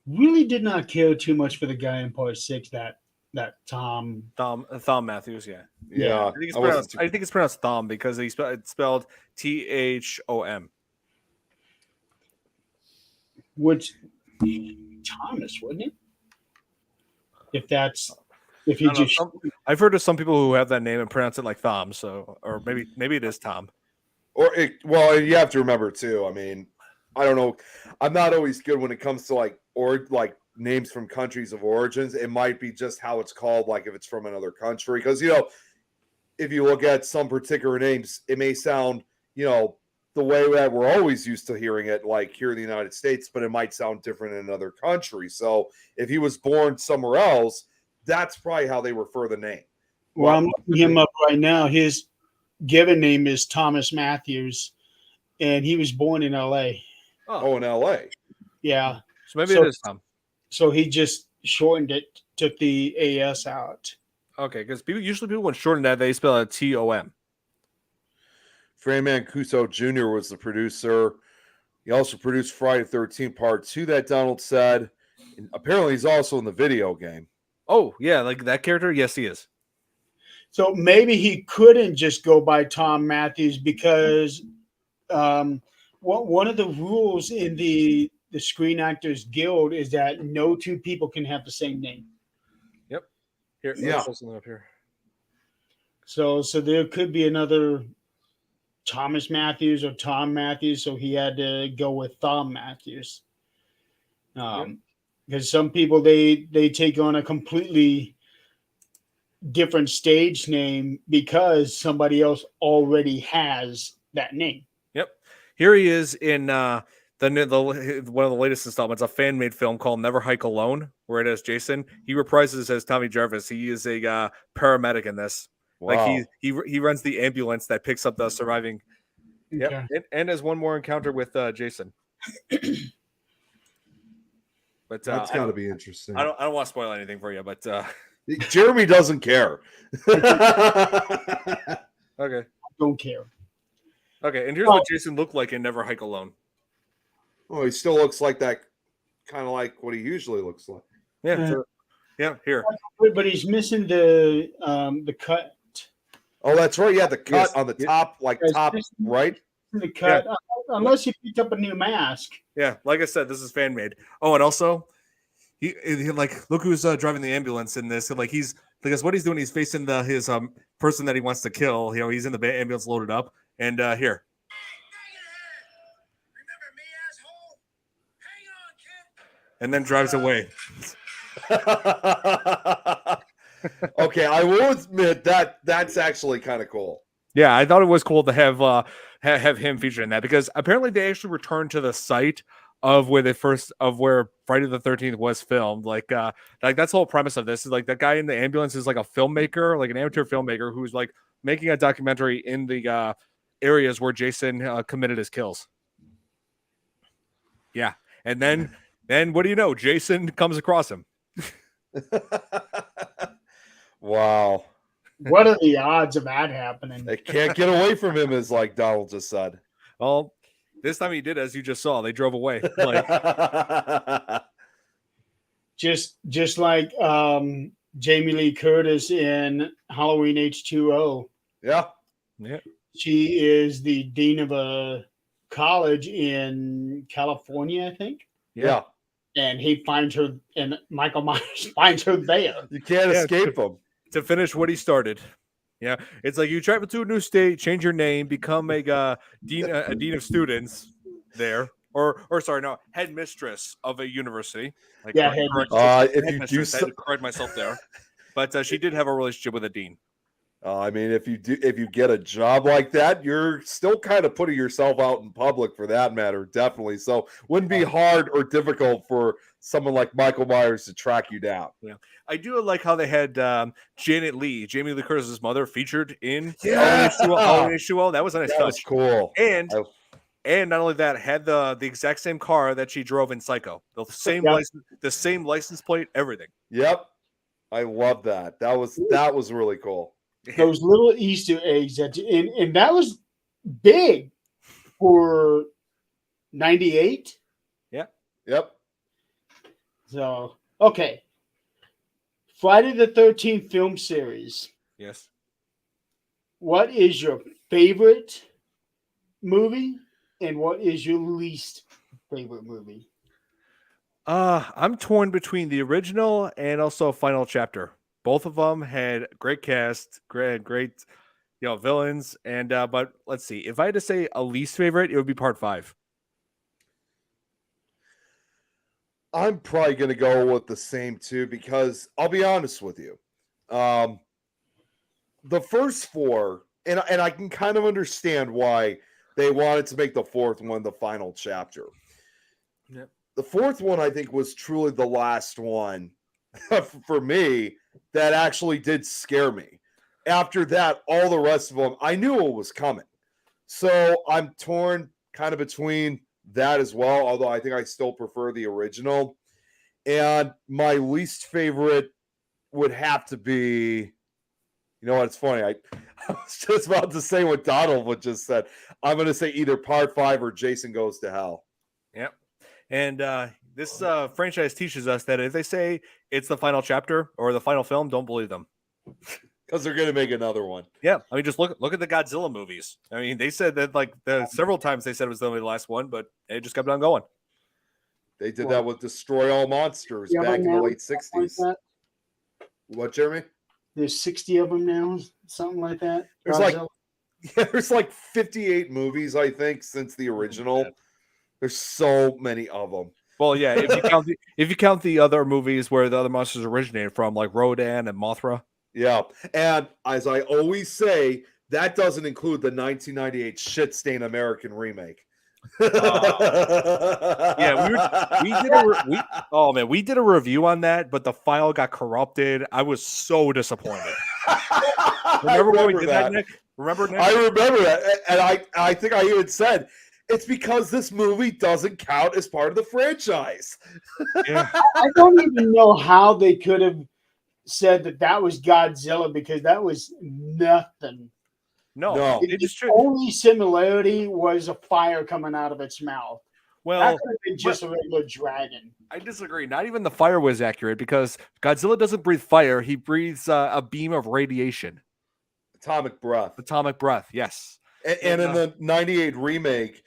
[SPEAKER 1] Really did not care too much for the guy in part 6 that Tom
[SPEAKER 2] Matthews, yeah.
[SPEAKER 3] Yeah.
[SPEAKER 2] I think it's pronounced Thom because it's spelled Thom.
[SPEAKER 1] Which Thomas, wouldn't it? If you just
[SPEAKER 2] I've heard of some people who have that name and pronounce it like Thom, so or maybe it is Tom.
[SPEAKER 3] Well, you have to remember too. I mean, I don't know. I'm not always good when it comes to like names from countries of origins. It might be just how it's called, like if it's from another country. Because if you look at some particular names, it may sound the way that we're always used to hearing it, like here in the United States, but it might sound different in another country. So if he was born somewhere else, that's probably how they refer the name.
[SPEAKER 1] Well, I'm looking him up right now. His given name is Thomas Matthews, and he was born in L.A.
[SPEAKER 3] Oh, in L.A.
[SPEAKER 1] Yeah.
[SPEAKER 2] So maybe it is Tom.
[SPEAKER 1] So he just shortened it, took the AS out.
[SPEAKER 2] Okay, because usually people when shorten that they spell it TOM.
[SPEAKER 3] Fran Mancuso Jr. was the producer. He also produced Friday 13 Part 2 that Donald said. And apparently he's also in the video game.
[SPEAKER 2] Oh, yeah, like that character? Yes, he is.
[SPEAKER 1] So maybe he couldn't just go by Tom Matthews because one of the rules in the Screen Actors Guild is that no two people can have the same name.
[SPEAKER 2] Yep. Here,
[SPEAKER 3] Yeah.
[SPEAKER 2] let's pull something up here.
[SPEAKER 1] So there could be another Thomas Matthews or Tom Matthews, so he had to go with Thom Matthews. Because some people they take on a completely different stage name because somebody else already has that name.
[SPEAKER 2] Yep. Here he is in the one of the latest installments, a fan made film called Never Hike Alone, where it has Jason. He reprises as Tommy Jarvis. He is a paramedic in this.
[SPEAKER 3] Wow.
[SPEAKER 2] Like he runs the ambulance that picks up the surviving.
[SPEAKER 1] Okay.
[SPEAKER 2] Yep. And has one more encounter with Jason. But
[SPEAKER 3] That's got to be interesting.
[SPEAKER 2] I don't want to spoil anything for you, but
[SPEAKER 3] Jeremy doesn't care.
[SPEAKER 2] okay.
[SPEAKER 1] Don't care.
[SPEAKER 2] Okay, and here's what Jason looked like in Never Hike Alone.
[SPEAKER 3] Oh, he still looks like that, kind of like what he usually looks like.
[SPEAKER 2] Yeah, yeah. Here,
[SPEAKER 1] but he's missing the cut.
[SPEAKER 3] Oh, that's right. Yeah, the cut
[SPEAKER 2] Yes.
[SPEAKER 3] on the top, like top right.
[SPEAKER 1] The cut, unless he picked up a new mask.
[SPEAKER 2] Yeah, like I said, this is fan made. Oh, and also, he like look who's driving the ambulance in this. Like he's because what he's doing, he's facing his person that he wants to kill. You know, he's in the ambulance loaded up, and here. And then drives away.
[SPEAKER 3] Okay, I will admit that's actually kind of cool.
[SPEAKER 2] Yeah, I thought it was cool to have him featured in that because apparently they actually returned to the site of where Friday the 13th was filmed. Like that's the whole premise of this is like that guy in the ambulance is like a filmmaker, like an amateur filmmaker who's like making a documentary in the areas where Jason committed his kills. Yeah, and then what do you know? Jason comes across him.
[SPEAKER 3] Wow.
[SPEAKER 1] What are the odds of that happening?
[SPEAKER 3] They can't get away from him, as like Donald just said.
[SPEAKER 2] Well, this time he did, as you just saw. They drove away. Like
[SPEAKER 1] just like Jamie Lee Curtis in Halloween H2O.
[SPEAKER 3] Yeah.
[SPEAKER 2] Yeah.
[SPEAKER 1] She is the dean of a college in California, I think.
[SPEAKER 3] Yeah.
[SPEAKER 1] And he finds her, and Michael Myers finds her there.
[SPEAKER 3] You can't escape him.
[SPEAKER 2] To finish what he started. Yeah. It's like you travel to a new state, change your name, become a dean of students there. Or sorry, no, headmistress of a university. Like,
[SPEAKER 1] Yeah,
[SPEAKER 3] if you do
[SPEAKER 2] I had to correct myself there. But she did have a relationship with a dean.
[SPEAKER 3] I mean, if you get a job like that, you're still kind of putting yourself out in public for that matter, definitely. So wouldn't be hard or difficult for someone like Michael Myers to track you down.
[SPEAKER 2] Yeah, I do like how they had Janet Leigh, Jamie Lee Curtis's mother, featured in
[SPEAKER 3] Yeah.
[SPEAKER 2] Halloween H2O. That was a nice
[SPEAKER 3] That
[SPEAKER 2] touch.
[SPEAKER 3] was cool.
[SPEAKER 2] And not only that, had the exact same car that she drove in Psycho. The same license plate, everything.
[SPEAKER 3] Yep. I love that. That was really cool.
[SPEAKER 1] Those little Easter eggs and that was big for 98.
[SPEAKER 2] Yeah.
[SPEAKER 3] Yep.
[SPEAKER 1] So okay. Friday the 13th film series.
[SPEAKER 2] Yes.
[SPEAKER 1] What is your favorite movie and what is your least favorite movie?
[SPEAKER 2] I'm torn between the original and also Final Chapter. Both of them had great cast, great villains, and but let's see. If I had to say a least favorite, it would be Part 5.
[SPEAKER 3] I'm probably going to go with the same two because I'll be honest with you. The first four, and I can kind of understand why they wanted to make the fourth one the final chapter.
[SPEAKER 2] Yep.
[SPEAKER 3] The fourth one, I think, was truly the last one for me that actually did scare me. After that, all the rest of them, I knew it was coming. So I'm torn kind of between that as well, although I think I still prefer the original. And my least favorite would have to be, you know what, it's funny. I was just about to say what Donald would just said. I'm going to say either Part 5 or Jason Goes to Hell.
[SPEAKER 2] Yep. And this franchise teaches us that if they say it's the final chapter or the final film, don't believe them.
[SPEAKER 3] Because they're going to make another one.
[SPEAKER 2] Yeah, I mean, just look at the Godzilla movies. I mean, they said that like several times they said it was only the last one, but it just kept on going.
[SPEAKER 3] They did that with Destroy All Monsters back in the late 60s.
[SPEAKER 1] Like
[SPEAKER 3] What, Jeremy?
[SPEAKER 1] There's 60 of them now, something like that.
[SPEAKER 3] There's like 58 movies, I think, since the original. There's so many of them.
[SPEAKER 2] Well, yeah, if you count the other movies where the other monsters originated from, like Rodan and Mothra.
[SPEAKER 3] Yeah, and as I always say, that doesn't include the 1998 shit stain American remake.
[SPEAKER 2] Yeah, we did a review on that, but the file got corrupted. I was so disappointed. Remember when we did that, Nick? Remember, Nick?
[SPEAKER 3] I remember that, and I think I even said it's because this movie doesn't count as part of the franchise.
[SPEAKER 2] Yeah.
[SPEAKER 1] I don't even know how they could have said that was Godzilla, because that was nothing.
[SPEAKER 3] No.
[SPEAKER 1] The only similarity was a fire coming out of its mouth.
[SPEAKER 2] Well,
[SPEAKER 1] that could have been just a regular dragon.
[SPEAKER 2] I disagree. Not even the fire was accurate, because Godzilla doesn't breathe fire. He breathes a beam of radiation.
[SPEAKER 3] Atomic breath.
[SPEAKER 2] Atomic breath, yes.
[SPEAKER 3] And in the 98 remake,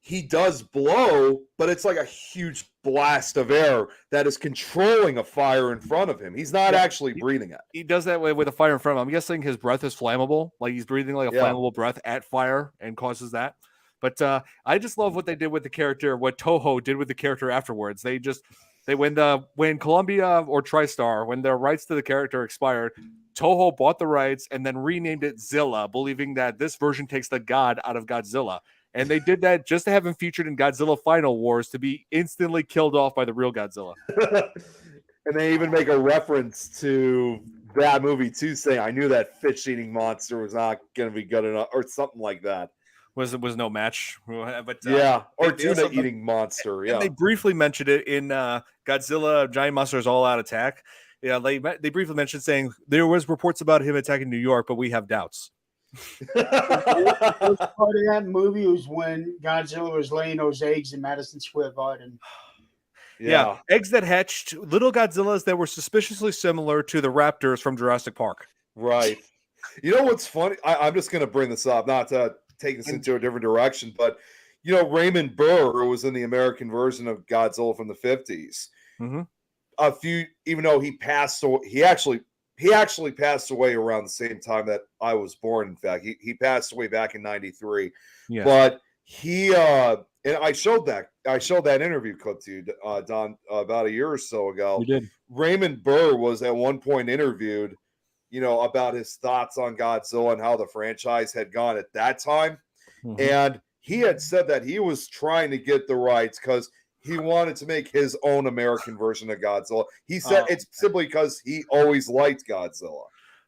[SPEAKER 3] he does blow, but it's like a huge blast of air that is controlling a fire in front of him. He's not actually breathing it.
[SPEAKER 2] He does that way with a fire in front of him. I'm guessing his breath is flammable. Like he's breathing like a flammable breath at fire and causes that. But I just love what they did with the character, what Toho did with the character afterwards. When Columbia or TriStar, when their rights to the character expired, Toho bought the rights and then renamed it Zilla, believing that this version takes the god out of Godzilla. And they did that just to have him featured in Godzilla Final Wars to be instantly killed off by the real Godzilla.
[SPEAKER 3] And they even make a reference to that movie too, saying, I knew that fish-eating monster was not going to be good enough, or something like that.
[SPEAKER 2] Was no match. But
[SPEAKER 3] or tuna-eating monster. Yeah,
[SPEAKER 2] and they briefly mentioned it in Godzilla Giant Monsters All Out Attack. Yeah, they briefly mentioned saying there was reports about him attacking New York, but we have doubts.
[SPEAKER 1] The first part of that movie was when Godzilla was laying those eggs in Madison Square Garden.
[SPEAKER 2] Yeah, eggs that hatched, little Godzillas that were suspiciously similar to the raptors from Jurassic Park.
[SPEAKER 3] Right. You know what's funny? I'm just going to bring this up, not to take this into a different direction, but you know, Raymond Burr, who was in the American version of Godzilla from the 50s, even though he passed away, he actually passed away around the same time that I was born. In fact, he passed away back in '93. Yes. But he and I showed that interview clip to you, Don, about a year or so ago.
[SPEAKER 2] You did.
[SPEAKER 3] Raymond Burr was at one point interviewed, you know, about his thoughts on Godzilla and how the franchise had gone at that time. And he had said that he was trying to get the rights because he wanted to make his own American version of Godzilla. He said it's simply because he always liked Godzilla.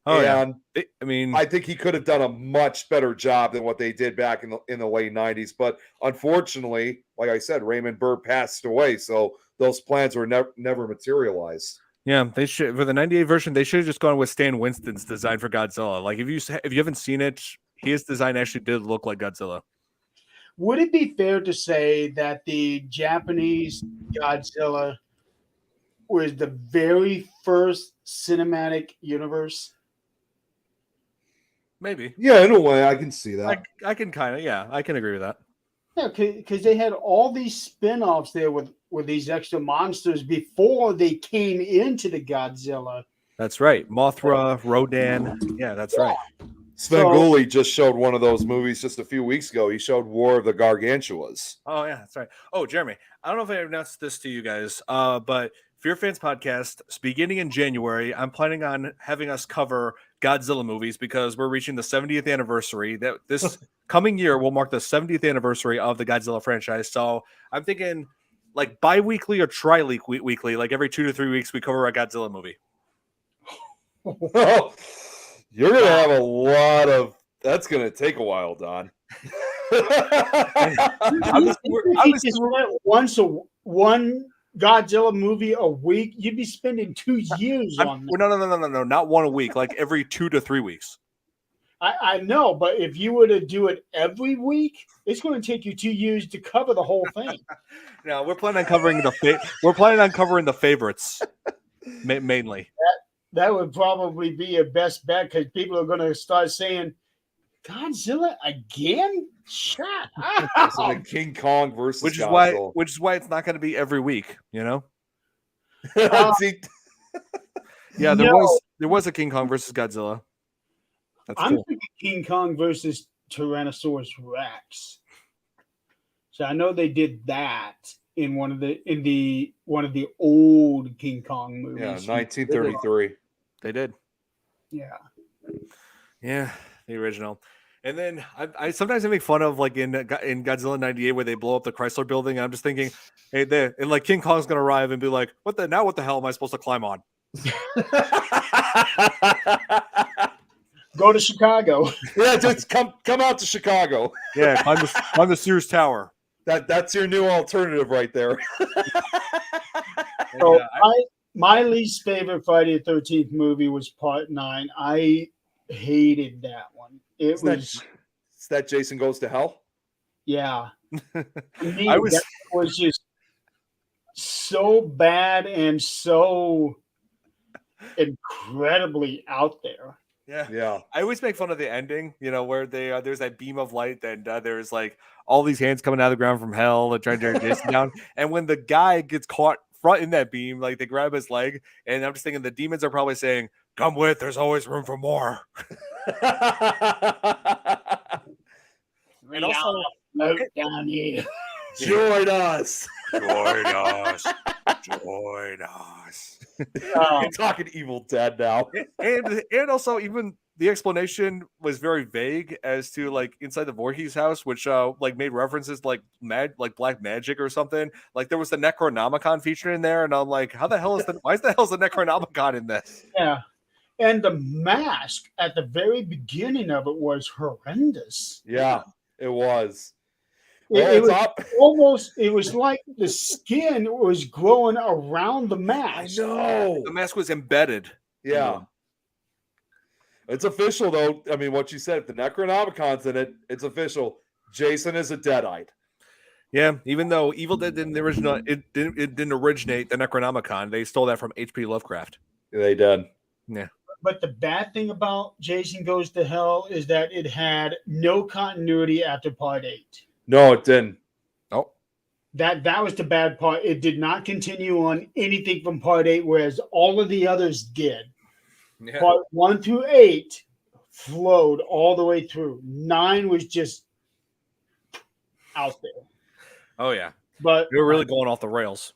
[SPEAKER 3] I think he could have done a much better job than what they did back in the late 90s. But unfortunately, like I said, Raymond Burr passed away, so those plans were never materialized.
[SPEAKER 2] Yeah, they should, for the 98 version, they should have just gone with Stan Winston's design for Godzilla. Like if you haven't seen it, his design actually did look like Godzilla.
[SPEAKER 1] Would it be fair to say that the Japanese Godzilla was the very first cinematic universe?
[SPEAKER 2] Maybe.
[SPEAKER 3] Yeah, in a way, I can see that.
[SPEAKER 2] I can I can agree with that.
[SPEAKER 1] Yeah, because they had all these spin-offs there with these extra monsters before they came into the Godzilla.
[SPEAKER 2] That's right. Mothra, Rodan. Yeah, that's right.
[SPEAKER 3] Svengoolie just showed one of those movies just a few weeks ago. He showed War of the Gargantuas.
[SPEAKER 2] Oh, yeah, that's right. Oh, Jeremy, I don't know if I announced this to you guys, but Fear Fans Podcast, beginning in January, I'm planning on having us cover Godzilla movies because we're reaching the 70th anniversary. That this coming year will mark the 70th anniversary of the Godzilla franchise. So I'm thinking like bi-weekly or tri-weekly, like every 2 to 3 weeks we cover a Godzilla movie.
[SPEAKER 3] Oh, you're gonna have a lot of. That's gonna take a while, Don.
[SPEAKER 1] One Godzilla movie a week, you'd be spending 2 years on that.
[SPEAKER 2] No, not one a week, like every 2 to 3 weeks.
[SPEAKER 1] I know, but if you were to do it every week, it's going to take you 2 years to cover the whole thing.
[SPEAKER 2] No, we're planning on covering the favorites mainly.
[SPEAKER 1] That would probably be your best bet because people are going to start saying, Godzilla again? Shut up.
[SPEAKER 3] So the King Kong versus
[SPEAKER 2] Which is
[SPEAKER 3] Godzilla.
[SPEAKER 2] why it's not going to be every week, you know?
[SPEAKER 3] See,
[SPEAKER 2] Yeah, there was a King Kong versus Godzilla. That's
[SPEAKER 1] I'm
[SPEAKER 2] cool.
[SPEAKER 1] thinking King Kong versus Tyrannosaurus Rex. So I know they did that in one of the old King Kong movies.
[SPEAKER 3] yeah, 1933.
[SPEAKER 2] They did.
[SPEAKER 1] Yeah.
[SPEAKER 2] Yeah, the original. And then I sometimes I make fun of like in Godzilla '98 where they blow up the Chrysler Building. I'm just thinking, hey, and like King Kong's gonna arrive and be like, what the hell am I supposed to climb on?
[SPEAKER 1] Go to Chicago.
[SPEAKER 3] Yeah, just come out to Chicago.
[SPEAKER 2] Yeah, climb the Sears Tower.
[SPEAKER 3] That's your new alternative right there.
[SPEAKER 1] So my least favorite Friday the 13th movie was Part 9. I hated that one. It was
[SPEAKER 3] that Jason Goes to Hell?
[SPEAKER 1] yeah. To me,
[SPEAKER 2] I was-
[SPEAKER 1] that was just so bad and so incredibly out there.
[SPEAKER 3] Yeah.
[SPEAKER 2] I always make fun of the ending, you know, where there's that beam of light and there's like all these hands coming out of the ground from hell and trying to drag Jason down. And when the guy gets caught front in that beam, like they grab his leg, and I'm just thinking the demons are probably saying, "Come with, there's always room for more." And also,
[SPEAKER 1] Float down here.
[SPEAKER 3] Join us.
[SPEAKER 2] join us, join us.
[SPEAKER 3] You're talking Evil Dead now.
[SPEAKER 2] And also even the explanation was very vague as to like inside the Voorhees house, which like made references to, like black magic or something. Like there was the Necronomicon feature in there, and I'm like, why is the Necronomicon in this?
[SPEAKER 1] Yeah. And the mask at the very beginning of it was horrendous.
[SPEAKER 3] Yeah, it was.
[SPEAKER 1] It was like the skin was growing around the
[SPEAKER 3] I
[SPEAKER 1] mask.
[SPEAKER 3] know.
[SPEAKER 2] The mask was embedded.
[SPEAKER 3] Yeah. It's official, though. I mean, what you said, if the Necronomicon's in it, it's official. Jason is a Deadite.
[SPEAKER 2] Yeah, even though Evil Dead didn't originate the Necronomicon, they stole that from H.P. Lovecraft.
[SPEAKER 3] They did.
[SPEAKER 2] Yeah.
[SPEAKER 1] But the bad thing about Jason Goes to Hell is that it had no continuity after Part 8.
[SPEAKER 3] No, it didn't.
[SPEAKER 2] Oh.
[SPEAKER 1] That was the bad part. It did not continue on anything from Part 8, whereas all of the others did.
[SPEAKER 2] Yeah.
[SPEAKER 1] Part 1 through 8 flowed all the way through. 9 was just out there.
[SPEAKER 2] Oh yeah.
[SPEAKER 1] But
[SPEAKER 2] We were really going off the rails.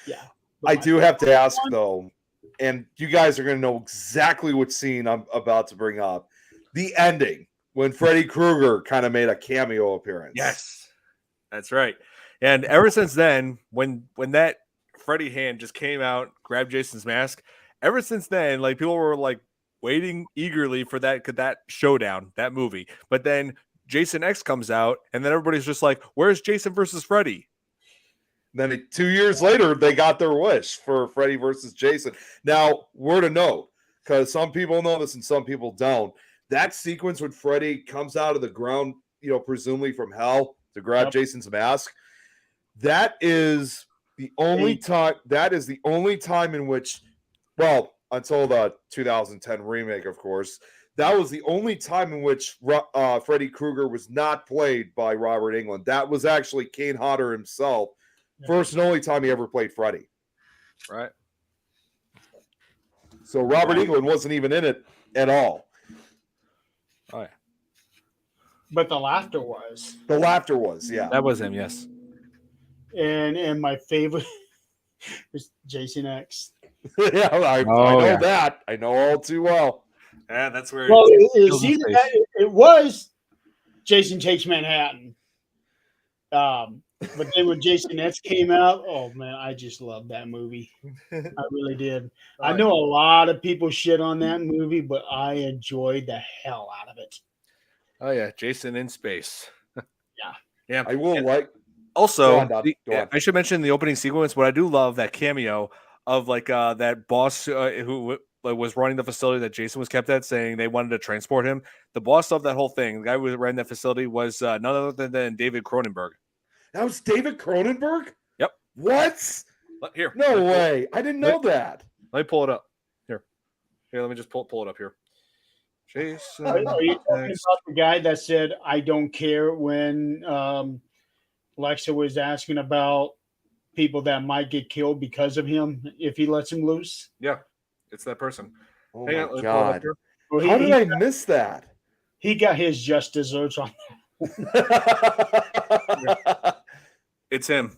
[SPEAKER 1] yeah.
[SPEAKER 3] I do have to ask, though, and you guys are going to know exactly what scene I'm about to bring up. The ending, when Freddy Krueger kind of made a cameo appearance.
[SPEAKER 2] Yes. That's right. And ever since then, when that Freddy hand just came out, grabbed Jason's mask, ever since then, like people were like waiting eagerly for that showdown, that movie. But then Jason X comes out, and then everybody's just like, "Where's Jason versus Freddy?"
[SPEAKER 3] Then 2 years later, they got their wish for Freddy versus Jason. Now, word of note, because some people know this and some people don't. That sequence when Freddy comes out of the ground, presumably from hell to grab Jason's mask, that is the only time. That is the only time in which, well, until the 2010 remake, of course, that was the only time in which Freddy Krueger was not played by Robert Englund. That was actually Kane Hodder himself. First and only time he ever played Freddy.
[SPEAKER 2] Right.
[SPEAKER 3] So Robert Englund wasn't even in it at all.
[SPEAKER 2] Oh yeah.
[SPEAKER 1] But the laughter was.
[SPEAKER 3] The laughter was, yeah.
[SPEAKER 2] That was him, yes.
[SPEAKER 1] And my favorite It's Jason X.
[SPEAKER 3] Yeah, I
[SPEAKER 2] Oh,
[SPEAKER 3] know
[SPEAKER 2] yeah.
[SPEAKER 3] that. I know all too well.
[SPEAKER 2] Yeah, that's where
[SPEAKER 1] Well,
[SPEAKER 2] kills in space.
[SPEAKER 1] it was Jason Takes Manhattan. But then when Jason X came out, oh man, I just loved that movie. I really did. I know a lot of people shit on that movie, but I enjoyed the hell out of it.
[SPEAKER 2] Oh yeah, Jason in space. Yeah.
[SPEAKER 3] I will
[SPEAKER 2] And
[SPEAKER 3] like.
[SPEAKER 2] also,
[SPEAKER 3] Go on, Doc. Go on.
[SPEAKER 2] I should mention the opening sequence, but I do love that cameo of like that boss who was running the facility that Jason was kept at, saying they wanted to transport him. The boss of that whole thing, the guy who ran that facility, was none other than David Cronenberg.
[SPEAKER 3] That was David Cronenberg?
[SPEAKER 2] Yep.
[SPEAKER 3] What?
[SPEAKER 2] Here.
[SPEAKER 3] No way. I didn't know that.
[SPEAKER 2] Let me pull it up. Here, let me just pull it up here. Jason.
[SPEAKER 1] Are you talking about the guy that said, "I don't care" when Lexa was asking about people that might get killed because of him if he lets him loose?
[SPEAKER 2] Yeah, it's that person.
[SPEAKER 3] Oh
[SPEAKER 2] Hang
[SPEAKER 3] my
[SPEAKER 2] on, let me pull it up
[SPEAKER 3] God.
[SPEAKER 2] here.
[SPEAKER 1] Well,
[SPEAKER 3] How did I miss that?
[SPEAKER 1] He got his just desserts on.
[SPEAKER 2] It's him.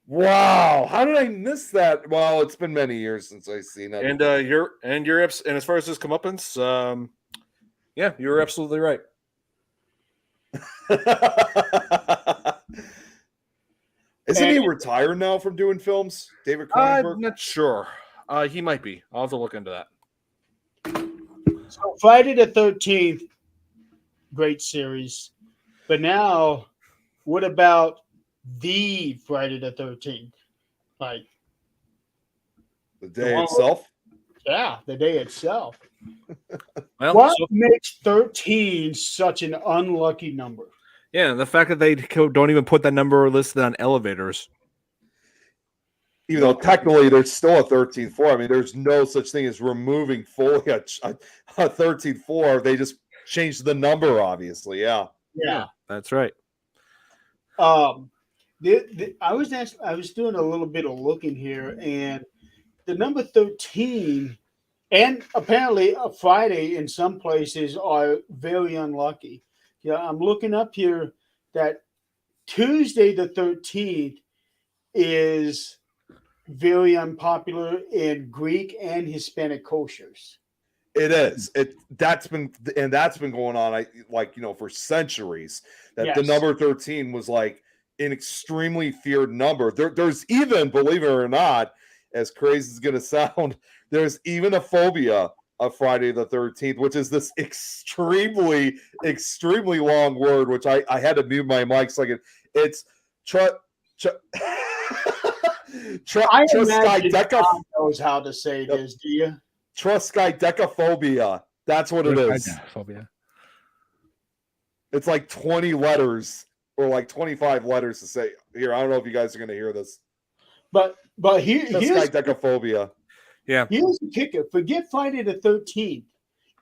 [SPEAKER 3] Wow. How did I miss that? Well, it's been many years since I've seen it.
[SPEAKER 2] And and as far as this comeuppance, yeah, you're absolutely right.
[SPEAKER 3] Isn't he retired now from doing films? David Cronenberg?
[SPEAKER 2] I'm not sure. He might be. I'll have to look into that.
[SPEAKER 1] So Friday the 13th, great series. But now, what about the Friday the 13th? Like,
[SPEAKER 3] The day itself?
[SPEAKER 1] yeah, the day itself.
[SPEAKER 2] Well,
[SPEAKER 1] What makes 13 such an unlucky number?
[SPEAKER 2] yeah, the fact that they don't even put that number listed on elevators.
[SPEAKER 3] Even though technically there's still a 13th floor. I mean, there's no such thing as removing fully a 13th floor. They just changed the number, obviously. Yeah.
[SPEAKER 1] Yeah.
[SPEAKER 2] That's right.
[SPEAKER 1] I was doing a little bit of looking here, and the number 13 and apparently a Friday in some places are very unlucky. Yeah, I'm looking up here that Tuesday the 13th is very unpopular in Greek and Hispanic cultures.
[SPEAKER 3] It is. That's been going on for centuries. That the
[SPEAKER 1] Yes.
[SPEAKER 3] number 13 was like an extremely feared number. There's even, believe it or not, as crazy as it's gonna sound, there's even a phobia of Friday the 13th, which is this extremely, extremely long word, which I had to mute my mic so I could. It's
[SPEAKER 1] I imagine
[SPEAKER 3] Triskaideka
[SPEAKER 1] God knows how to say this. Do you?
[SPEAKER 3] Triskaidekaphobia. That's what it is.
[SPEAKER 2] Phobia.
[SPEAKER 3] It's like 20 letters or like 25 letters to say. Here, I don't know if you guys are going to hear this.
[SPEAKER 1] But here's
[SPEAKER 3] Triskaidekaphobia.
[SPEAKER 2] Yeah.
[SPEAKER 1] Here's the kicker. Forget Friday the 13th.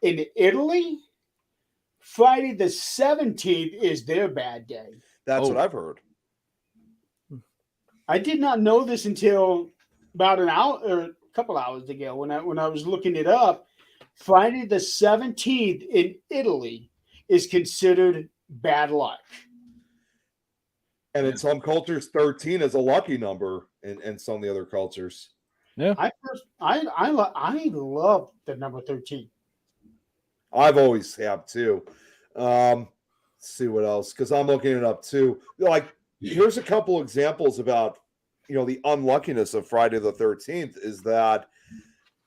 [SPEAKER 1] In Italy, Friday the 17th is their bad day.
[SPEAKER 3] That's what I've heard.
[SPEAKER 1] I did not know this until about an hour or a couple hours ago when I was looking it up. Friday the 17th in Italy is considered bad luck.
[SPEAKER 3] And in some cultures, 13 is a lucky number in some of the other cultures.
[SPEAKER 2] Yeah.
[SPEAKER 1] I love the number 13.
[SPEAKER 3] I've always have too. Let's see what else, because I'm looking it up too. Like, here's a couple examples about the unluckiness of Friday the 13th. Is that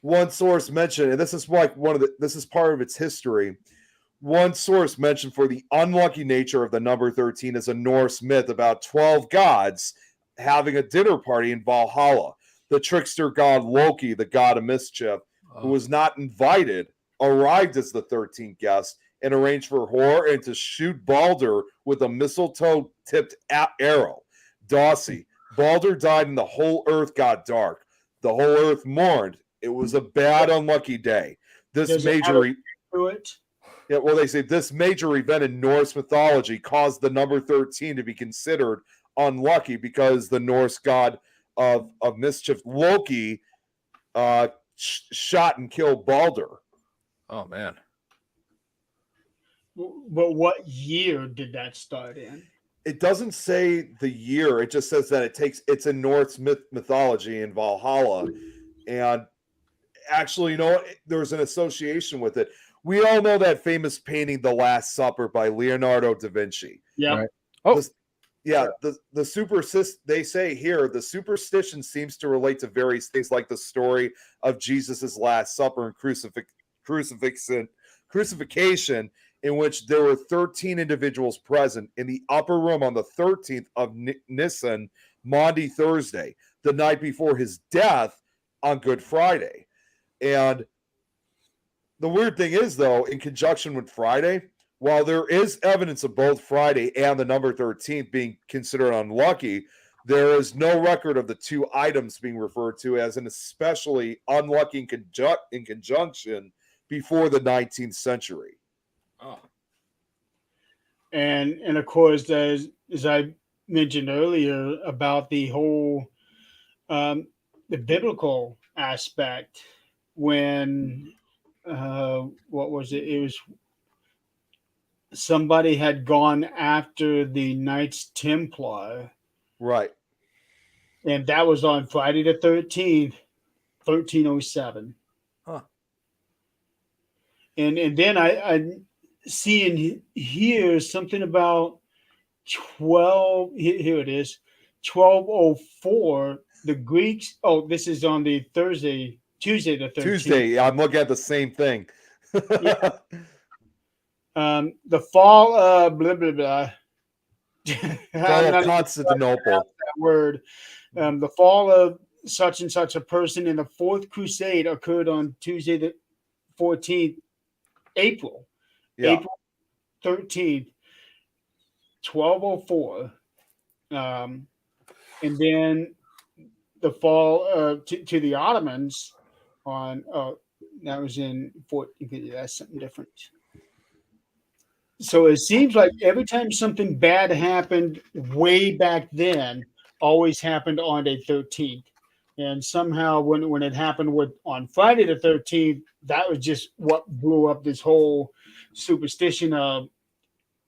[SPEAKER 3] one source mentioned, and this is like this is part of its history. One source mentioned for the unlucky nature of the number 13 is a Norse myth about 12 gods having a dinner party in Valhalla. The trickster god Loki, the god of mischief, who was not invited, arrived as the 13th guest and arranged for Hor and to shoot Balder with a mistletoe-tipped arrow. Dossie. Balder died and the whole earth got dark. The whole earth mourned. It was a bad, unlucky day. This
[SPEAKER 1] Does
[SPEAKER 3] major...
[SPEAKER 1] it to it?
[SPEAKER 3] Yeah, well, they say this major event in Norse mythology caused the number 13 to be considered unlucky because the Norse god of mischief, Loki, shot and killed Balder.
[SPEAKER 2] Oh, man.
[SPEAKER 1] But what year did that start in?
[SPEAKER 3] it doesn't say the year. It just says that it's in Norse mythology in Valhalla. And actually, you know what? There's an association with it. We all know that famous painting, The Last Supper by Leonardo da Vinci.
[SPEAKER 1] Yeah.
[SPEAKER 2] Right. Oh,
[SPEAKER 3] They say here the superstition seems to relate to various things like the story of Jesus's Last Supper and crucifixion, in which there were 13 individuals present in the upper room on the 13th of Nisan, Maundy Thursday, the night before his death on Good Friday. And the weird thing is, though, in conjunction with Friday, while there is evidence of both Friday and the number 13 being considered unlucky, there is no record of the two items being referred to as an especially unlucky in conjunction before the 19th century.
[SPEAKER 2] oh.
[SPEAKER 1] And of course, as I mentioned earlier about the whole the biblical aspect, when what was it? It was somebody had gone after the Knights Templar,
[SPEAKER 3] Right.
[SPEAKER 1] and that was on Friday the 13th, 1307.
[SPEAKER 2] Huh.
[SPEAKER 1] And then I see and hear something about 12. Here it is, 1204. The Greeks. Oh, this is on the Tuesday the 13th.
[SPEAKER 3] Tuesday. I'm looking at the same thing.
[SPEAKER 1] Yeah. The fall of blah blah blah.
[SPEAKER 3] Fall of Constantinople.
[SPEAKER 1] That word. The fall of such and such a person in the Fourth Crusade occurred on Tuesday the 14th, April.
[SPEAKER 3] Yeah.
[SPEAKER 1] April 13th, 1204. And then the fall to the Ottomans on that was in 14. That's something different. So it seems like every time something bad happened way back then, always happened on a 13th. And somehow when it happened on Friday the 13th, that was just what blew up this whole superstition of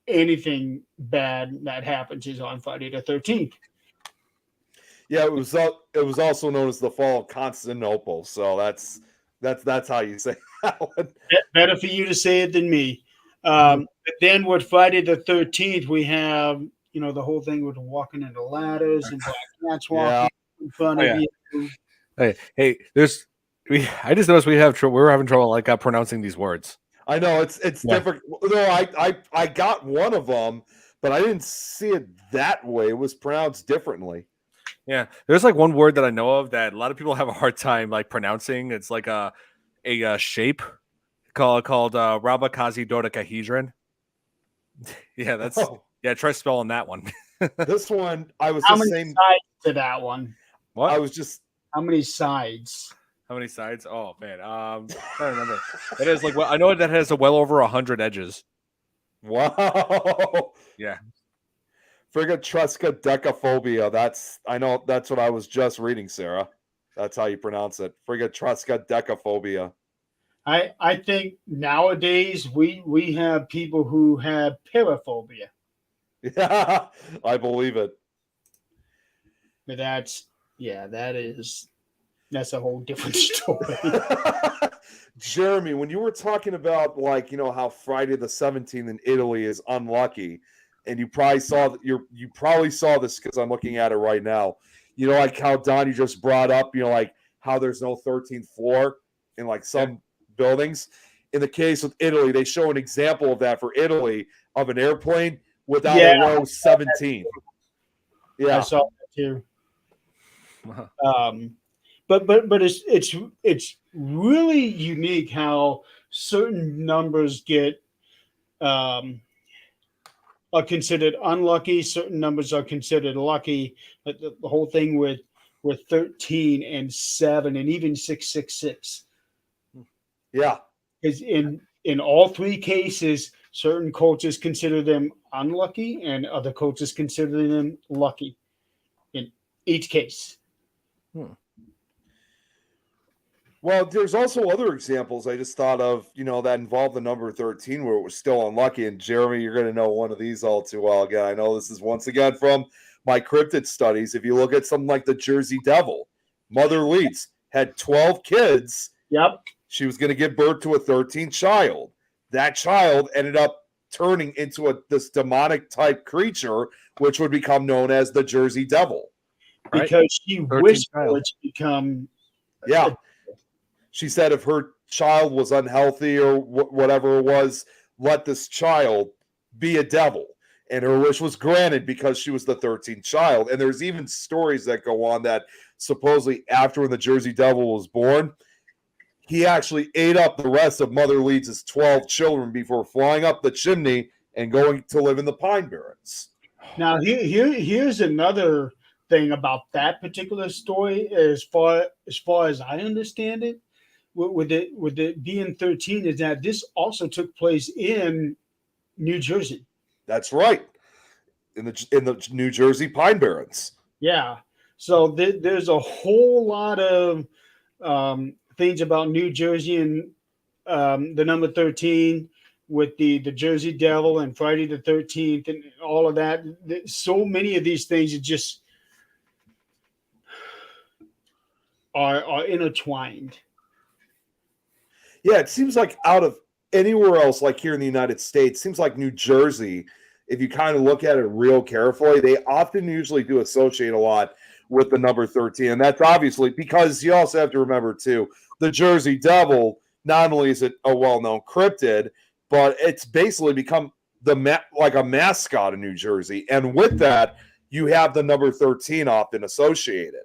[SPEAKER 1] anything bad that happens is on Friday the 13th.
[SPEAKER 3] Yeah, it was also known as the fall of Constantinople. So that's how you say that one.
[SPEAKER 1] Better for you to say it than me. But then with Friday the 13th, we have, the whole thing with walking into ladders and black cats walking in front of you.
[SPEAKER 2] Hey, I just noticed we're having trouble like pronouncing these words.
[SPEAKER 3] I know it's different. No, I got one of them, but I didn't see it that way. It was pronounced differently.
[SPEAKER 2] Yeah, there's like one word that I know of that a lot of people have a hard time like pronouncing. It's like a shape called Rabakazi dodecahedron. Yeah, that's try spelling that one.
[SPEAKER 3] This one I was
[SPEAKER 1] How
[SPEAKER 3] just
[SPEAKER 1] many
[SPEAKER 3] saying
[SPEAKER 1] sides to that one?
[SPEAKER 2] What?
[SPEAKER 3] I was just
[SPEAKER 1] How many sides?
[SPEAKER 2] How many sides? Oh man, I'm trying to remember. It is like I know that has well over 100 edges.
[SPEAKER 3] Wow.
[SPEAKER 2] Yeah.
[SPEAKER 3] Frigatruska decaphobia. That's what I was just reading, Sarah. That's how you pronounce it. Frigatruska decaphobia.
[SPEAKER 1] I think nowadays we have people who have paraphobia.
[SPEAKER 3] Yeah, I believe it.
[SPEAKER 1] But that's a whole different story.
[SPEAKER 3] Jeremy, when you were talking about how Friday the 17th in Italy is unlucky, and you probably saw this because I'm looking at it right now. Like how Don you just brought up, like how there's no 13th floor in like some buildings. In the case with Italy, they show an example of that for Italy of an airplane without a row 17. Yeah,
[SPEAKER 1] I saw that too. But it's really unique how certain numbers get are considered unlucky. Certain numbers are considered lucky. But the whole thing with 13 and 7 and even 666.
[SPEAKER 3] Yeah.
[SPEAKER 1] Is in all three cases, certain cultures consider them unlucky and other cultures consider them lucky in each case.
[SPEAKER 3] Well, there's also other examples I just thought of, that involved the number 13 where it was still unlucky. And Jeremy, you're going to know one of these all too well. Again, I know this is once again from my cryptid studies. If you look at something like the Jersey Devil, Mother Leeds had 12 kids.
[SPEAKER 1] Yep.
[SPEAKER 3] She was going to give birth to a 13th child. That child ended up turning into this demonic type creature, which would become known as the Jersey Devil.
[SPEAKER 2] Right.
[SPEAKER 1] Because she wished for it to become.
[SPEAKER 3] Yeah. She said if her child was unhealthy or whatever it was, let this child be a devil. And her wish was granted because she was the 13th child. And there's even stories that go on that supposedly after when the Jersey Devil was born, he actually ate up the rest of Mother Leeds' 12 children before flying up the chimney and going to live in the Pine Barrens.
[SPEAKER 1] Now, here's another thing about that particular story. As far as I understand it, with it being 13, is that this also took place in New Jersey.
[SPEAKER 3] That's right, in the New Jersey Pine Barrens.
[SPEAKER 1] Yeah. So there's a whole lot of things about New Jersey and the number 13 with the Jersey Devil and Friday the 13th and all of that. So many of these things just are intertwined.
[SPEAKER 3] Yeah, it seems like out of anywhere else, like here in the United States, seems like New Jersey, if you kind of look at it real carefully, they often usually do associate a lot with the number 13. And that's obviously because you also have to remember, too, the Jersey Devil, not only is it a well-known cryptid, but it's basically become like a mascot in New Jersey. And with that, you have the number 13 often associated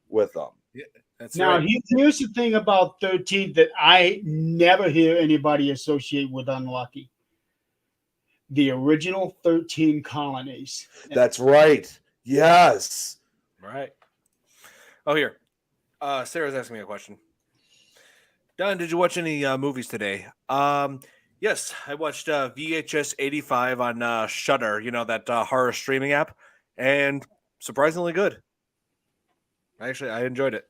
[SPEAKER 3] with them.
[SPEAKER 2] Yeah, that's
[SPEAKER 1] Now,
[SPEAKER 2] right.
[SPEAKER 1] here's the thing about 13 that I never hear anybody associate with unlucky. The original 13 colonies.
[SPEAKER 3] That's right. Yes.
[SPEAKER 2] Right. Oh, here. Sarah's asking me a question. Don, did you watch any movies today? Yes, I watched VHS 85 on Shudder, that horror streaming app, and surprisingly good. Actually, I enjoyed it.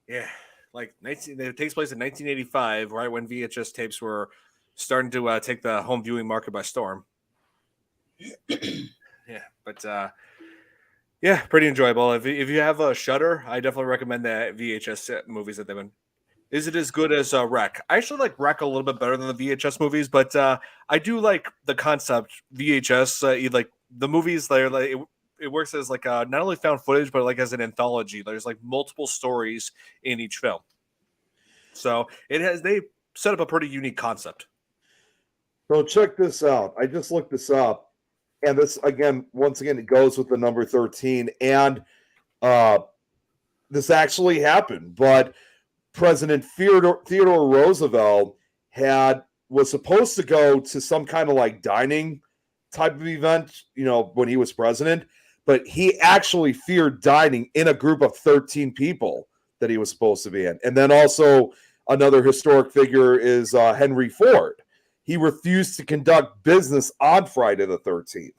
[SPEAKER 2] Yeah, it takes place in 1985, right when VHS tapes were starting to take the home viewing market by storm. Yeah, but yeah, pretty enjoyable. If you have a Shudder, I definitely recommend the VHS movies that they've been. Is it as good as Rec? I actually like Rec a little bit better than the VHS movies, but I do like the concept VHS. Like the movies, there, like it works as like not only found footage, but like as an anthology. There's like multiple stories in each film, so they set up a pretty unique concept.
[SPEAKER 3] So check this out. I just looked this up, and this once again, it goes with the number 13, and this actually happened, but President Theodore Roosevelt was supposed to go to some kind of like dining type of event, when he was president, but he actually feared dining in a group of 13 people that he was supposed to be in. And then also another historic figure is Henry Ford. He refused to conduct business on Friday the 13th.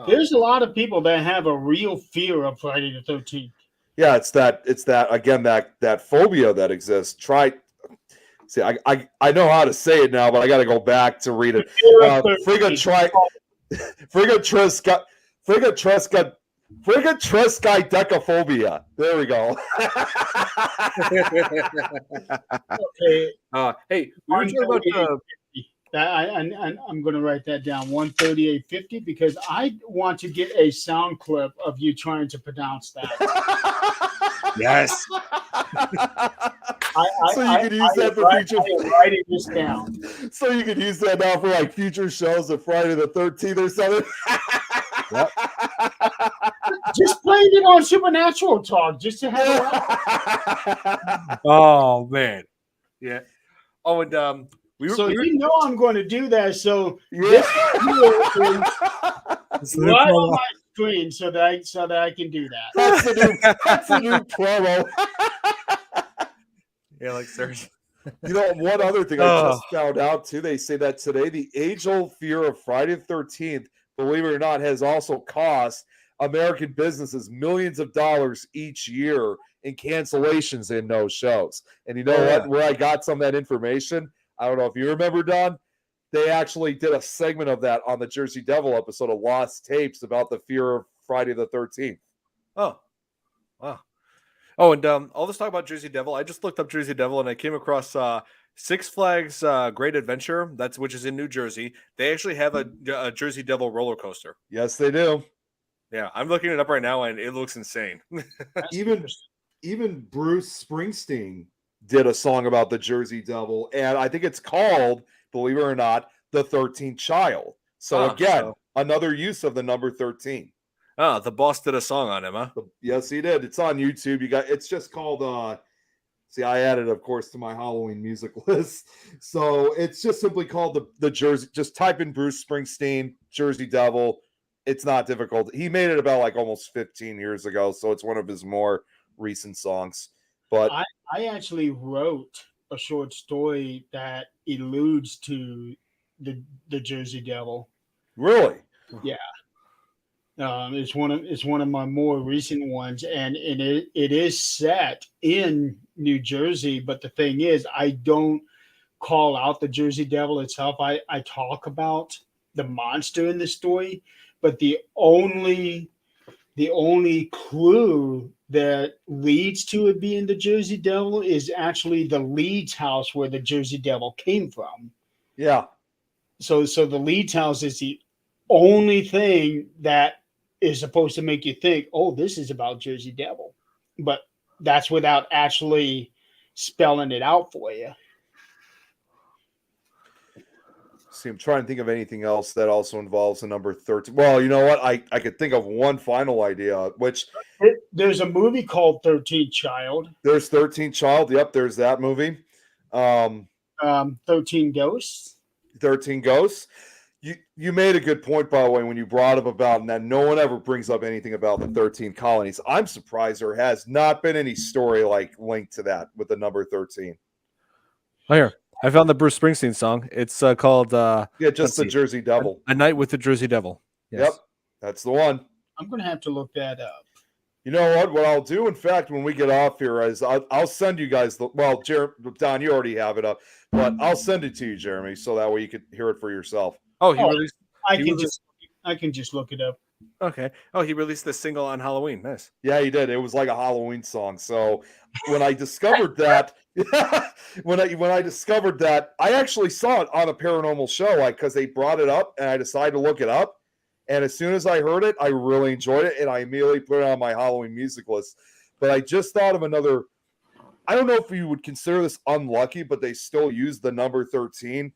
[SPEAKER 1] There's a lot of people that have a real fear of Friday the 13th.
[SPEAKER 3] Yeah, it's that again, that phobia that exists. See, I know how to say it now, but I got to go back to read it. Frigatrescidecaphobia. There we go.
[SPEAKER 1] Okay.
[SPEAKER 2] Hey, we were talking about
[SPEAKER 1] I'm going to write that down, 138.50, because I want to get a sound clip of you trying to pronounce that.
[SPEAKER 2] yes.
[SPEAKER 3] So you can use that for future.
[SPEAKER 1] I'm writing this down.
[SPEAKER 3] So you can use that now for like future shows of Friday the 13th or something.
[SPEAKER 2] Yep.
[SPEAKER 1] Just playing it on Supernatural Talk, just to have a
[SPEAKER 2] Oh man, yeah. Oh, and
[SPEAKER 1] I'm going to do that. So
[SPEAKER 3] Yeah.
[SPEAKER 1] this is right on my screen, so that I can do that.
[SPEAKER 3] That's a new promo.
[SPEAKER 2] Yeah, like seriously.
[SPEAKER 3] One other thing I just found out too. They say that today the age-old fear of Friday the 13th, believe it or not, has also cost American businesses millions of dollars each year in cancellations in those shows. And you know
[SPEAKER 1] Yeah.
[SPEAKER 3] what? Where I got some of that information, I don't know if you remember, Don, they actually did a segment of that on the Jersey Devil episode of Lost Tapes about the fear of Friday the 13th.
[SPEAKER 2] Oh, wow. Oh, and all this talk about Jersey Devil, I just looked up Jersey Devil and I came across Six Flags Great Adventure, which is in New Jersey. They actually have a Jersey Devil roller coaster.
[SPEAKER 3] Yes, they do.
[SPEAKER 2] Yeah, I'm looking it up right now and it looks insane.
[SPEAKER 3] Even Bruce Springsteen did a song about the Jersey Devil, and I think it's called, believe it or not, The 13th Child. So again, another use of the number 13.
[SPEAKER 2] Oh, the boss did a song on him, huh?
[SPEAKER 3] Yes, he did. It's on YouTube. It's just called see, I added, of course, to my Halloween music list. So it's just simply called the Jersey. Just type in Bruce Springsteen, Jersey Devil. It's not difficult. He made it about like almost 15 years ago, so it's one of his more recent songs. But
[SPEAKER 1] I actually wrote a short story that alludes to the Jersey Devil.
[SPEAKER 3] really,
[SPEAKER 1] Yeah. It's one of my more recent ones, and it is set in New Jersey. But the thing is, I don't call out the Jersey Devil itself. I talk about the monster in the story, but the only clue that leads to it being the Jersey Devil is actually the Leeds house where the Jersey Devil came from.
[SPEAKER 3] yeah.
[SPEAKER 1] So the Leeds house is the only thing that is supposed to make you think, oh, this is about Jersey Devil. But that's without actually spelling it out for you.
[SPEAKER 3] See, I'm trying to think of anything else that also involves the number 13. Well, you know what? I could think of one final idea, which
[SPEAKER 1] There's a movie called 13th Child.
[SPEAKER 3] there's 13 Child. Yep, there's that movie.
[SPEAKER 1] 13 Ghosts.
[SPEAKER 3] 13 Ghosts. You made a good point, by the way, when you brought up about that no one ever brings up anything about the 13 colonies. I'm surprised there has not been any story like linked to that with the number 13.
[SPEAKER 2] Oh, here. I found the Bruce Springsteen song. It's called
[SPEAKER 3] Just the Jersey Devil.
[SPEAKER 2] A Night with the Jersey Devil. Yes.
[SPEAKER 3] Yep, that's the one.
[SPEAKER 1] I'm going to have to look that up.
[SPEAKER 3] You know what? What I'll do, in fact, when we get off here, is I'll send you guys Don, you already have it up, but I'll send it to you, Jeremy, so that way you can hear it for yourself.
[SPEAKER 2] Oh, he released.
[SPEAKER 1] I can just look it up.
[SPEAKER 2] Okay. Oh, he released this single on Halloween. Nice.
[SPEAKER 3] Yeah, he did. It was like a Halloween song. So when I discovered that, when I discovered that, I actually saw it on a paranormal show, like because they brought it up, and I decided to look it up. And as soon as I heard it, I really enjoyed it, and I immediately put it on my Halloween music list. But I just thought of another. I don't know if you would consider this unlucky, but they still use the number 13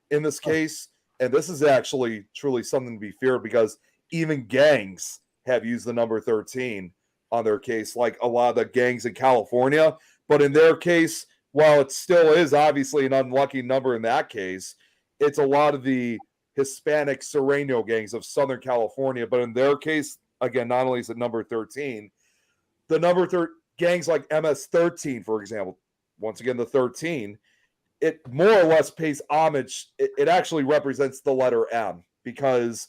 [SPEAKER 3] in this case. And this is actually truly something to be feared because even gangs have used the number 13 on their case, like a lot of the gangs in California. But in their case, while it still is obviously an unlucky number in that case, it's a lot of the Hispanic Serrano gangs of Southern California. But in their case, again, not only is it number 13, the number gangs like MS-13, for example, once again, the 13, it more or less pays homage. It actually represents the letter M because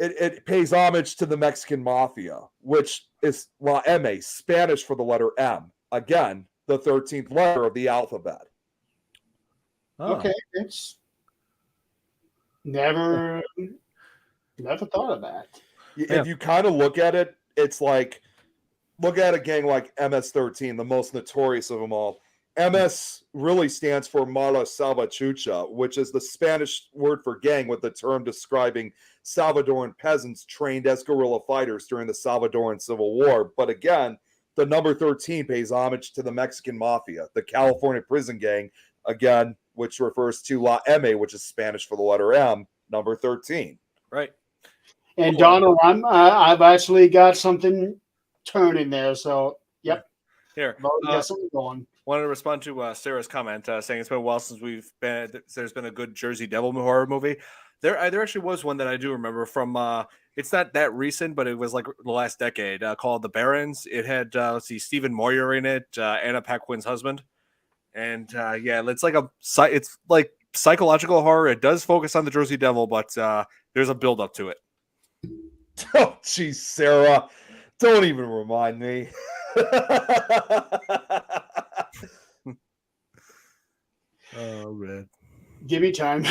[SPEAKER 3] it pays homage to the Mexican mafia, which is MA, Spanish for the letter M. Again, the 13th letter of the alphabet.
[SPEAKER 2] Oh.
[SPEAKER 1] Okay, it's never thought of that.
[SPEAKER 3] If you kind of look at it, it's like, look at a gang like MS-13, the most notorious of them all. MS really stands for Mala Salvatrucha, which is the Spanish word for gang, with the term describing Salvadoran peasants trained as guerrilla fighters during the Salvadoran Civil War. But again, the number 13 pays homage to the Mexican mafia, the California prison gang, again, which refers to La M, which is Spanish for the letter M, number 13.
[SPEAKER 2] Right.
[SPEAKER 1] And Donald, I've actually got something turning there. So, yep.
[SPEAKER 2] Here,
[SPEAKER 1] got something going.
[SPEAKER 2] Wanted to respond to Sarah's comment saying it's been a while since there's been a good Jersey Devil horror movie. There actually was one that I do remember from. It's not that recent, but it was like the last decade. Called The Barons. It had Stephen Moyer in it, Anna Paquin's husband, and it's like psychological horror. It does focus on the Jersey Devil, but there's a build up to it.
[SPEAKER 3] Oh, geez, Sarah. Don't even remind me.
[SPEAKER 4] Oh man.
[SPEAKER 1] Give me time.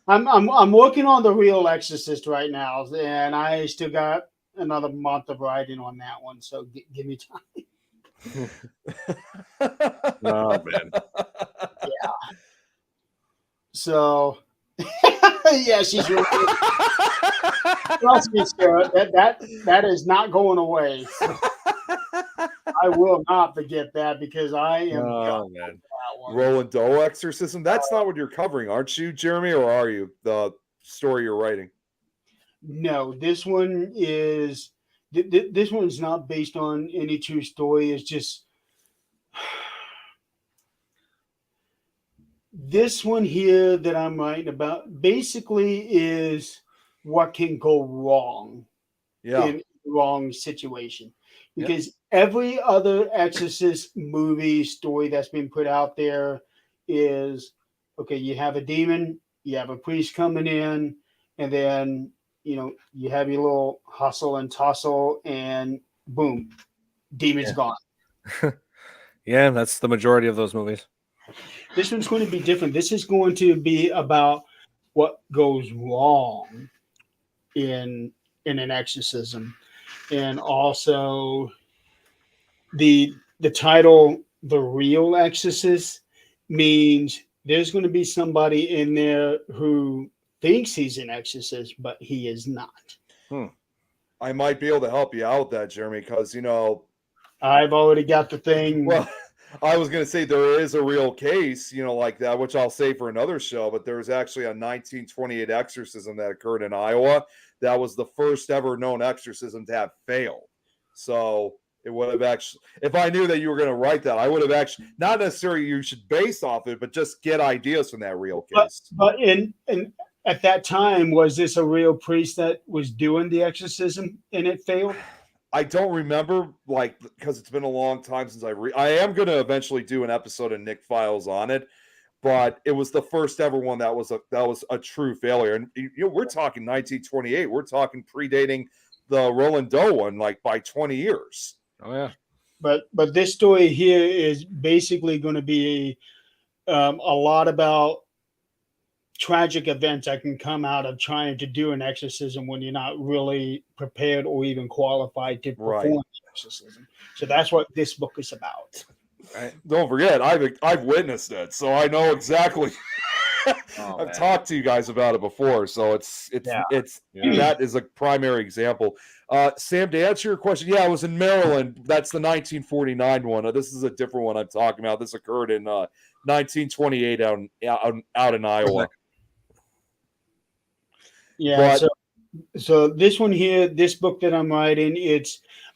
[SPEAKER 1] I'm working on the real Exorcist right now, and I still got another month of writing on that one. So give me time.
[SPEAKER 4] Oh man.
[SPEAKER 1] So yeah, she's really trust me, Sarah. That is not going away. I will not forget that because I am
[SPEAKER 3] Oh
[SPEAKER 1] done
[SPEAKER 3] man.
[SPEAKER 1] with that one.
[SPEAKER 3] Roland Doe exorcism. That's not what you're covering, aren't you, Jeremy? Or are you the story you're writing?
[SPEAKER 1] No, this one is this one's not based on any true story. It's just this one here that I'm writing about basically is what can go wrong
[SPEAKER 3] Yeah.
[SPEAKER 1] in the wrong situation.
[SPEAKER 2] Yeah.
[SPEAKER 1] Because every other Exorcist movie story that's been put out there is okay, you have a demon, you have a priest coming in, and then you have your little hustle and tussle, and boom, demon's
[SPEAKER 2] Yeah.
[SPEAKER 1] gone.
[SPEAKER 2] Yeah, that's the majority of those movies.
[SPEAKER 1] This one's going to be different. This is going to be about what goes wrong in an exorcism, and also the title "The Real Exorcist" means there's going to be somebody in there who thinks he's an exorcist, but he is not.
[SPEAKER 3] I might be able to help you out with that, Jeremy, because
[SPEAKER 1] I've already got the thing.
[SPEAKER 3] well, I was going to say there is a real case, like that, which I'll say for another show, but there was actually a 1928 exorcism that occurred in Iowa. That was the first ever known exorcism to have failed. So it would have actually, if I knew that you were going to write that, I would have actually, not necessarily you should base off it, but just get ideas from that real case.
[SPEAKER 1] But in at that time, was this a real priest that was doing the exorcism and it failed?
[SPEAKER 3] I don't remember, because it's been a long time since I am going to eventually do an episode of Nick Files on it, but it was the first ever one that was a true failure. And we're talking 1928. We're talking predating the Roland Doe one, by 20 years.
[SPEAKER 2] Oh yeah.
[SPEAKER 1] But this story here is basically going to be a lot about tragic events that can come out of trying to do an exorcism when you're not really prepared or even qualified to perform
[SPEAKER 3] Right.
[SPEAKER 1] the exorcism. So that's what this book is about.
[SPEAKER 2] Right.
[SPEAKER 3] Don't forget, I've witnessed it, so I know exactly.
[SPEAKER 2] Oh,
[SPEAKER 3] I've
[SPEAKER 2] man.
[SPEAKER 3] talked to you guys about it before, so it's
[SPEAKER 2] Yeah.
[SPEAKER 3] that is a primary example. Sam, to answer your question, yeah, it was in Maryland. That's the 1949 one. This is a different one I'm talking about. This occurred in 1928 out in Iowa.
[SPEAKER 1] Yeah.
[SPEAKER 3] But-
[SPEAKER 1] so this one here, this book that I'm writing,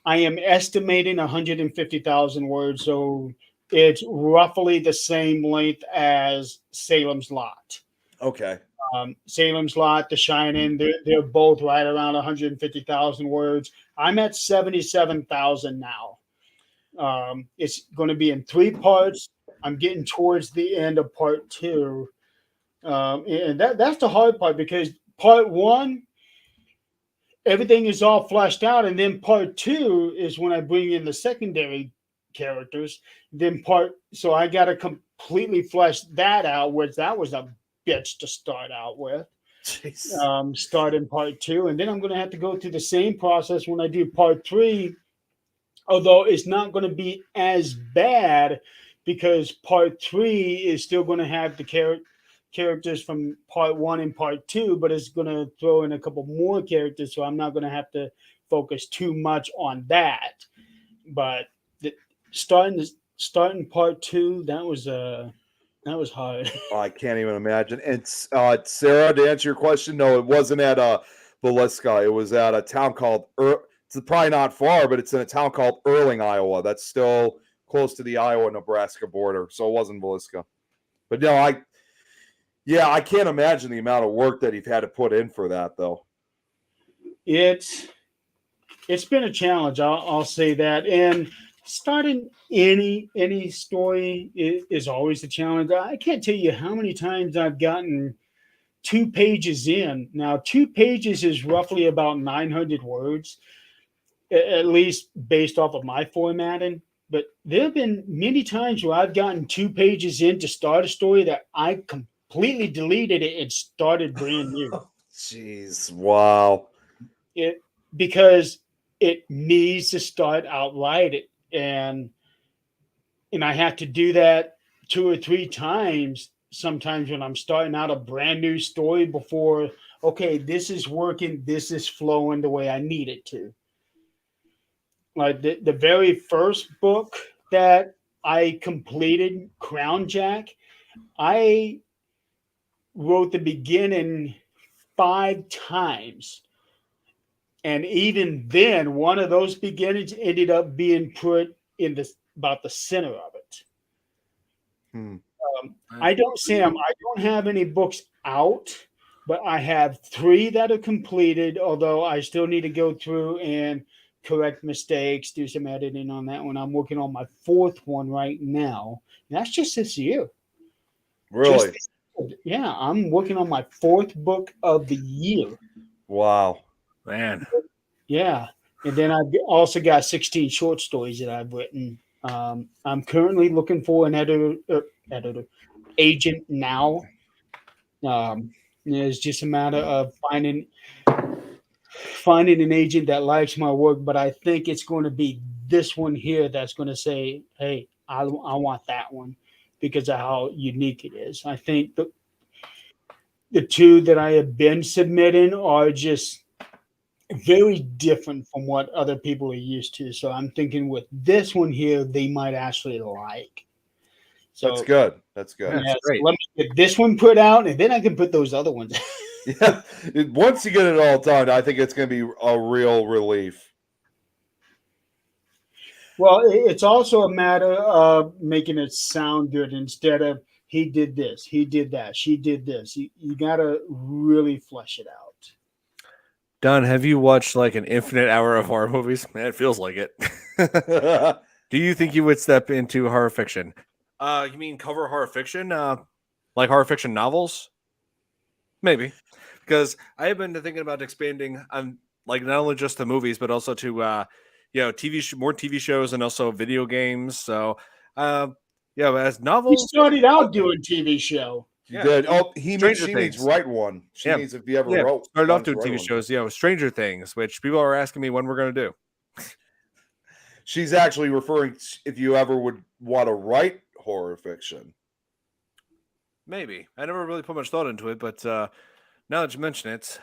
[SPEAKER 1] I am estimating 150,000 words. So it's roughly the same length as Salem's Lot.
[SPEAKER 3] Okay.
[SPEAKER 1] Salem's Lot, The Shining, they're both right around 150,000 words. I'm at 77,000 now. It's going to be in 3 parts. I'm getting towards the end of part 2. And that's the hard part because part 1, everything is all fleshed out. And then part 2 is when I bring in the secondary characters. So I got to completely flesh that out, which that was a bitch to start out with. Start in part 2, and then I'm going to have to go through the same process when I do part 3, although it's not going to be as bad because part 3 is still going to have the characters from part 1 and part 2, but it's going to throw in a couple more characters, so I'm not going to have to focus too much on that. But starting part 2, that was hard.
[SPEAKER 3] I can't even imagine. And Sarah, to answer your question, no, it wasn't at Villisca. It was at a town called it's probably not far, but it's in a town called Erling, Iowa. That's still close to the Iowa-Nebraska border. So it wasn't Villisca. But no, I can't imagine the amount of work that you've had to put in for that, though.
[SPEAKER 1] It's been a challenge. I'll say that. And starting any story is always a challenge. I can't tell you how many times I've gotten 2 pages in. Now, 2 pages is roughly about 900 words, at least based off of my formatting. But there have been many times where I've gotten 2 pages in to start a story that I completely deleted it and started brand new.
[SPEAKER 3] Jeez, wow.
[SPEAKER 1] It because it needs to start out right, and I have to do that 2 or 3 times sometimes when I'm starting out a brand new story before, okay, this is working, this is flowing the way I need it to. Like the very first book that I completed, Crown Jack, I wrote the beginning 5 times. And even then, one of those beginnings ended up being put in about the center of it. I don't, Sam, I don't have any books out, but I have 3 that are completed, although I still need to go through and correct mistakes, do some editing on that one. I'm working on my 4th one right now. And that's just this year.
[SPEAKER 3] Really?
[SPEAKER 1] Yeah, I'm working on my 4th book of the year.
[SPEAKER 3] Wow.
[SPEAKER 2] Man.
[SPEAKER 1] Yeah. And then I've also got 16 short stories that I've written. I'm currently looking for an agent now. It's just a matter of finding an agent that likes my work, but I think it's going to be this one here that's going to say, hey, I want that one because of how unique it is. I think the 2 that I have been submitting are just very different from what other people are used to. So I'm thinking with this one here, they might actually like. So
[SPEAKER 3] That's good. That's good.
[SPEAKER 2] Yeah,
[SPEAKER 1] yeah,
[SPEAKER 2] that's great.
[SPEAKER 1] so let me get this one put out, and then I can put those other ones.
[SPEAKER 3] Yeah. Once you get it all done, I think it's going to be a real relief.
[SPEAKER 1] Well, it's also a matter of making it sound good instead of he did this, he did that, she did this. You got to really flesh it out.
[SPEAKER 2] Don, have you watched like an infinite hour of horror movies? Man, it feels like it. Do you think you would step into horror fiction? You mean cover horror fiction? Like horror fiction novels? Maybe. Because I have been thinking about expanding on like not only just the movies, but also to more TV shows and also video games. So yeah, but as
[SPEAKER 1] He
[SPEAKER 2] novels,
[SPEAKER 1] started out doing TV show.
[SPEAKER 3] You
[SPEAKER 2] Yeah.
[SPEAKER 3] did. Oh,
[SPEAKER 2] Stranger
[SPEAKER 3] she needs
[SPEAKER 2] Things.
[SPEAKER 3] write one. She
[SPEAKER 2] Yeah.
[SPEAKER 3] needs, if you ever
[SPEAKER 2] yeah,
[SPEAKER 3] wrote.
[SPEAKER 2] started off
[SPEAKER 3] wants to
[SPEAKER 2] doing
[SPEAKER 3] write
[SPEAKER 2] TV
[SPEAKER 3] one.
[SPEAKER 2] shows, Stranger Things, which people are asking me when we're going to do.
[SPEAKER 3] She's actually referring if you ever would want to write horror fiction.
[SPEAKER 2] Maybe. I never really put much thought into it, but now that you mention it,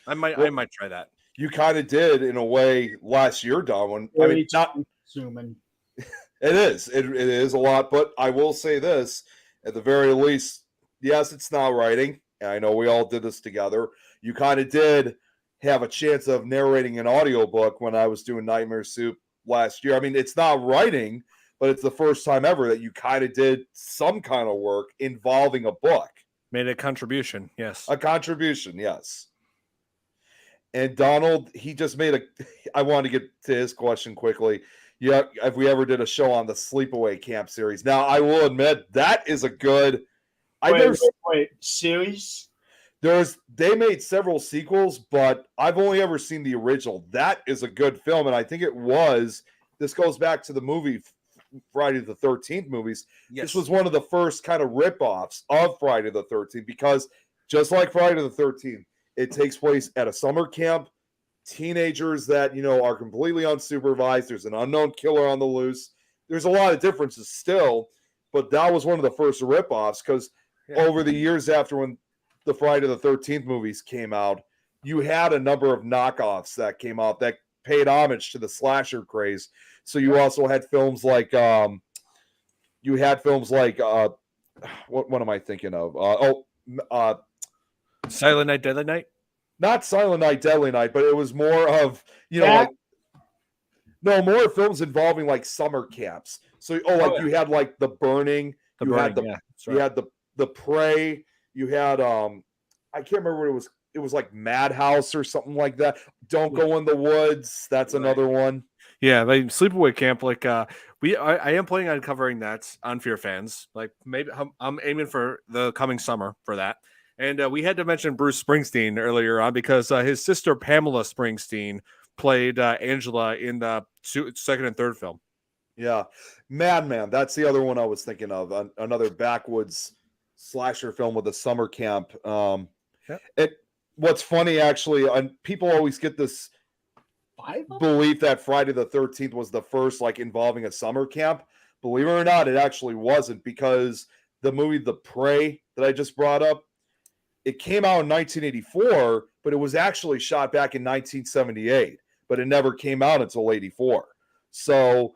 [SPEAKER 2] I might try that.
[SPEAKER 3] You kind of did in a way last year, Don. I mean, not
[SPEAKER 1] Zooming.
[SPEAKER 3] it is. It is a lot, but I will say this: at the very least, yes, it's not writing. And I know we all did this together. You kind of did have a chance of narrating an audiobook when I was doing Nightmare Soup last year. I mean, it's not writing, but it's the first time ever that you kind of did some kind of work involving a book.
[SPEAKER 2] Made a contribution, yes.
[SPEAKER 3] A contribution, yes. And Donald, he just made I wanted to get to his question quickly. Yeah, if we ever did a show on the Sleepaway Camp series. Now, I will admit that is a good.
[SPEAKER 1] Wait, series?
[SPEAKER 3] They made several sequels, but I've only ever seen the original. That is a good film, and I think it was. This goes back to the movie Friday the 13th movies.
[SPEAKER 2] Yes.
[SPEAKER 3] This was one of the first kind of ripoffs of Friday the 13th because just like Friday the 13th, it takes place at a summer camp. Teenagers that, are completely unsupervised. There's an unknown killer on the loose. There's a lot of differences still, but that was one of the first ripoffs because over the years after when the Friday the 13th movies came out, you had a number of knockoffs that came out that paid homage to the slasher craze. So you also had films like what am I thinking of?
[SPEAKER 2] Silent Night, Deadly Night?
[SPEAKER 3] Not Silent Night, Deadly Night, but it was more of, more films involving like summer camps. So, you had like The Burning, you had the Prey, you had I can't remember what it was. It was like Madhouse or something like that. Don't Go in the Woods. That's another one.
[SPEAKER 2] Yeah, like Sleepaway Camp. Like I am planning on covering that on Fear Fans. Like maybe I'm aiming for the coming summer for that. And we had to mention Bruce Springsteen earlier on because his sister Pamela Springsteen played Angela in the second and third film.
[SPEAKER 3] Yeah, Madman. That's the other one I was thinking of. Another backwoods slasher film with a summer camp. What's funny actually, people always get this belief that Friday the 13th was the first like involving a summer camp. Believe it or not, it actually wasn't, because the movie The Prey that I just brought up, it came out in 1984, but it was actually shot back in 1978, but it never came out until 84. So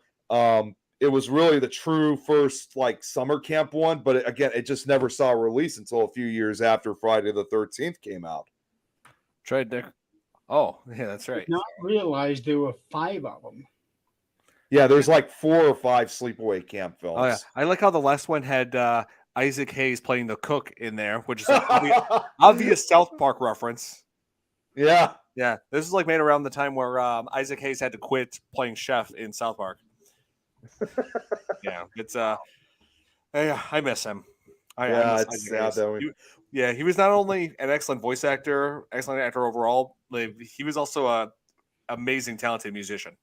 [SPEAKER 3] it was really the true first like summer camp one, but it just never saw a release until a few years after Friday the 13th came out.
[SPEAKER 2] Tried Dick. Oh, yeah, that's right.
[SPEAKER 1] I did not realize there were 5 of them.
[SPEAKER 3] Yeah, there's like 4 or 5 sleepaway camp films.
[SPEAKER 2] Oh yeah, I like how the last one had Isaac Hayes playing the cook in there, which is an obvious South Park reference.
[SPEAKER 3] Yeah.
[SPEAKER 2] Yeah, this is like made around the time where Isaac Hayes had to quit playing chef in South Park. Yeah, it's I miss him.
[SPEAKER 3] It's sad though.
[SPEAKER 2] He was not only an excellent voice actor, excellent actor overall, he was also a amazing, talented musician.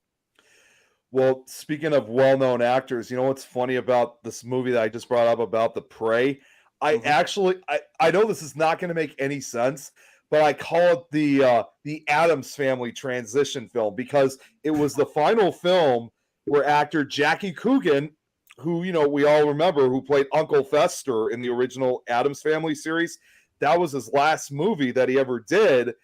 [SPEAKER 3] Well, speaking of well-known actors, you know what's funny about this movie that I just brought up about The Prey? I know this is not going to make any sense, but I call it the Addams Family transition film, because it was the final film where actor Jackie Coogan, who we all remember, who played Uncle Fester in the original Addams Family series, that was his last movie that he ever did.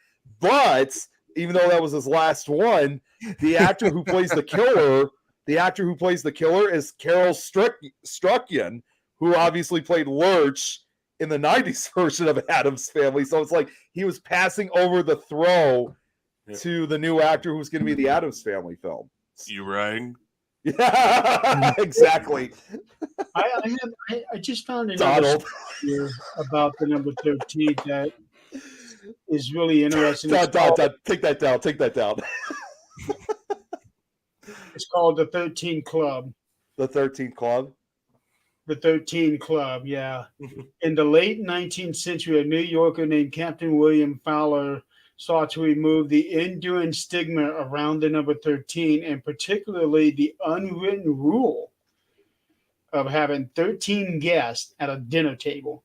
[SPEAKER 3] But even though that was his last one, the actor who plays the killer, is Carol Strucken, who obviously played Lurch in the 90s version of Addams Family. So it's like he was passing over the throw to the new actor who's going to be the Addams Family film.
[SPEAKER 2] You rang?
[SPEAKER 3] Yeah, exactly.
[SPEAKER 1] I just found another here about the number 13 that is really interesting.
[SPEAKER 3] Take that down.
[SPEAKER 1] It's called the 13 Club.
[SPEAKER 3] The 13 Club?
[SPEAKER 1] The 13 Club, yeah. In the late 19th century, a New Yorker named Captain William Fowler sought to remove the enduring stigma around the number 13, and particularly the unwritten rule of having 13 guests at a dinner table,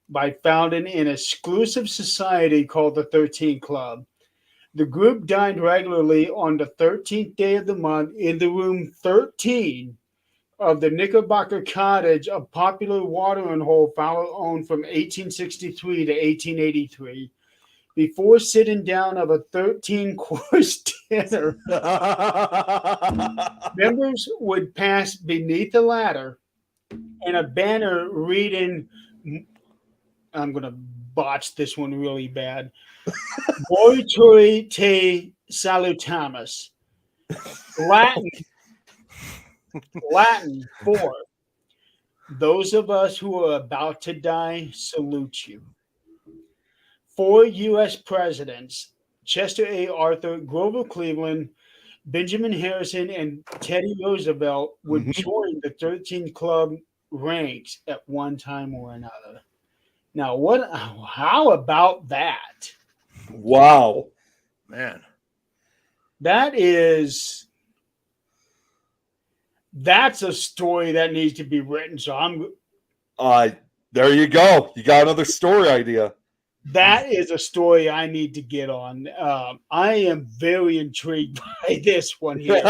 [SPEAKER 1] by founding an exclusive society called the 13 Club. The group dined regularly on the 13th day of the month in the room 13 of the Knickerbocker Cottage, a popular watering hole Fowler owned from 1863 to 1883. Before sitting down of a 13-course dinner, members would pass beneath the ladder and a banner reading, I'm going to botch this one really bad, Morituri te salutamus. Latin for those of us who are about to die salute you. 4 U.S. presidents, Chester A. Arthur, Grover Cleveland, Benjamin Harrison, and Teddy Roosevelt would join the 13 Club ranks at one time or another. Now, how about that?
[SPEAKER 3] Wow.
[SPEAKER 2] Man.
[SPEAKER 1] That's a story that needs to be written. So
[SPEAKER 3] there you go. You got another story idea.
[SPEAKER 1] That is a story I need to get on. I am very intrigued by this one here.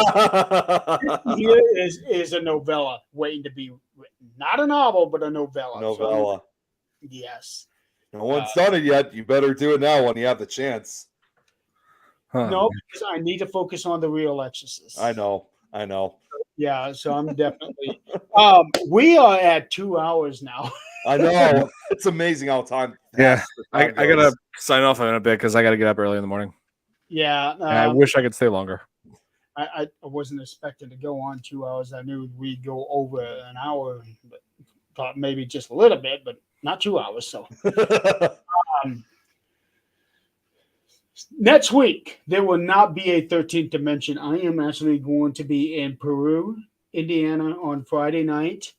[SPEAKER 1] Here is a novella waiting to be written. Not a novel, but a novella.
[SPEAKER 3] Novella.
[SPEAKER 1] So, yes.
[SPEAKER 3] No one's done it yet. You better do it now when you have the chance.
[SPEAKER 1] No, because I need to focus on the real Exorcist.
[SPEAKER 3] I know.
[SPEAKER 1] Yeah, so I'm definitely. We are at 2 hours now.
[SPEAKER 3] I know. It's amazing how time.
[SPEAKER 2] Yeah, I gotta sign off in a bit because I gotta get up early in the morning.
[SPEAKER 1] Yeah,
[SPEAKER 2] I wish I could stay longer.
[SPEAKER 1] I wasn't expecting to go on 2 hours. I knew we'd go over an hour, but thought maybe just a little bit, but not 2 hours. So next week there will not be a 13th Dimension. I am actually going to be in Peru, Indiana on Friday night,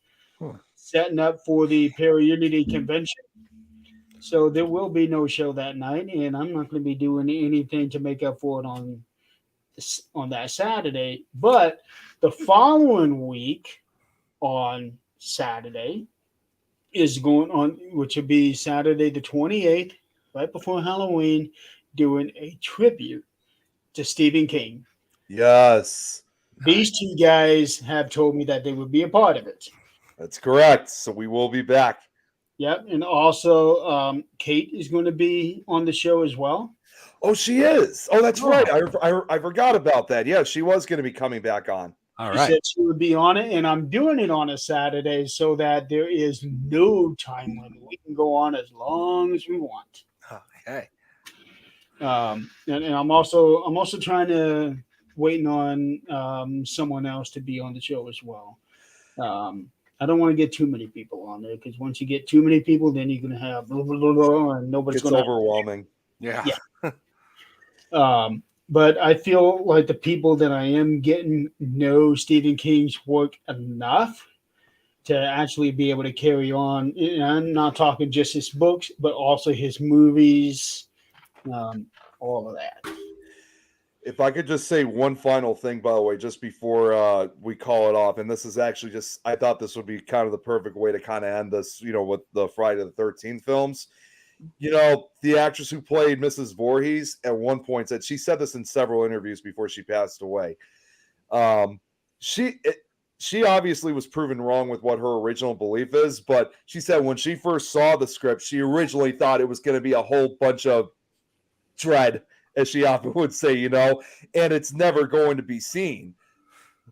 [SPEAKER 1] setting up for the Para Unity Convention. So there will be no show that night, and I'm not going to be doing anything to make up for it on that Saturday. But the following week on Saturday is going on, which will be Saturday the 28th, right before Halloween, doing a tribute to Stephen King.
[SPEAKER 3] Yes,
[SPEAKER 1] These two guys have told me that they would be a part of it.
[SPEAKER 3] that's correct. So we will be back.
[SPEAKER 1] Yep, and also Kate is going to be on the show as well.
[SPEAKER 3] Oh, she is. Oh, that's
[SPEAKER 1] Oh.
[SPEAKER 3] right. I forgot about that. Yeah, she was going to be coming back on.
[SPEAKER 2] All
[SPEAKER 1] She
[SPEAKER 2] right.
[SPEAKER 1] said she would be on it, and I'm doing it on a Saturday so that there is no time limit. We can go on as long as we want.
[SPEAKER 2] Okay.
[SPEAKER 1] And I'm also trying to waiting on someone else to be on the show as well. I don't want to get too many people on there because once you get too many people, then you're going to have blah, blah, blah, blah, and nobody's
[SPEAKER 3] It's
[SPEAKER 1] going to.
[SPEAKER 3] overwhelming.
[SPEAKER 2] Yeah.
[SPEAKER 1] But I feel like the people that I am getting know Stephen King's work enough to actually be able to carry on. And I'm not talking just his books, but also his movies, all of that.
[SPEAKER 3] If I could just say one final thing, by the way, just before we call it off, and this is actually just, I thought this would be kind of the perfect way to kind of end this, with the Friday the 13th films. The actress who played Mrs. Voorhees at one point said, she said this in several interviews before she passed away. She obviously was proven wrong with what her original belief is, but she said when she first saw the script, she originally thought it was going to be a whole bunch of dread, as she often would say, and it's never going to be seen.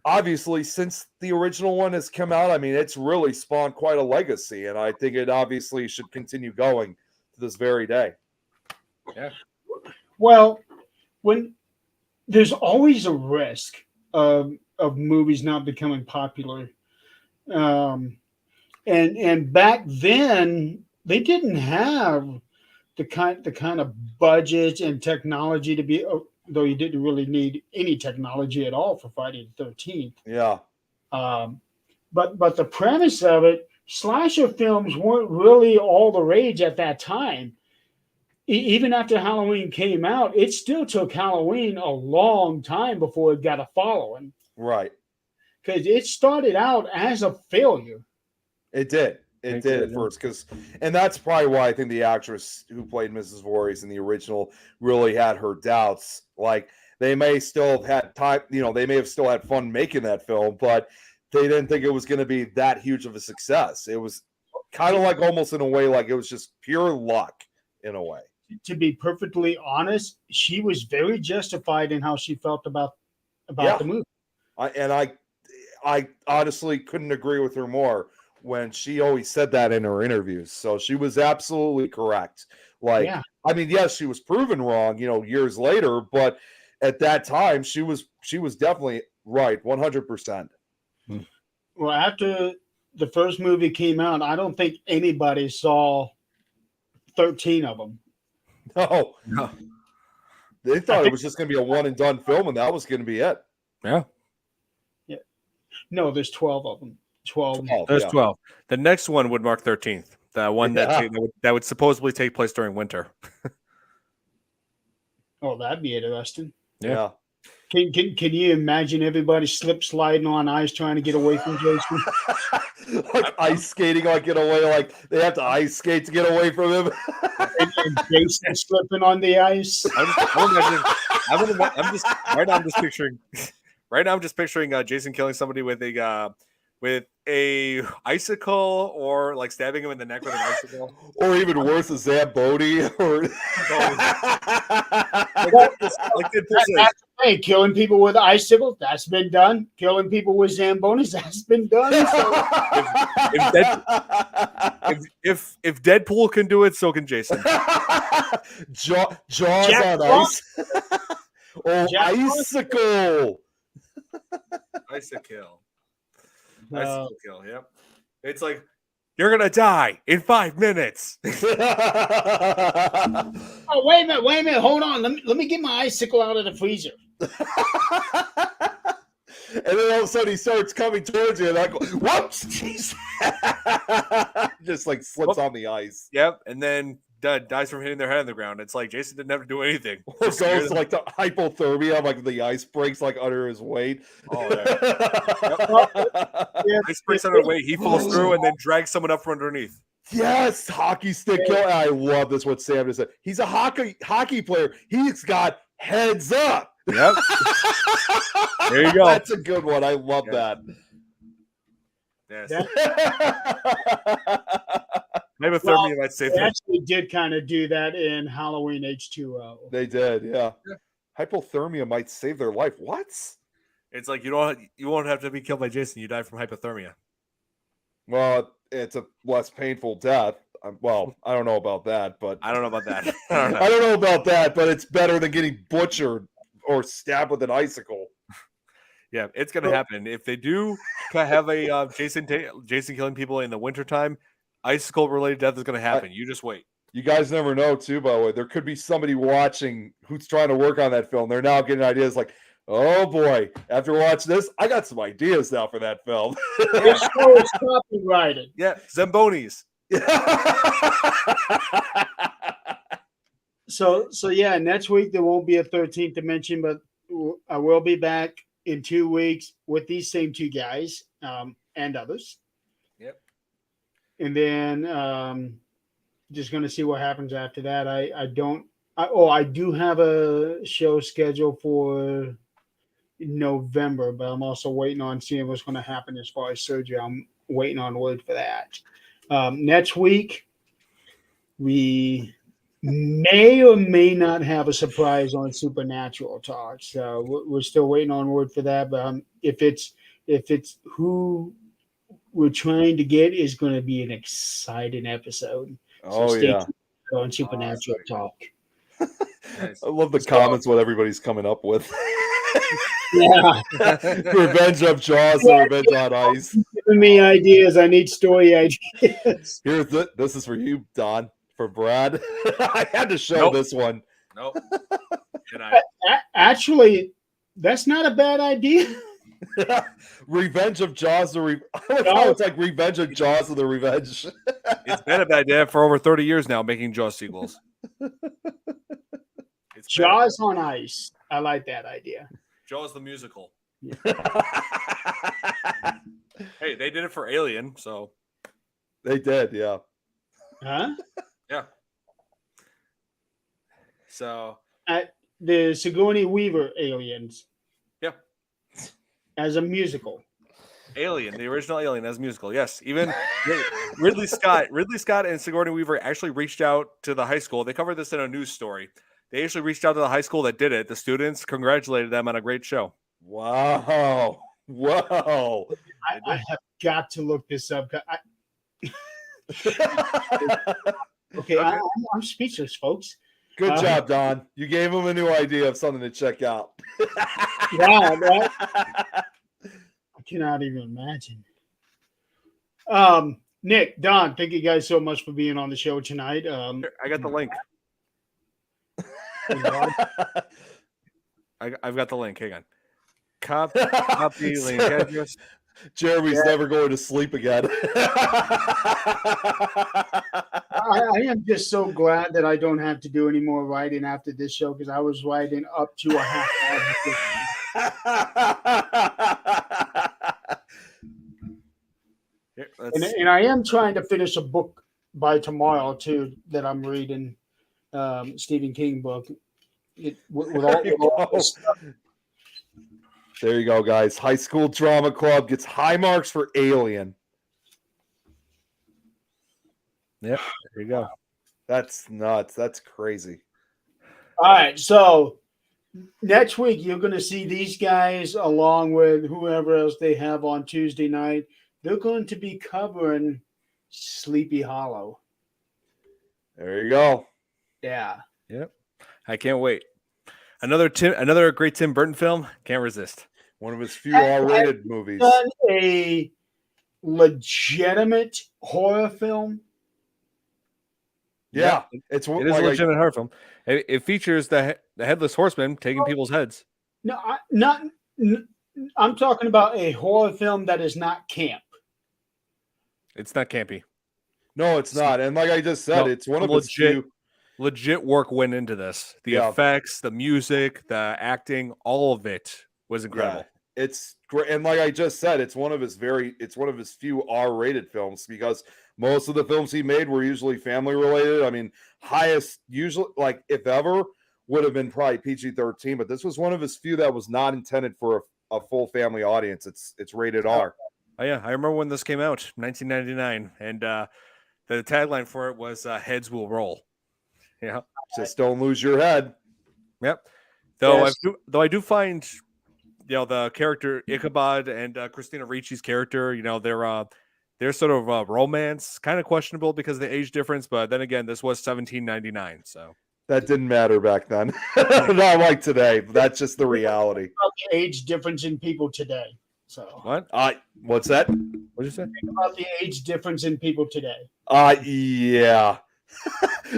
[SPEAKER 3] Obviously, since the original one has come out, I mean, it's really spawned quite a legacy, and I think it obviously should continue going to this very day.
[SPEAKER 2] Yeah.
[SPEAKER 1] Well, when there's always a risk of movies not becoming popular, and back then they didn't have the kind of budget and technology to be, though you didn't really need any technology at all for Friday the 13th.
[SPEAKER 3] Yeah.
[SPEAKER 1] But the premise of it, slasher films weren't really all the rage at that time. Even after Halloween came out, it still took Halloween a long time before it got a following.
[SPEAKER 3] Right.
[SPEAKER 1] Because it started out as a failure.
[SPEAKER 3] It did. It did at first, and that's probably why I think the actress who played Mrs. Voorhees in the original really had her doubts. Like, they may still have had time, they may have still had fun making that film, but they didn't think it was going to be that huge of a success. It was kind of like almost in a way like it was just pure luck in a way.
[SPEAKER 1] To be perfectly honest, she was very justified in how she felt about the movie.
[SPEAKER 3] I honestly couldn't agree with her more when she always said that in her interviews. So she was absolutely correct. I mean, yes, she was proven wrong, years later, but at that time she was definitely right, 100%.
[SPEAKER 1] Well, after the first movie came out, I don't think anybody saw 13 of them.
[SPEAKER 3] No. They thought it was just going to be a one and done film, and that was going to be it.
[SPEAKER 2] Yeah.
[SPEAKER 1] No, there's 12 of them. 12.
[SPEAKER 2] There's 12. The next one would mark 13th. The one that would supposedly take place during winter.
[SPEAKER 1] Oh, that'd be interesting.
[SPEAKER 3] Yeah.
[SPEAKER 1] Can you imagine everybody sliding on ice trying to get away from Jason?
[SPEAKER 3] Like ice skating, get away. Like they have to ice skate to get away from him.
[SPEAKER 1] and Jason slipping on the ice.
[SPEAKER 2] Right now I'm just picturing Jason killing somebody with a icicle, or like stabbing him in the neck with an icicle,
[SPEAKER 3] or even worse, a Zamboni, or
[SPEAKER 1] hey, killing people with icicles, that's been done. Killing people with Zambonis, that's been done. So.
[SPEAKER 2] if Deadpool can do it, so can Jason.
[SPEAKER 3] Jaws on ice. Icicle.
[SPEAKER 2] Icicle. Icicle kill. Yep. It's like, you're gonna die in 5 minutes.
[SPEAKER 1] Oh, wait a minute, hold on. Let me get my icicle out of the freezer.
[SPEAKER 3] And then all of a sudden he starts coming towards you, and I go, whoops, jeez. Just like slips on the ice.
[SPEAKER 2] Yep. And then dies from hitting their head on the ground. It's like Jason didn't have to do anything.
[SPEAKER 3] Or goes to like the hypothermia, like the ice breaks like under his weight.
[SPEAKER 2] Oh, yeah.
[SPEAKER 1] Yeah,
[SPEAKER 2] Ice breaks under weight. He falls through and then drags someone up from underneath.
[SPEAKER 3] Yes, hockey stick kill. I love this. What Sam just said. He's a hockey player. He's got heads up.
[SPEAKER 2] Yep. There you go.
[SPEAKER 3] That's a good one. I love that.
[SPEAKER 2] Yes.
[SPEAKER 1] Well,
[SPEAKER 2] Hypothermia might save
[SPEAKER 1] they
[SPEAKER 2] them.
[SPEAKER 1] actually did kind of do that in Halloween H2O.
[SPEAKER 3] They did, yeah. Hypothermia might save their life. What?
[SPEAKER 2] It's like you won't have to be killed by Jason. You die from hypothermia.
[SPEAKER 3] Well, it's a less painful death. Well, I don't know about that, but
[SPEAKER 2] I don't know about that.
[SPEAKER 3] I don't know about that, but it's better than getting butchered or stabbed with an icicle.
[SPEAKER 2] Yeah, it's gonna happen. If they do have a Jason killing people in the wintertime, icicle related death is gonna happen. You just wait.
[SPEAKER 3] You guys never know, too, by the way. There could be somebody watching who's trying to work on that film. They're now getting ideas like, oh boy, after watching this, I got some ideas now for that film.
[SPEAKER 1] This show is copyrighted.
[SPEAKER 2] Yeah, Zambonis.
[SPEAKER 1] So yeah, next week there won't be a 13th dimension, but I will be back in 2 weeks with these same two guys and others.
[SPEAKER 2] Yep.
[SPEAKER 1] And then just going to see what happens after that. I do have a show scheduled for November, but I'm also waiting on seeing what's going to happen as far as surgery. I'm waiting on word for that. Next week, we may or may not have a surprise on Supernatural talk. So we're still waiting on word for that. But if it's who we're trying to get, is going to be an exciting episode.
[SPEAKER 3] Oh,
[SPEAKER 1] stay
[SPEAKER 3] yeah.
[SPEAKER 1] tuned on Supernatural talk.
[SPEAKER 3] I love the comments, what everybody's coming up with.
[SPEAKER 1] Yeah.
[SPEAKER 3] Revenge of Jaws and Revenge on Ice.
[SPEAKER 1] Giving me ideas. I need story ideas.
[SPEAKER 3] This is for you, Don. For Brad. I had to show
[SPEAKER 2] Nope.
[SPEAKER 3] this one.
[SPEAKER 2] Nope.
[SPEAKER 1] Actually, that's not a bad idea.
[SPEAKER 3] Revenge of Jaws. I like how it's like Revenge of Jaws and the Revenge.
[SPEAKER 2] It's been a bad idea for over 30 years now, making Jaws sequels.
[SPEAKER 1] Jaws on Ice. I like that idea.
[SPEAKER 2] Jaws the musical. Hey, they did it for Alien, so.
[SPEAKER 3] They did, yeah.
[SPEAKER 1] Huh?
[SPEAKER 2] Yeah. So.
[SPEAKER 1] The Sigourney Weaver Aliens.
[SPEAKER 2] Yeah.
[SPEAKER 1] As a musical.
[SPEAKER 2] Alien, the original Alien as a musical. Yes. Even Ridley Scott and Sigourney Weaver actually reached out to the high school. They covered this in a news story. They actually reached out to the high school that did it. The students congratulated them on a great show.
[SPEAKER 3] Wow. Whoa.
[SPEAKER 1] I have got to look this up. Okay, I'm speechless, folks.
[SPEAKER 3] Good job, Don. You gave him a new idea of something to check out.
[SPEAKER 1] Yeah, right? I cannot even imagine. Nick, Don, thank you guys so much for being on the show tonight.
[SPEAKER 2] I got the link. I've got the link. Hang on. Copy link address.
[SPEAKER 3] Jeremy's never going to sleep again.
[SPEAKER 1] I am just so glad that I don't have to do any more writing after this show, because I was writing up to a half hour. And I am trying to finish a book by tomorrow too that I'm reading, Stephen King book. With all this stuff.
[SPEAKER 3] There you go, guys. High School Drama Club gets high marks for Alien.
[SPEAKER 2] Yep, there you go.
[SPEAKER 3] That's nuts. That's crazy.
[SPEAKER 1] All right, so next week you're going to see these guys along with whoever else they have on Tuesday night. They're going to be covering Sleepy Hollow.
[SPEAKER 3] There you go.
[SPEAKER 1] Yeah.
[SPEAKER 2] Yep. I can't wait. Another great Tim Burton film. Can't resist.
[SPEAKER 3] One of his few R-rated movies.
[SPEAKER 1] Done a legitimate horror film.
[SPEAKER 3] Yeah, it is
[SPEAKER 2] a legitimate horror film. It features the headless horseman taking people's heads.
[SPEAKER 1] No, I'm talking about a horror film that is not camp.
[SPEAKER 2] It's not campy.
[SPEAKER 3] No, it's not. And like I just said,
[SPEAKER 2] No,
[SPEAKER 3] it's one of
[SPEAKER 2] some
[SPEAKER 3] his few.
[SPEAKER 2] legit work went into this. The
[SPEAKER 3] Yeah.
[SPEAKER 2] effects, the music, the acting, all of it was incredible.
[SPEAKER 3] Yeah, it's great. And like I just said, it's one of his few R-rated films, because most of the films he made were usually family related. I mean, highest usually, like if ever, would have been probably PG-13, but this was one of his few that was not intended for a full family audience. It's rated R.
[SPEAKER 2] Oh yeah, I remember when this came out, 1999, and the tagline for it was "Heads will roll." Yeah,
[SPEAKER 3] Just don't lose your head.
[SPEAKER 2] yep. Though
[SPEAKER 1] Yes.
[SPEAKER 2] I do find, the character Ichabod and Christina Ricci's character, their sort of romance kind of questionable because of the age difference. But then again, this was 1799, so
[SPEAKER 3] That didn't matter back then. Not like today. But that's just the reality.
[SPEAKER 1] About the age difference in people today. So
[SPEAKER 2] what?
[SPEAKER 3] What's that?
[SPEAKER 2] What'd you say?
[SPEAKER 1] about the age difference in people today.
[SPEAKER 3] Yeah.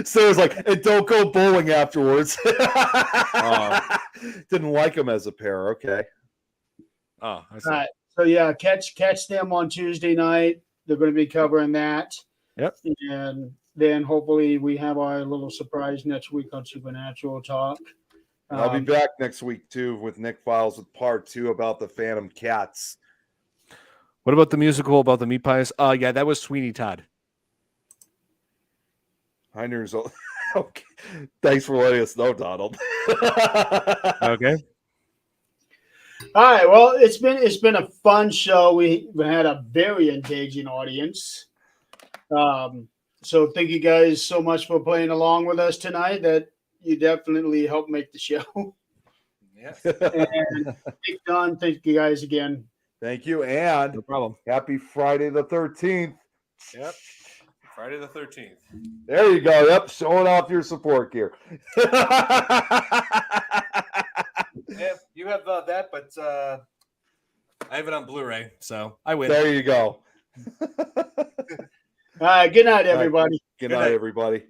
[SPEAKER 3] So it's like, and don't go bowling afterwards. Didn't like him as a pair. Okay.
[SPEAKER 2] Oh, I see.
[SPEAKER 1] All right. So yeah, catch them on Tuesday night. They're going to be covering that.
[SPEAKER 2] Yep.
[SPEAKER 1] And then hopefully we have our little surprise next week on Supernatural Talk.
[SPEAKER 3] And I'll be back next week too with Nick Files with part 2 about the Phantom Cats.
[SPEAKER 2] What about the musical about the meat pies? Yeah, that was Sweeney Todd.
[SPEAKER 3] I knew so. Okay. Thanks for letting us know, Donald.
[SPEAKER 2] Okay.
[SPEAKER 1] All right. Well, it's been a fun show. We had a very engaging audience. So thank you guys so much for playing along with us tonight. That you definitely helped make the show.
[SPEAKER 2] Yes.
[SPEAKER 1] And Nick, Don, thank you guys again.
[SPEAKER 3] Thank you, and
[SPEAKER 2] No problem.
[SPEAKER 3] happy Friday the 13th.
[SPEAKER 2] Yep. Friday the 13th.
[SPEAKER 3] There you go. Yep, showing off your support gear.
[SPEAKER 2] Yeah, you have that, but I have it on Blu-ray, so I win.
[SPEAKER 3] There you go.
[SPEAKER 1] All right. Good night, everybody.
[SPEAKER 3] Good night, everybody.